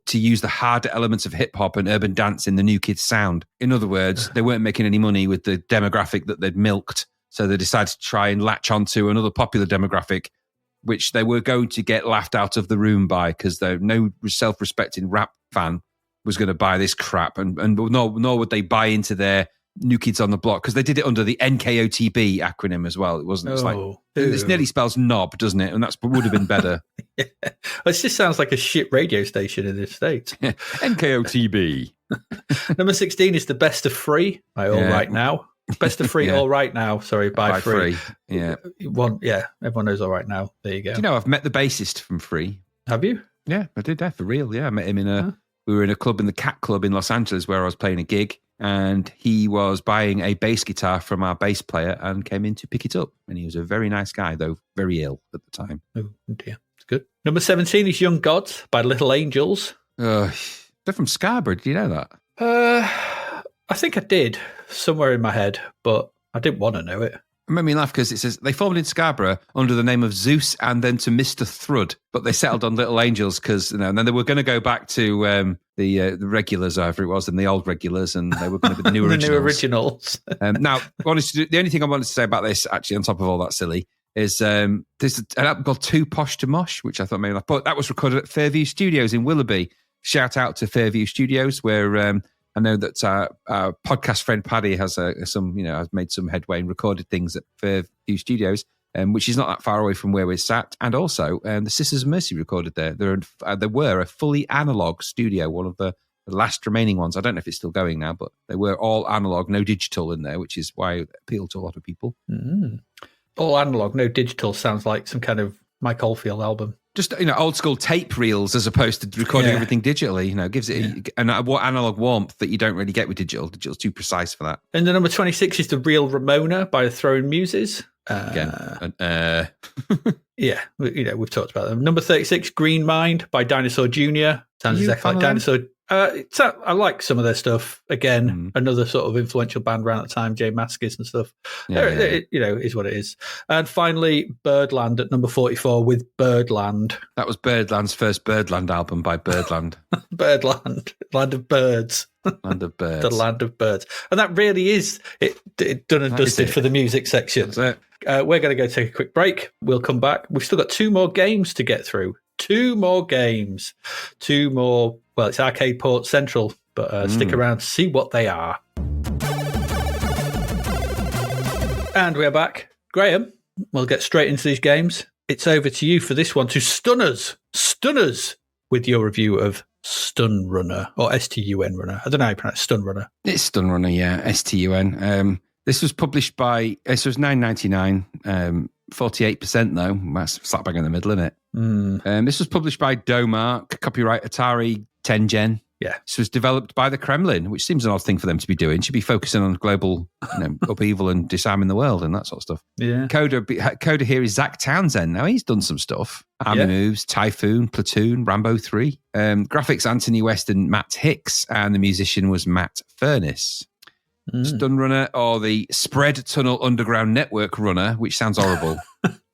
to use the harder elements of hip-hop and urban dance in the New Kids sound. In other words, they weren't making any money with the demographic that they'd milked, so they decided to try and latch onto another popular demographic, which they were going to get laughed out of the room by, because no self-respecting rap fan was going to buy this crap, and nor would they buy into their New Kids on the Block, because they did it under the NKOTB acronym as well. It wasn't. It's like it nearly spells knob, doesn't it? And that would have been better. Yeah. It just sounds like a shit radio station in the States. Yeah. NKOTB. Number 16 is The Best of Free by All Right Now. Best of Free, All Right Now. Sorry, by Free. Yeah. Everyone knows All Right Now. There you go. Do you know, I've met the bassist from Free. Have you? Yeah, I did. For real. Yeah, I met him in we were in a club in the Cat Club in Los Angeles where I was playing a gig, and he was buying a bass guitar from our bass player and came in to pick it up. And he was a very nice guy, though very ill at the time. Oh dear, it's good. Number 17 is Young Gods by Little Angels. They're from Scarborough. Do you know that? I think I did somewhere in my head, but I didn't want to know it. It made me laugh because it says they formed in Scarborough under the name of Zeus and then to Mr. Thrud, but they settled on Little Angels because, and then they were going to go back to the regulars, however it was, and the old regulars, and they were going to be the new originals. The new originals. Now, the only thing I wanted to say about this, actually, on top of all that silly, is there's an album called Too Posh to Mosh, which I thought made me laugh, but that was recorded at Fairview Studios in Willoughby. Shout out to Fairview Studios, where I know that our podcast friend Paddy has has made some headway and recorded things at Fairview Studios, which is not that far away from where we're sat. And also, the Sisters of Mercy recorded there. They were a fully analog studio, one of the last remaining ones. I don't know if it's still going now, but they were all analog, no digital in there, which is why it appealed to a lot of people. Mm. All analog, no digital sounds like some kind of Mike Oldfield album. Just, old school tape reels as opposed to recording everything digitally, gives it an analog warmth that you don't really get with digital. Digital's too precise for that. And the number 26 is The Real Ramona by the Throwing Muses. Again, yeah, we've talked about them. Number 36, Green Mind by Dinosaur Jr. Sounds exactly like Dinosaur. I like some of their stuff. Again, another sort of influential band around the time, Jay Maskis and stuff. It is what it is. And finally, Birdland at number 44 with Birdland. That was Birdland's first Birdland album by Birdland. Birdland, Land of Birds. Land of Birds. The Land of Birds. And that really is it done and dusted for the music section. That's it. We're going to go take a quick break. We'll come back. We've still got 2 more games to get through. 2 more games. 2 more. Well, it's Arcade Port Central, but stick around to see what they are. And we're back. Graham, we'll get straight into these games. It's over to you for this one to stun us with your review of S.T.U.N Runner, or S.T.U.N Runner. I don't know how you pronounce S.T.U.N Runner. It's S.T.U.N Runner, yeah, S.T.U.N. This was published by, this was $9.99, 48% though. That's slap bang in the middle, isn't it? This was published by Domark, copyright Atari 10 Gen. Yeah. This was developed by the Kremlin, which seems an odd thing for them to be doing. Should be focusing on global upheaval and disarming the world and that sort of stuff. Yeah. Coder here is Zach Townsend. Now, he's done some stuff. Army Moves, Typhoon, Platoon, Rambo 3. Graphics, Anthony West and Matt Hicks. And the musician was Matt Furness. S.T.U.N Runner, or the Spread Tunnel Underground Network Runner, which sounds horrible.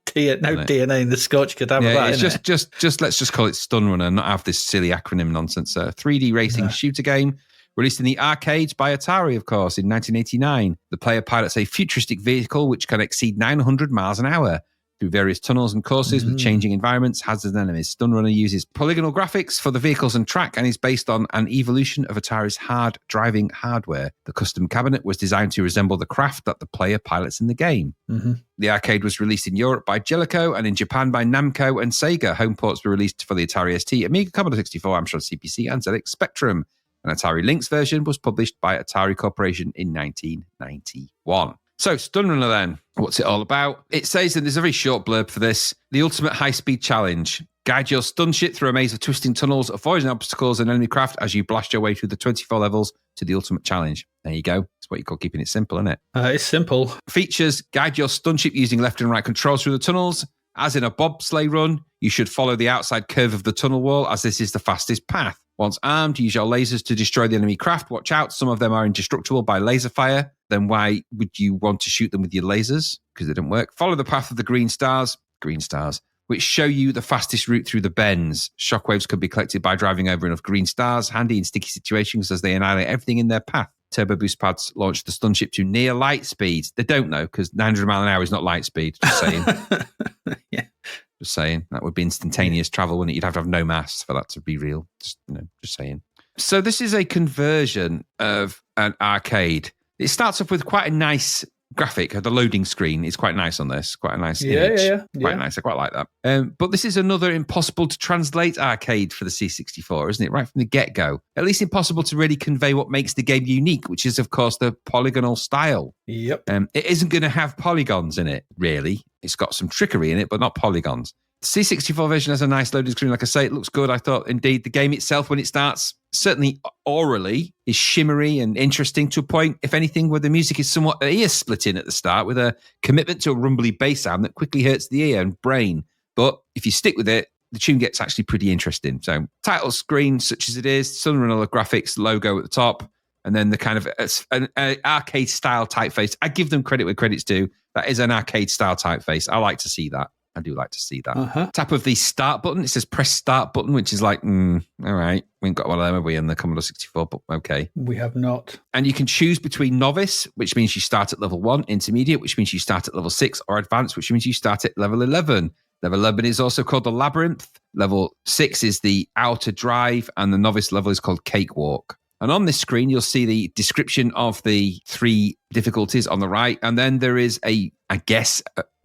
DNA in the Scotch could have that. It's just let's just call it S.T.U.N Runner and not have this silly acronym nonsense. 3D racing shooter game released in the arcades by Atari, of course, in 1989. The player pilots a futuristic vehicle which can exceed 900 miles an hour through various tunnels and courses with changing environments, hazards, and enemies. S.T.U.N Runner uses polygonal graphics for the vehicles and track and is based on an evolution of Atari's hard driving hardware. The custom cabinet was designed to resemble the craft that the player pilots in the game. The arcade was released in Europe by G.L.A.D and in Japan by Namco and Sega. Home ports were released for the Atari ST, Amiga, Commodore 64, Amstrad CPC, and ZX Spectrum. An Atari Lynx version was published by Atari Corporation in 1991. So, S.T.U.N Runner then, what's it all about? It says, and there's a very short blurb for this, the ultimate high-speed challenge. Guide your stun ship through a maze of twisting tunnels, avoiding obstacles and enemy craft as you blast your way through the 24 levels to the ultimate challenge. There you go. That's what you call keeping it simple, isn't it? It's simple. Features, guide your stun ship using left and right controls through the tunnels. As in a bobsleigh run, you should follow the outside curve of the tunnel wall as this is the fastest path. Once armed, use your lasers to destroy the enemy craft. Watch out, some of them are indestructible by laser fire. Then why would you want to shoot them with your lasers? Because they don't work. Follow the path of the green stars, which show you the fastest route through the bends. Shockwaves can be collected by driving over enough green stars, handy in sticky situations as they annihilate everything in their path. Turbo boost pads launch the stun ship to near light speeds. They don't know, because 900 mile an hour is not light speed. Just saying. Just saying. That would be instantaneous travel, wouldn't it? You'd have to have no mass for that to be real. Just saying. So this is a conversion of an arcade. It starts off with quite a nice graphic. The loading screen is quite nice on this. Quite a nice image. Quite nice. I quite like that. But this is another impossible to translate arcade for the C64, isn't it? Right from the get-go. At least impossible to really convey what makes the game unique, which is, of course, the polygonal style. Yep. It isn't going to have polygons in it, really. It's got some trickery in it, but not polygons. C64 version has a nice loading screen. Like I say, it looks good. I thought, indeed, the game itself, when it starts, certainly orally, is shimmery and interesting to a point, if anything, where the music is somewhat ear-splitting at the start with a commitment to a rumbly bass sound that quickly hurts the ear and brain. But if you stick with it, the tune gets actually pretty interesting. So title screen, such as it is, S.T.U.N Runner graphics, logo at the top, and then the kind of an arcade-style typeface. I give them credit where credit's due. That is an arcade-style typeface. I like to see that. I do like to see that. Tap of the start button. It says press start button, which is like, all right. We ain't got one of them, have we, in the Commodore 64, but okay. We have not. And you can choose between novice, which means you start at level 1, intermediate, which means you start at level 6, or advanced, which means you start at level 11. Level 11 is also called the Labyrinth. Level 6 is the Outer Drive, and the novice level is called Cakewalk. And on this screen, you'll see the description of the 3 difficulties on the right. And then there is a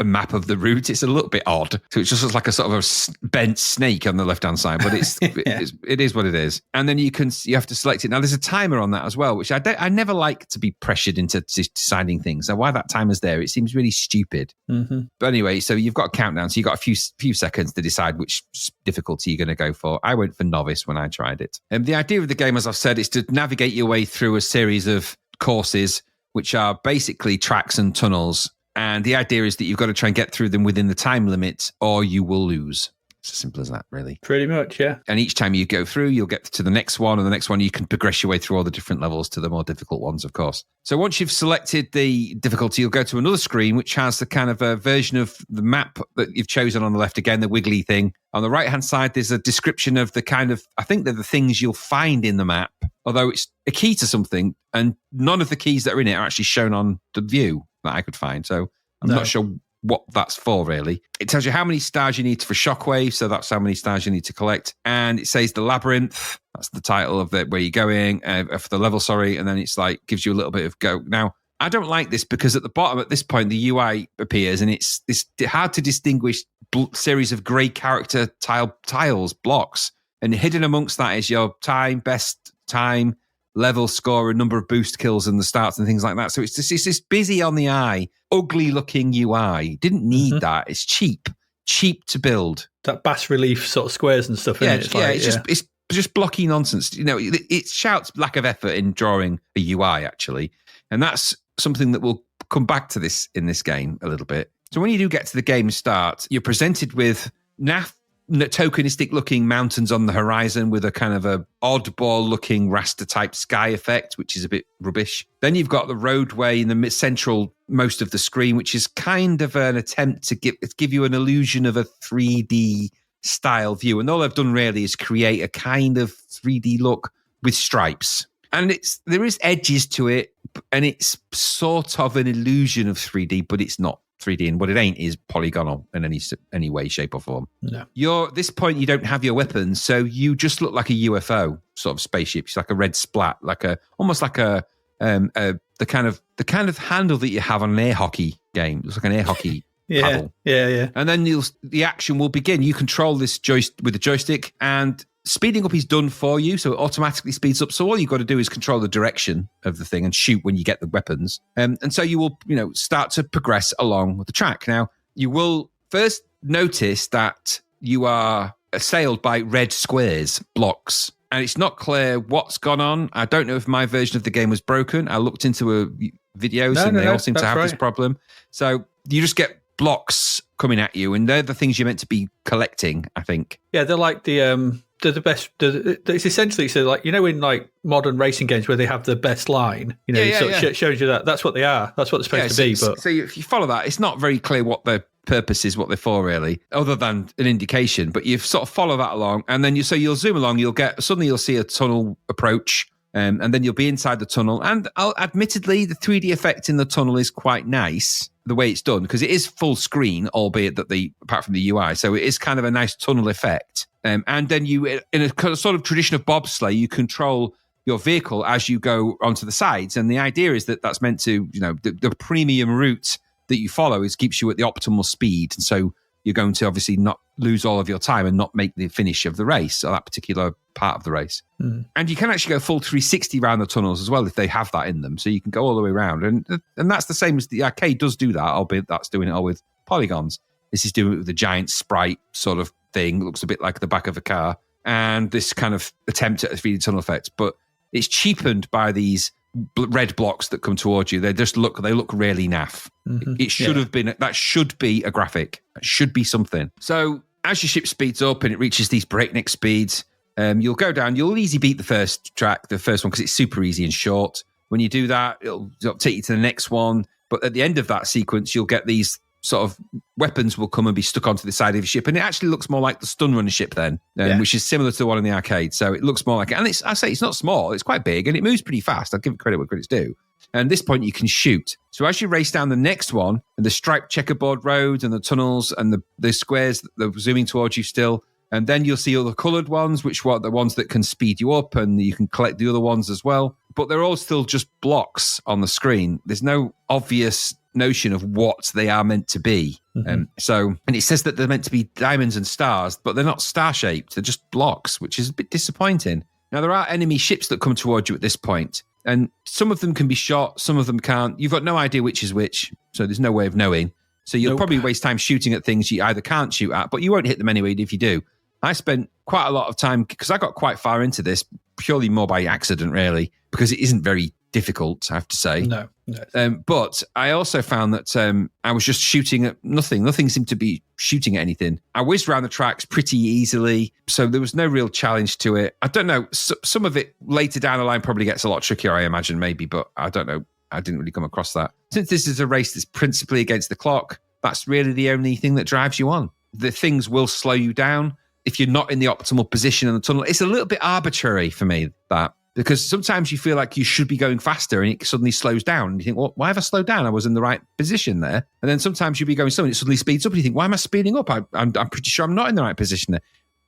map of the route. It's a little bit odd. So it just looks like a sort of a bent snake on the left-hand side, but it is what it is. And then you have to select it. Now, there's a timer on that as well, which I never like to be pressured into deciding things. So why that timer's there, it seems really stupid. Mm-hmm. But anyway, so you've got a countdown. So you've got a few seconds to decide which difficulty you're going to go for. I went for novice when I tried it. And the idea of the game, as I've said, is to navigate your way through a series of courses, which are basically tracks and tunnels. And the idea is that you've got to try and get through them within the time limit or you will lose. It's as simple as that, really. Pretty much, yeah. And each time you go through, you'll get to the next one, and the next one you can progress your way through all the different levels to the more difficult ones, of course. So once you've selected the difficulty, you'll go to another screen, which has the kind of a version of the map that you've chosen on the left, again, the wiggly thing. On the right-hand side, there's a description of the kind of, I think they're the things you'll find in the map, although it's a key to something, and none of the keys that are in it are actually shown on the view that I could find. So I'm not sure what that's for, really. It tells you how many stars you need for Shockwave, so that's how many stars you need to collect. And it says the Labyrinth, that's the title of where you're going, for the level, and then it's like, gives you a little bit of go. Now, I don't like this because at the bottom, at this point, the UI appears, and it's this hard to distinguish series of grey character tiles, blocks. And hidden amongst that is your time, best time, level score, a number of boost kills and the starts and things like that. So it's this busy on the eye, ugly looking UI. Didn't need that. It's cheap to build. That bas relief sort of squares and stuff. It's just blocky nonsense. You know, it shouts lack of effort in drawing a UI actually, and that's something that will come back to this in this game a little bit. So when you do get to the game start, you're presented with tokenistic looking mountains on the horizon with a kind of a oddball looking raster type sky effect, which is a bit rubbish. Then you've got the roadway in the central most of the screen, which is kind of an attempt to give you an illusion of a 3D style view. And all I've done really is create a kind of 3D look with stripes. And there is edges to it, and it's sort of an illusion of 3D, but it's not 3D, and what it ain't is polygonal in any way, shape, or form. No. At this point, you don't have your weapons, so you just look like a UFO sort of spaceship. It's like a red splat, almost like the kind of handle that you have on an air hockey game. It's like an air hockey paddle. Yeah. And then the action will begin. You control this with the joystick, and speeding up is done for you, so it automatically speeds up. So all you've got to do is control the direction of the thing and shoot when you get the weapons. And so you will, start to progress along with the track. Now, you will first notice that you are assailed by red squares, blocks, and it's not clear what's gone on. I don't know if my version of the game was broken. I looked into videos and they all seem to have this problem. So you just get blocks coming at you, and they're the things you're meant to be collecting, I think. Yeah, they're like they're the best. It's essentially like, in like modern racing games where they have the best line. It shows you that that's what they are. That's what they're supposed to be. But so if you follow that, it's not very clear what the purpose is, what they're for, really, other than an indication. But you sort of follow that along, and then you'll zoom along. Suddenly you'll see a tunnel approach, and then you'll be inside the tunnel. And admittedly, the 3D effect in the tunnel is quite nice, the way it's done, because it is full screen, albeit that apart from the UI, so it is kind of a nice tunnel effect. And then you, in a sort of tradition of bobsleigh, you control your vehicle as you go onto the sides. And the idea is that that's meant to, the premium route that you follow keeps you at the optimal speed. And so you're going to obviously not lose all of your time and not make the finish of the race, or that particular part of the race. And you can actually go full 360 around the tunnels as well if they have that in them. So you can go all the way around. And that's the same as the arcade does do that, albeit that's doing it all with polygons. This is doing it with a giant sprite sort of thing. It looks a bit like the back of a car. And this kind of attempt at a 3D tunnel effect. But it's cheapened by these red blocks that come towards you. They look really naff. It should have been, that should be a graphic. That should be something. So as your ship speeds up and it reaches these breakneck speeds, you'll go down. You'll easy beat the first one, because it's super easy and short. When you do that, it'll take you to the next one. But at the end of that sequence, you'll get these sort of weapons will come and be stuck onto the side of your ship. And it actually looks more like the S.T.U.N Runner ship then, which is similar to the one in the arcade. So it looks more like it. And it's not small. It's quite big and it moves pretty fast. I'll give it credit where credit's due. And at this point, you can shoot. So as you race down the next one, and the striped checkerboard roads and the tunnels and the squares that are zooming towards you still, and then you'll see all the coloured ones, which are the ones that can speed you up, and you can collect the other ones as well. But they're all still just blocks on the screen. There's no obvious notion of what they are meant to be. And it says that they're meant to be diamonds and stars, but they're not star-shaped. They're just blocks, which is a bit disappointing. Now, there are enemy ships that come towards you at this point, and some of them can be shot, some of them can't. You've got no idea which is which, so there's no way of knowing. So you'll probably waste time shooting at things you either can't shoot at, but you won't hit them anyway if you do. I spent quite a lot of time, because I got quite far into this, purely more by accident, really, because it isn't very difficult, I have to say. No. But I also found that I was just shooting at nothing. Nothing seemed to be shooting at anything. I whizzed around the tracks pretty easily, so there was no real challenge to it. I don't know. Some of it later down the line probably gets a lot trickier, I imagine, maybe, but I don't know. I didn't really come across that. Since this is a race that's principally against the clock, that's really the only thing that drives you on. The things will slow you down if you're not in the optimal position in the tunnel. It's a little bit arbitrary for me, that, because sometimes you feel like you should be going faster and it suddenly slows down. And you think, well, why have I slowed down? I was in the right position there. And then sometimes you'll be going slow and it suddenly speeds up and you think, why am I speeding up? I'm pretty sure I'm not in the right position there.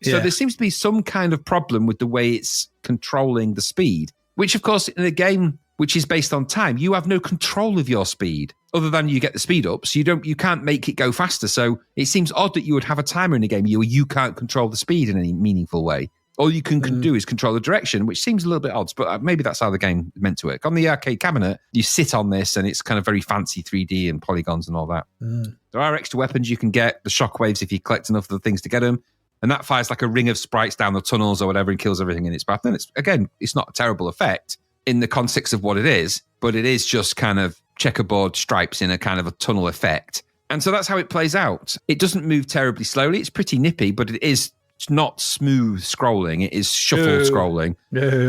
So there seems to be some kind of problem with the way it's controlling the speed, which of course in a game which is based on time, you have no control of your speed other than you get the speed up. So you can't make it go faster. So it seems odd that you would have a timer in a game where you can't control the speed in any meaningful way. All you can do is control the direction, which seems a little bit odd, but maybe that's how the game is meant to work. On the arcade cabinet, you sit on this and it's kind of very fancy 3D and polygons and all that. There are extra weapons you can get, the shockwaves if you collect enough of the things to get them. And that fires like a ring of sprites down the tunnels or whatever and kills everything in its path. And it's not a terrible effect in the context of what it is, but it is just kind of checkerboard stripes in a kind of a tunnel effect. And so that's how it plays out. It doesn't move terribly slowly. It's pretty nippy, but it's not smooth scrolling. It is shuffled scrolling.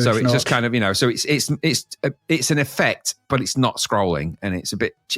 So it's just kind of, so it's an effect, but it's not scrolling. And it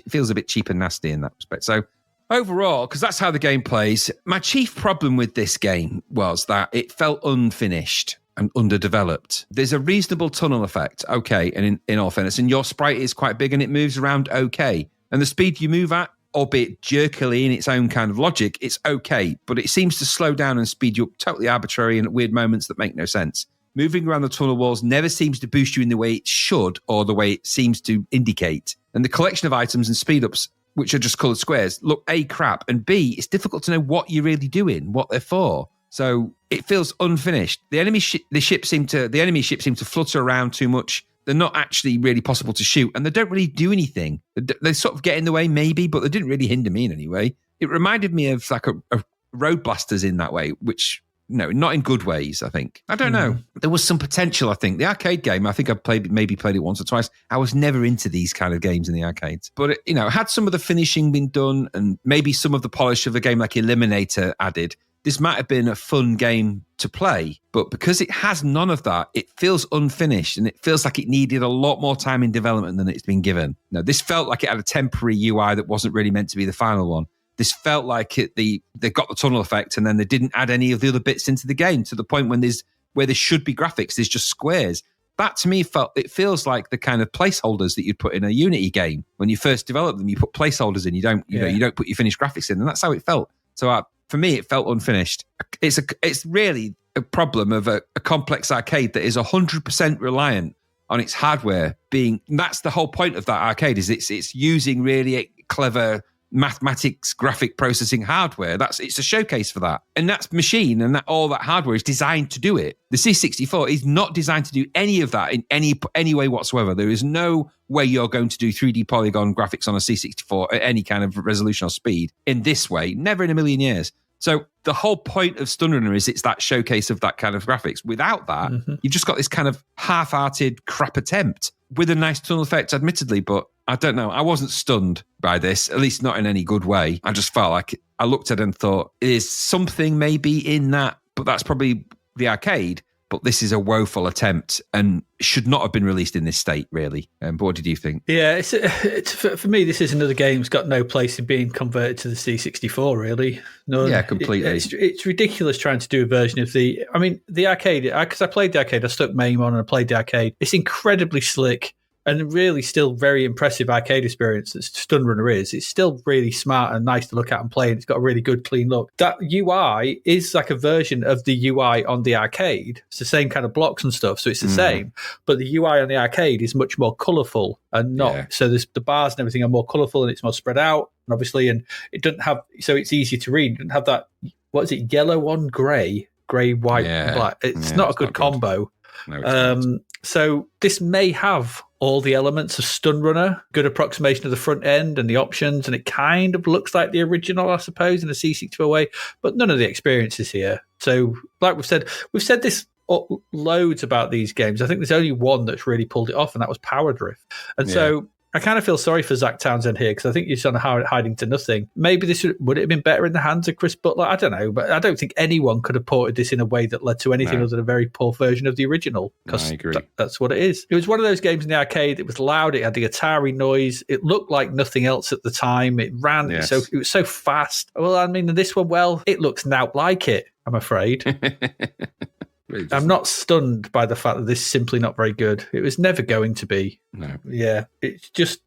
feels a bit cheap and nasty in that respect. So overall, because that's how the game plays, my chief problem with this game was that it felt unfinished and underdeveloped. There's a reasonable tunnel effect, okay, and in all fairness, and your sprite is quite big and it moves around okay. And the speed you move at, albeit jerkily in its own kind of logic, it's okay, but it seems to slow down and speed you up totally arbitrary and at weird moments that make no sense. Moving around the tunnel walls never seems to boost you in the way it should or the way it seems to indicate. And the collection of items and speed-ups, which are just coloured squares, look A, crap, and B, it's difficult to know what you're really doing, what they're for. So it feels unfinished. The enemy ship seem to flutter around too much. They're not actually really possible to shoot, and they don't really do anything. They sort of get in the way, maybe, but they didn't really hinder me in any way. It reminded me of like a Road Blasters in that way, which, not in good ways, I think. I don't know. There was some potential, I think. The arcade game, I think I played it once or twice. I was never into these kind of games in the arcades. But, had some of the finishing been done and maybe some of the polish of a game like Eliminator added, this might have been a fun game to play, but because it has none of that, it feels unfinished and it feels like it needed a lot more time in development than it's been given. Now, this felt like it had a temporary UI that wasn't really meant to be the final one. This felt like they got the tunnel effect and then they didn't add any of the other bits into the game to the point where there should be graphics, there's just squares. That to me feels like the kind of placeholders that you'd put in a Unity game. When you first develop them, you put placeholders in, you don't put your finished graphics in, and that's how it felt. So for me, it felt unfinished. It's really a problem of a complex arcade that is 100% reliant on its hardware being. That's the whole point of that arcade. Is it's using really clever mathematics, graphic processing hardware. It's a showcase for that. And that machine and all that hardware is designed to do it. The C64 is not designed to do any of that in any way whatsoever. There is no way you're going to do 3D polygon graphics on a C64 at any kind of resolution or speed in this way. Never in a million years. So the whole point of S.T.U.N Runner is it's that showcase of that kind of graphics. Without that, you've just got this kind of half-hearted crap attempt with a nice tunnel effect, admittedly, but I don't know. I wasn't stunned by this, at least not in any good way. I just felt like I looked at it and thought, is something maybe in that, but that's probably the arcade. But this is a woeful attempt and should not have been released in this state, really. But what did you think? Yeah, it's for me, this is another game that's got no place in being converted to the C64, really. No, yeah, completely. It's ridiculous trying to do a version of the arcade, because I played the arcade, I stuck MAME on and I played the arcade. It's incredibly slick. And really still very impressive arcade experience that S.T.U.N Runner is. It's still really smart and nice to look at and play, and it's got a really good, clean look. That UI is like a version of the UI on the arcade. It's the same kind of blocks and stuff, so it's the same. But the UI on the arcade is much more colourful and not... So the bars and everything are more colourful and it's more spread out, and obviously, and it doesn't have... So it's easy to read. It doesn't have that... What is it? Yellow on grey, white, black. It's not a good combo. No, so this may have all the elements of S.T.U.N Runner, good approximation of the front end and the options, and it kind of looks like the original, I suppose, in a C64 way, but none of the experience is here. So, like we've said this loads about these games. I think there's only one that's really pulled it off, and that was Power Drift. And so I kind of feel sorry for Zach Townsend here, because I think he's on hiding to nothing. Maybe this would it have been better in the hands of Chris Butler? I don't know, but I don't think anyone could have ported this in a way that led to anything other than a very poor version of the original. Because that's what it is. It was one of those games in the arcade. It was loud. It had the Atari noise. It looked like nothing else at the time. It ran. It was so fast. Well, I mean, this one, it looks now like it, I'm afraid. I'm not stunned by the fact that this is simply not very good. It was never going to be. No. Yeah, it's just...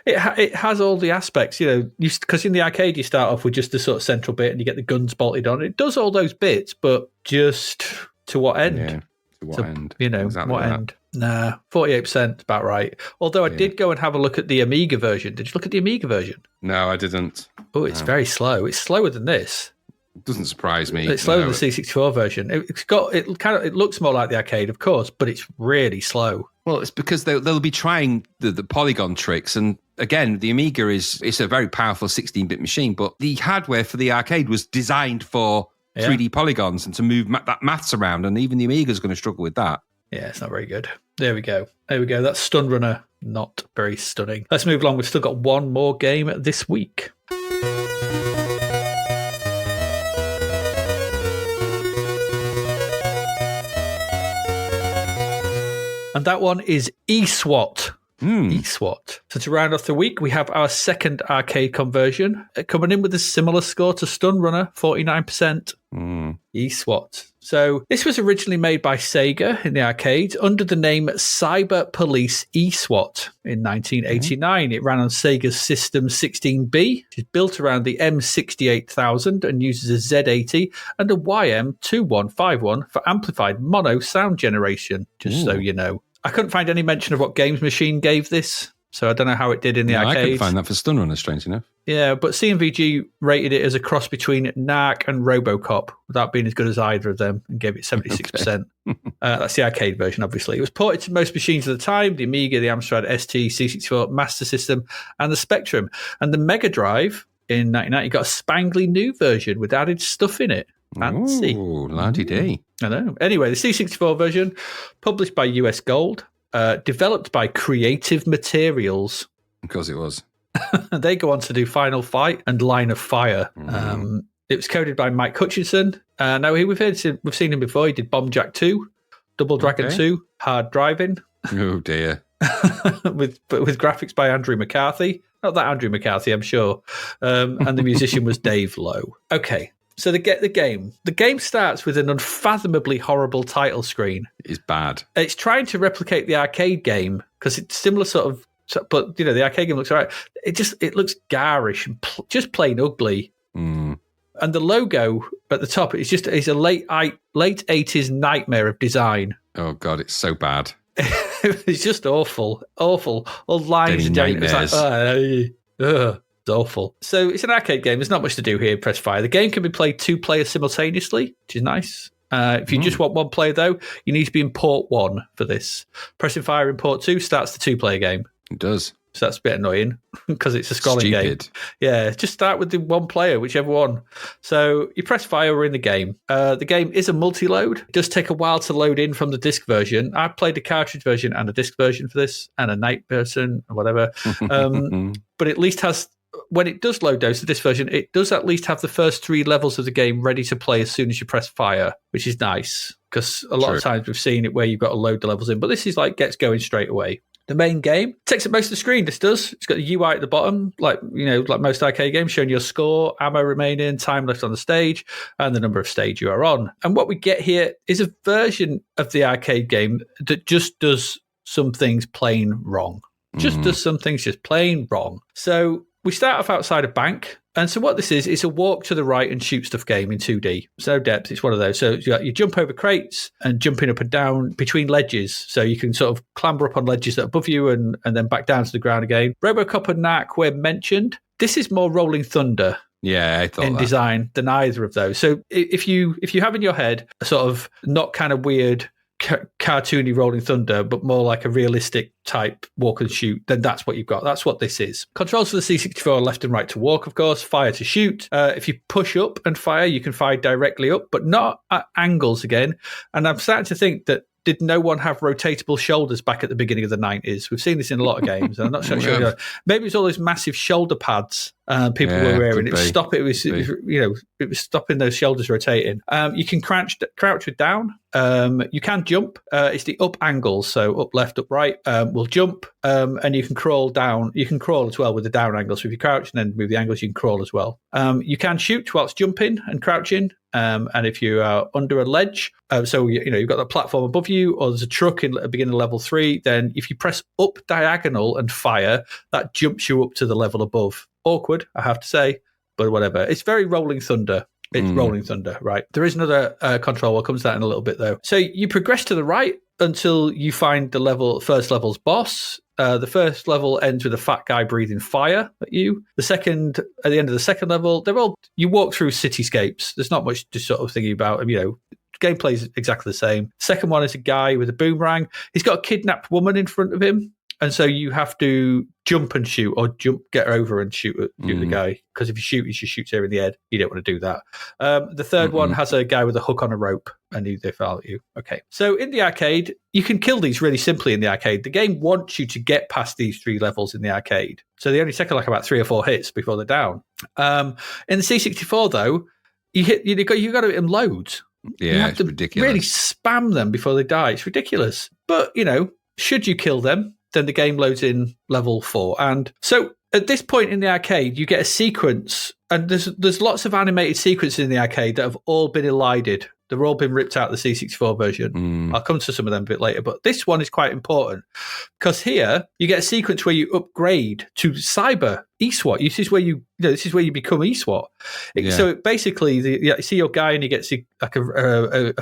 It has all the aspects, because in the arcade you start off with just the sort of central bit and you get the guns bolted on. It does all those bits, but just to what end? Yeah, to what end? Exactly what end? Nah, 48% about right. Although I did go and have a look at the Amiga version. Did you look at the Amiga version? No, I didn't. Oh, it's very slow. It's slower than this. Doesn't surprise me. It's slower than the C64 version. It looks more like the arcade, of course, but it's really slow. Well, it's because they'll be trying the polygon tricks, and again, the Amiga it's a very powerful 16-bit machine, but the hardware for the arcade was designed for 3D polygons and to move that maths around, and even the Amiga's going to struggle with that. Yeah, it's not very good. There we go. That's S.T.U.N Runner. Not very stunning. Let's move along. We've still got one more game this week. And that one is ESWAT. ESWAT. So to round off the week, we have our second arcade conversion, coming in with a similar score to S.T.U.N Runner, 49%. ESWAT. So this was originally made by Sega in the arcade under the name Cyber Police ESWAT in 1989. It ran on Sega's System 16B. It is built around the M68000 and uses a Z80 and a YM2151 for amplified mono sound generation, just so you know. I couldn't find any mention of what Games Machine gave this, so I don't know how it did in the arcade. I couldn't find that for S.T.U.N Runner, strange enough. Yeah, but CMVG rated it as a cross between NARC and RoboCop, without being as good as either of them, and gave it 76%. That's the arcade version, obviously. It was ported to most machines at the time, the Amiga, the Amstrad ST, C64, Master System, and the Spectrum. And the Mega Drive in 1990 got a spangly new version with added stuff in it. Fancy. Ooh, la-di-dee. I know. Anyway, the C64 version, published by US Gold, developed by Creative Materials. Of course it was. They go on to do Final Fight and Line of Fire. It was coded by Mike Hutchinson. Now, we've seen him before. He did Bomb Jack 2, Double Dragon 2, Hard Driving. Oh, dear. with graphics by Andrew McCarthy. Not that Andrew McCarthy, I'm sure. And the musician was Dave Lowe. Okay. So to get the game. The game starts with an unfathomably horrible title screen. It's bad. It's trying to replicate the arcade game because it's similar sort of, but the arcade game looks all right. It looks garish and just plain ugly. And the logo at the top is a late 80s nightmare of design. Oh God, it's so bad. It's just awful. All lines are down. It's like, It's awful. So it's an arcade game. There's not much to do here. Press fire. The game can be played 2 players simultaneously, which is nice. If you just want 1 player, though, you need to be in port 1 for this. Pressing fire in port 2 starts the 2-player game. It does. So that's a bit annoying because it's a scrolling game. Yeah, just start with the 1 player, whichever one. So you press fire, we're in the game. The game is a multi-load. It does take a while to load in from the disc version. I played the cartridge version and a disc version for this, and a night version or whatever. But it at least has, when it does load those, the disc version, it does at least have the first 3 levels of the game ready to play as soon as you press fire, which is nice because a lot of times we've seen it where you've got to load the levels in. But this is like gets going straight away. The main game takes up most of the screen. This does. It's got the UI at the bottom, like most arcade games, showing your score, ammo remaining, time left on the stage, and the number of stage you are on. And what we get here is a version of the arcade game that just does some things plain wrong. Does some things just plain wrong. So we start off outside a bank. And so what this is, it's a walk to the right and shoot stuff game in 2D. So depth, it's one of those. So you jump over crates and jumping up and down between ledges. So you can sort of clamber up on ledges that are above you and then back down to the ground again. Robocop and Knack were mentioned. This is more Rolling Thunder. Yeah, I thought in design than either of those. So if you have in your head a sort of not kind of weird cartoony Rolling Thunder, but more like a realistic type walk and shoot, then that's what you've got. That's what this is. Controls for the C64 are left and right to walk, of course, fire to shoot. If you push up and fire, you can fire directly up, but not at angles again. And I'm starting to think that did no one have rotatable shoulders back at the beginning of the 90s? We've seen this in a lot of games. And I'm not so sure. Maybe it's all those massive shoulder pads people were wearing. It was stopping those shoulders rotating. You can crouch with down. You can jump. It's the up angles, so up, left, up, right. Will jump, and you can crawl down. You can crawl as well with the down angle. So if you crouch and then move the angles, you can crawl as well. You can shoot whilst jumping and crouching. And if you are under a ledge, so you've got the platform above you, or there's a truck at the beginning of level 3, then if you press up diagonal and fire, that jumps you up to the level above. Awkward, I have to say, but whatever. It's very Rolling Thunder. It's Rolling Thunder, right? There is another control. We'll come to that in a little bit, though. So you progress to the right until you find the first level's boss. The first level ends with a fat guy breathing fire at you. At the end of the second level, you walk through cityscapes. There's not much to sort of thinking about. Gameplay is exactly the same. Second one is a guy with a boomerang. He's got a kidnapped woman in front of him. And so you have to jump and shoot, or get over and shoot the guy. Because if you shoot, he just shoots her in the head. You don't want to do that. The third one has a guy with a hook on a rope, and they fire at you. Okay. So in the arcade, you can kill these really simply in the arcade. The game wants you to get past these 3 levels in the arcade. So they only take like about 3 or 4 hits before they're down. In the C64, though, you got to hit them loads. Yeah, you have it's to ridiculous. Really spam them before they die. It's ridiculous. But, should you kill them, then the game loads in level 4. And so at this point in the arcade, you get a sequence, and there's lots of animated sequences in the arcade that have all been elided. They've all been ripped out of the C64 version. I'll come to some of them a bit later, but this one is quite important because here you get a sequence where you upgrade to cyber ESWAT. This is where you become ESWAT. So basically, you see your guy and he gets a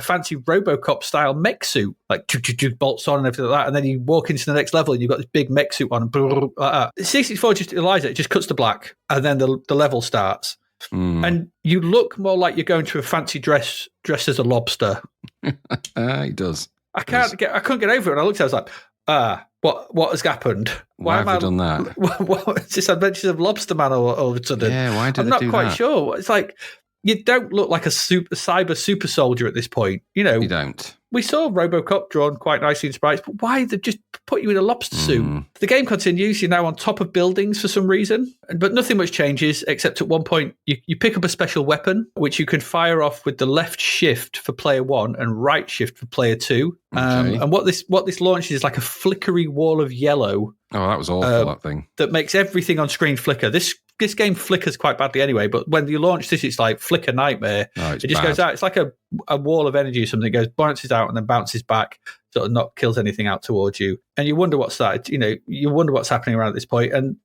fancy RoboCop style mech suit, like bolts on and everything like that, and then you walk into the next level and you've got this big mech suit on. And like that. The C64 just elides it; it just cuts to black, and then the level starts. And you look more like you're going to a fancy dressed as a lobster. He does. I couldn't get over it. And I looked at it, I was like, what has happened? Why have I done that? What is this Adventures of Lobster Man all of a sudden? Yeah, why did I'm they not do quite that? sure. It's like you don't look like a cyber super soldier at this point. You don't. We saw RoboCop drawn quite nicely in sprites, but why they just put you in a lobster suit? The game continues. You're now on top of buildings for some reason, but nothing much changes except at one point you pick up a special weapon, which you can fire off with the left shift for player 1 and right shift for player 2. Okay. And what this launches is like a flickery wall of yellow. Oh, that was awful, that thing. That makes everything on screen flicker. This game flickers quite badly anyway, but when you launch this, it's like flicker nightmare. Oh, it just goes out. It's like a wall of energy or something. It goes, bounces out and then bounces back, sort of not kills anything out towards you. And you wonder what's happening around at this point, and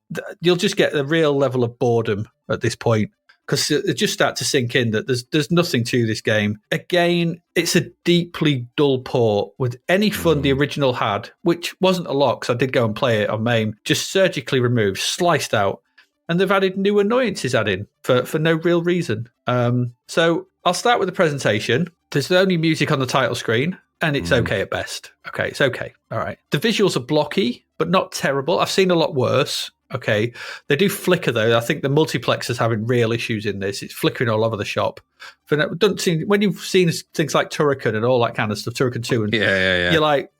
you'll just get a real level of boredom at this point because it just starts to sink in that there's nothing to this game. Again, it's a deeply dull port with any fun the original had, which wasn't a lot because I did go and play it on MAME, just surgically removed, sliced out. and they've added new annoyances for no real reason. So I'll start with the presentation. There's only music on the title screen, and it's okay at best. Okay, it's okay. All right. The visuals are blocky, but not terrible. I've seen a lot worse. Okay. They do flicker, though. I think the multiplex is having real issues in this. It's flickering all over the shop. When you've seen things like Turrican and all that kind of stuff, Turrican II, and you're like,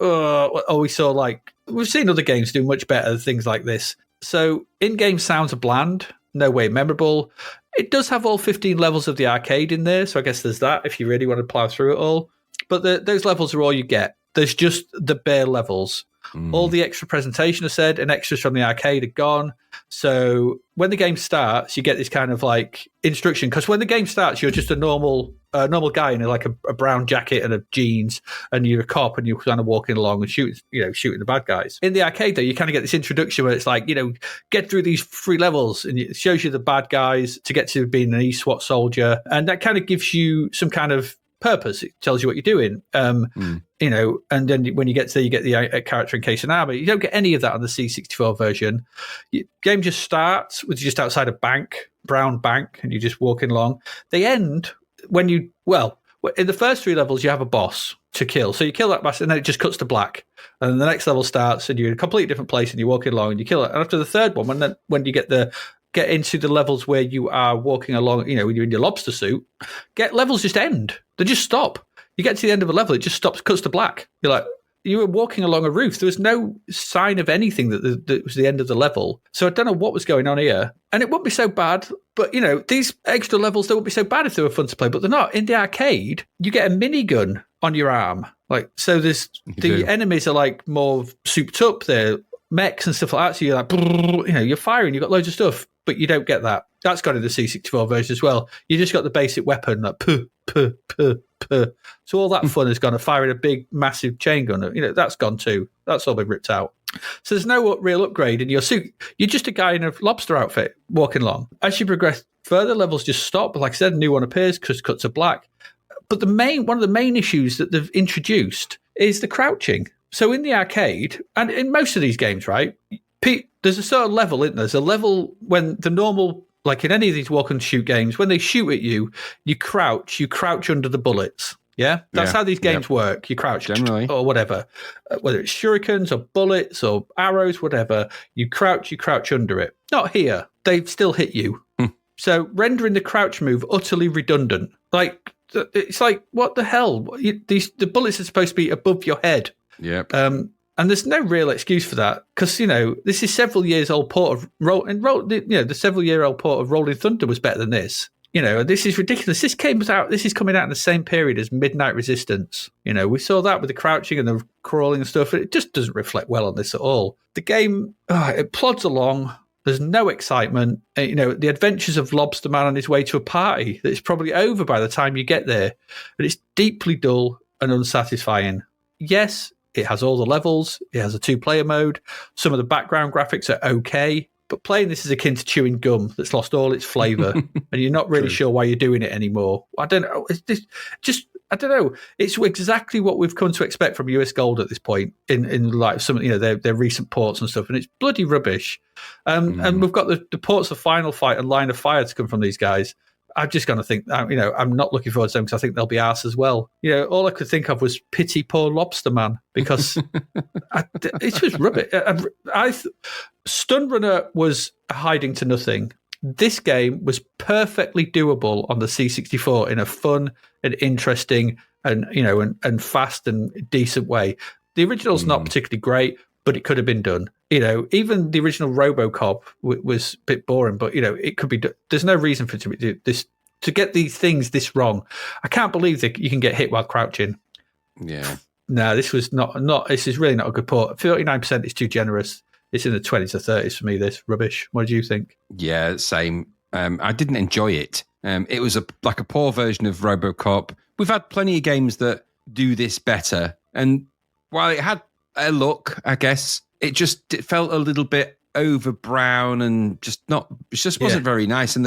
we've seen other games do much better things like this. So in-game sounds are bland, no way memorable. It does have all 15 levels of the arcade in there, so I guess there's that if you really want to plow through it all. But those levels are all you get. There's just the bare levels. All the extra presentation are said and extras from the arcade are gone. So when the game starts, you get this kind of like instruction. Because when the game starts, you're just a normal guy in like a brown jacket and a jeans, and you're a cop and you're kind of walking along and shooting the bad guys. In the arcade, though, you kind of get this introduction where it's like, get through these 3 levels, and it shows you the bad guys to get to being an ESWAT soldier, and that kind of gives you some kind of purpose. It tells you what you're doing, and then when you get there, you get the character in case an armor. You don't get any of that on the C64 version. Game just starts with you just outside a brown bank, and you're just walking along. They end when in the first 3 levels, you have a boss to kill. So you kill that boss, and then it just cuts to black. And then the next level starts, and you're in a completely different place, and you're walking along, and you kill it. And after the third one, when you get into the levels where you are walking along, when you're in your lobster suit, levels just end. They just stop. You get to the end of a level, it just stops, cuts to black. You're like, you were walking along a roof. There was no sign of anything that was the end of the level. So I don't know what was going on here. And it wouldn't be so bad, but, these extra levels, they wouldn't be so bad if they were fun to play, but they're not. In the arcade, you get a minigun on your arm. So the enemies are like more souped up. They're mechs and stuff like that. So you're like, you're firing, you've got loads of stuff, but you don't get that. That's got in the C64 version as well. You just got the basic weapon, like puh, puh, puh, puh. So all that fun is gone. Firing a big, massive chain gun, that's gone too. That's all been ripped out. So there's no real upgrade in your suit. You're just a guy in a lobster outfit walking along. As you progress further, levels just stop. Like I said, a new one appears, cuts to black. But one of the main issues that they've introduced is the crouching. So in the arcade, and in most of these games, right, there's a certain level, isn't there? There's a level when the normal, like in any of these walk and shoot games, when they shoot at you, you crouch under the bullets. Yeah? That's how these games work. You crouch generally, or whatever. Whether it's shurikens or bullets or arrows, whatever, you crouch under it. Not here. They still hit you. So rendering the crouch move utterly redundant. Like, it's like, what the hell? The bullets are supposed to be above your head. Yep. And there's no real excuse for that because, this is several years old port of the several year old port of Rolling Thunder was better than this. This is ridiculous. This is coming out in the same period as Midnight Resistance. We saw that with the crouching and the crawling and stuff. It just doesn't reflect well on this at all. The game, it plods along. There's no excitement. The adventures of Lobster Man on his way to a party that's probably over by the time you get there. And it's deeply dull and unsatisfying. Yes, it has all the levels. It has a 2-player mode. Some of the background graphics are okay. But playing this is akin to chewing gum that's lost all its flavour. And you're not really sure why you're doing it anymore. I don't know. I don't know. It's exactly what we've come to expect from US Gold at this point in like some, their recent ports and stuff. And it's bloody rubbish. And we've got the ports of Final Fight and Line of Fire to come from these guys. I'm just going to think, I'm not looking forward to them because I think they'll be arse as well. All I could think of was pity poor Lobster Man because it's just rubbish. S.T.U.N Runner was hiding to nothing. This game was perfectly doable on the C64 in a fun and interesting and fast and decent way. The original's not particularly great, but it could have been done. Even the original RoboCop was a bit boring, but it could be done. There's no reason for it to do this, to get these things this wrong. I can't believe that you can get hit while crouching. Yeah. No, this was not. This is really not a good port. 39% is too generous. It's in the 20s or 30s for me. This rubbish. What did you think? Yeah, same. I didn't enjoy it. It was like a poor version of RoboCop. We've had plenty of games that do this better, and while it had a look, I guess it felt a little bit over brown and it just wasn't very nice. And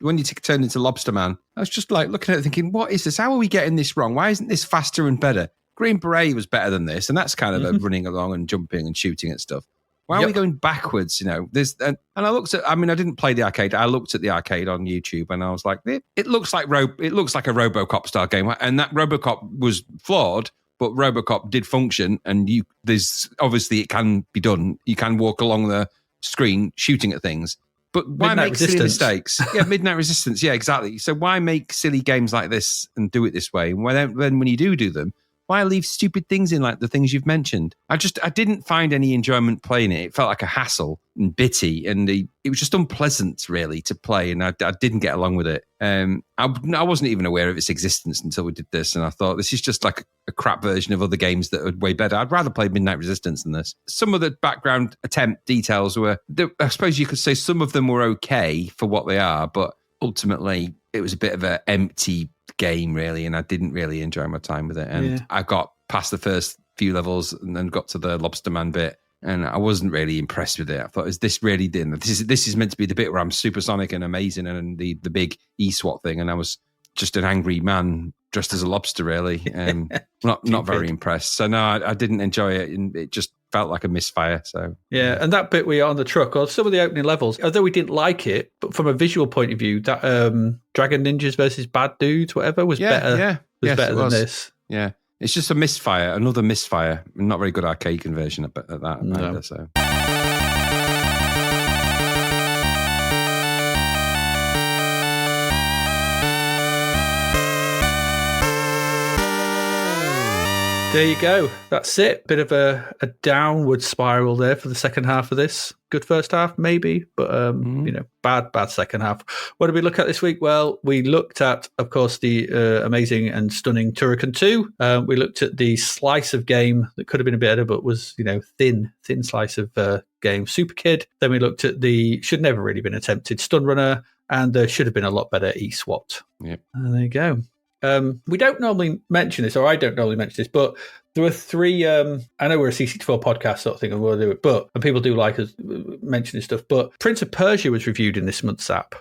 when you turn into Lobster Man, I was just like looking at it thinking, what is this? How are we getting this wrong? Why isn't this faster and better? Green Beret was better than this, and that's kind of running along and jumping and shooting at stuff. Why are Yep. we going backwards? There's and I looked at. I mean, I didn't play the arcade. I looked at the arcade on YouTube, and I was like, it looks like it looks like a RoboCop style game, and that RoboCop was flawed, but RoboCop did function, and there's obviously it can be done. You can walk along the screen shooting at things. But why Midnight make silly Resistance. mistakes? Yeah, Midnight Resistance. Yeah, exactly. So why make silly games like this and do it this way? When you do them, why leave stupid things in like the things you've mentioned? I didn't find any enjoyment playing it. It felt like a hassle and bitty, and it was just unpleasant, really, to play, and I didn't get along with it. I wasn't even aware of its existence until we did this, and I thought, this is just like a crap version of other games that are way better. I'd rather play Midnight Resistance than this. Some of the background attempt details I suppose you could say some of them were okay for what they are, but ultimately it was a bit of an empty game, really, and I didn't really enjoy my time with it. And I got past the first few levels and then got to the Lobster Man bit, and I wasn't really impressed with it. I thought, is this really didn't? This is meant to be the bit where I'm supersonic and amazing, and the big ESWAT thing, and I was just an angry man dressed as a lobster, really. Not very impressed. So no, I didn't enjoy it, and it just felt like a misfire. So Yeah, and that bit we are on the truck, or some of the opening levels, although we didn't like it, but from a visual point of view, that Dragon Ninjas versus Bad Dudes, whatever, was better. Yeah, was better than this. Yeah, it's just a misfire, another misfire. Not very good arcade conversion at that either. So. There you go. That's it. Bit of a downward spiral there for the second half of this. Good first half, maybe, but bad second half. What did we look at this week? Well, we looked at, of course, the amazing and stunning Turrican II. We looked at the slice of game that could have been a bit better, but was thin slice of game, Superkid. Then we looked at the should never really been attempted S.T.U.N Runner, and there should have been a lot better ESWAT. Yep. There you go. We don't normally mention this, or I don't normally mention this, but there were three. I know we're a C64 podcast sort of thing, and we'll do it, and people do like us mentioning stuff. But Prince of Persia was reviewed in this month's Zap.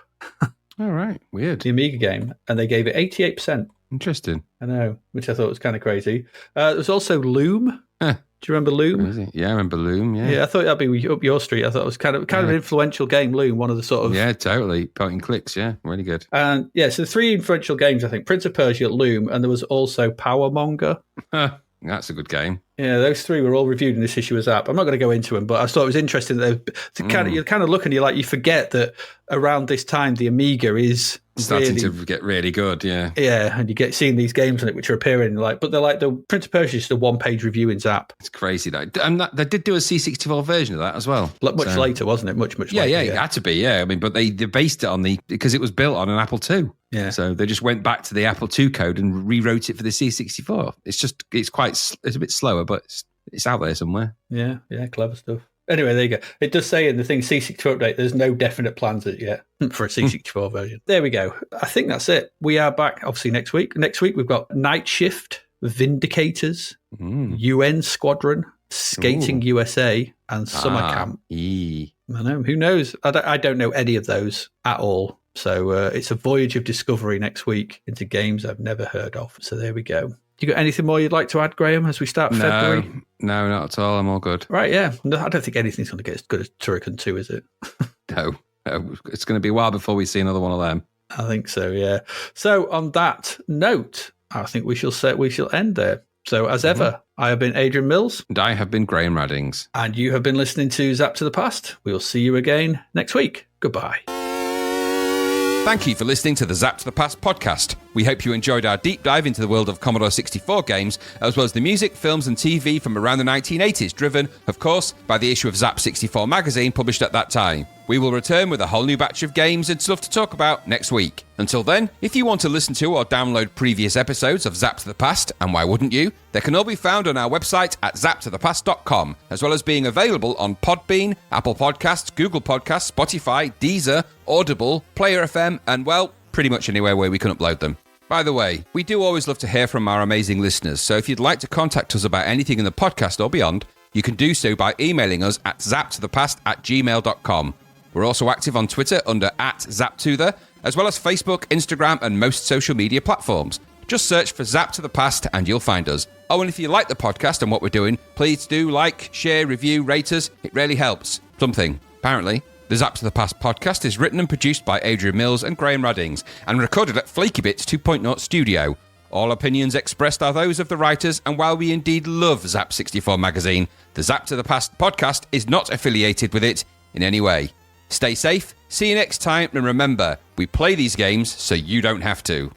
All right, weird. The Amiga game, and they gave it 88%. Interesting. I know, which I thought was kind of crazy. There was also Loom. Do you remember Loom? Crazy. Yeah, I remember Loom. Yeah, I thought that'd be up your street. I thought it was kind of an influential game, Loom, one of the sort of... Yeah, totally. Point and clicks, yeah. Really good. And so the three influential games, I think, Prince of Persia, Loom, and there was also Powermonger. That's a good game. Yeah, those three were all reviewed in this issue of Zap. I'm not going to go into them, but I thought it was interesting that you kind of look and you forget that around this time the Amiga is starting to get really good. Yeah, and you get seeing these games on it which are appearing but they're like the Prince of Persia is just a one-page review in Zap. It's crazy that they did do a C64 version of that as well. Much later, wasn't it? Much later. Yeah, it had to be. Yeah, I mean, but they based it on because it was built on an Apple II. Yeah, so they just went back to the Apple II code and rewrote it for the C64. It's a bit slower, but it's out there somewhere. Yeah, clever stuff. Anyway, there you go. It does say in the thing C64 update, there's no definite plans yet for a C64 version. There we go. I think that's it. We are back, obviously, next week. Next week, we've got Night Shift, Vindicators, UN Squadron, Skating USA, and Summer Camp. I know. Who knows? I don't know any of those at all. So it's a voyage of discovery next week into games I've never heard of. So there we go. You got anything more you'd like to add, Graham, as we start February? No, not at all. I'm all good. Right, yeah. No, I don't think anything's going to get as good as Turrican II, is it? No. It's going to be a while before we see another one of them. I think so, yeah. So on that note, I think we shall end there. So as ever, I have been Adrian Mills. And I have been Graham Raddings. And you have been listening to Zap to the Past. We'll see you again next week. Goodbye. Thank you for listening to the Zap to the Past podcast. We hope you enjoyed our deep dive into the world of Commodore 64 games, as well as the music, films and TV from around the 1980s, driven, of course, by the issue of Zap 64 magazine published at that time. We will return with a whole new batch of games and stuff to talk about next week. Until then, if you want to listen to or download previous episodes of Zap to the Past, and why wouldn't you, they can all be found on our website at zaptothepast.com, as well as being available on Podbean, Apple Podcasts, Google Podcasts, Spotify, Deezer, Audible, Player FM, and, well, pretty much anywhere where we can upload them. By the way, we do always love to hear from our amazing listeners, so if you'd like to contact us about anything in the podcast or beyond, you can do so by emailing us at zaptothepast@gmail.com. We're also active on Twitter under @ZapToThe, as well as Facebook, Instagram, and most social media platforms. Just search for Zapped to the Past and you'll find us. Oh, and if you like the podcast and what we're doing, please do like, share, review, rate us. It really helps. Something, apparently. The Zapped to the Past podcast is written and produced by Adrian Mills and Graham Raddings and recorded at Flakybits 2.0 Studio. All opinions expressed are those of the writers, and while we indeed love Zap64 magazine, the Zapped to the Past podcast is not affiliated with it in any way. Stay safe, see you next time, and remember, we play these games so you don't have to.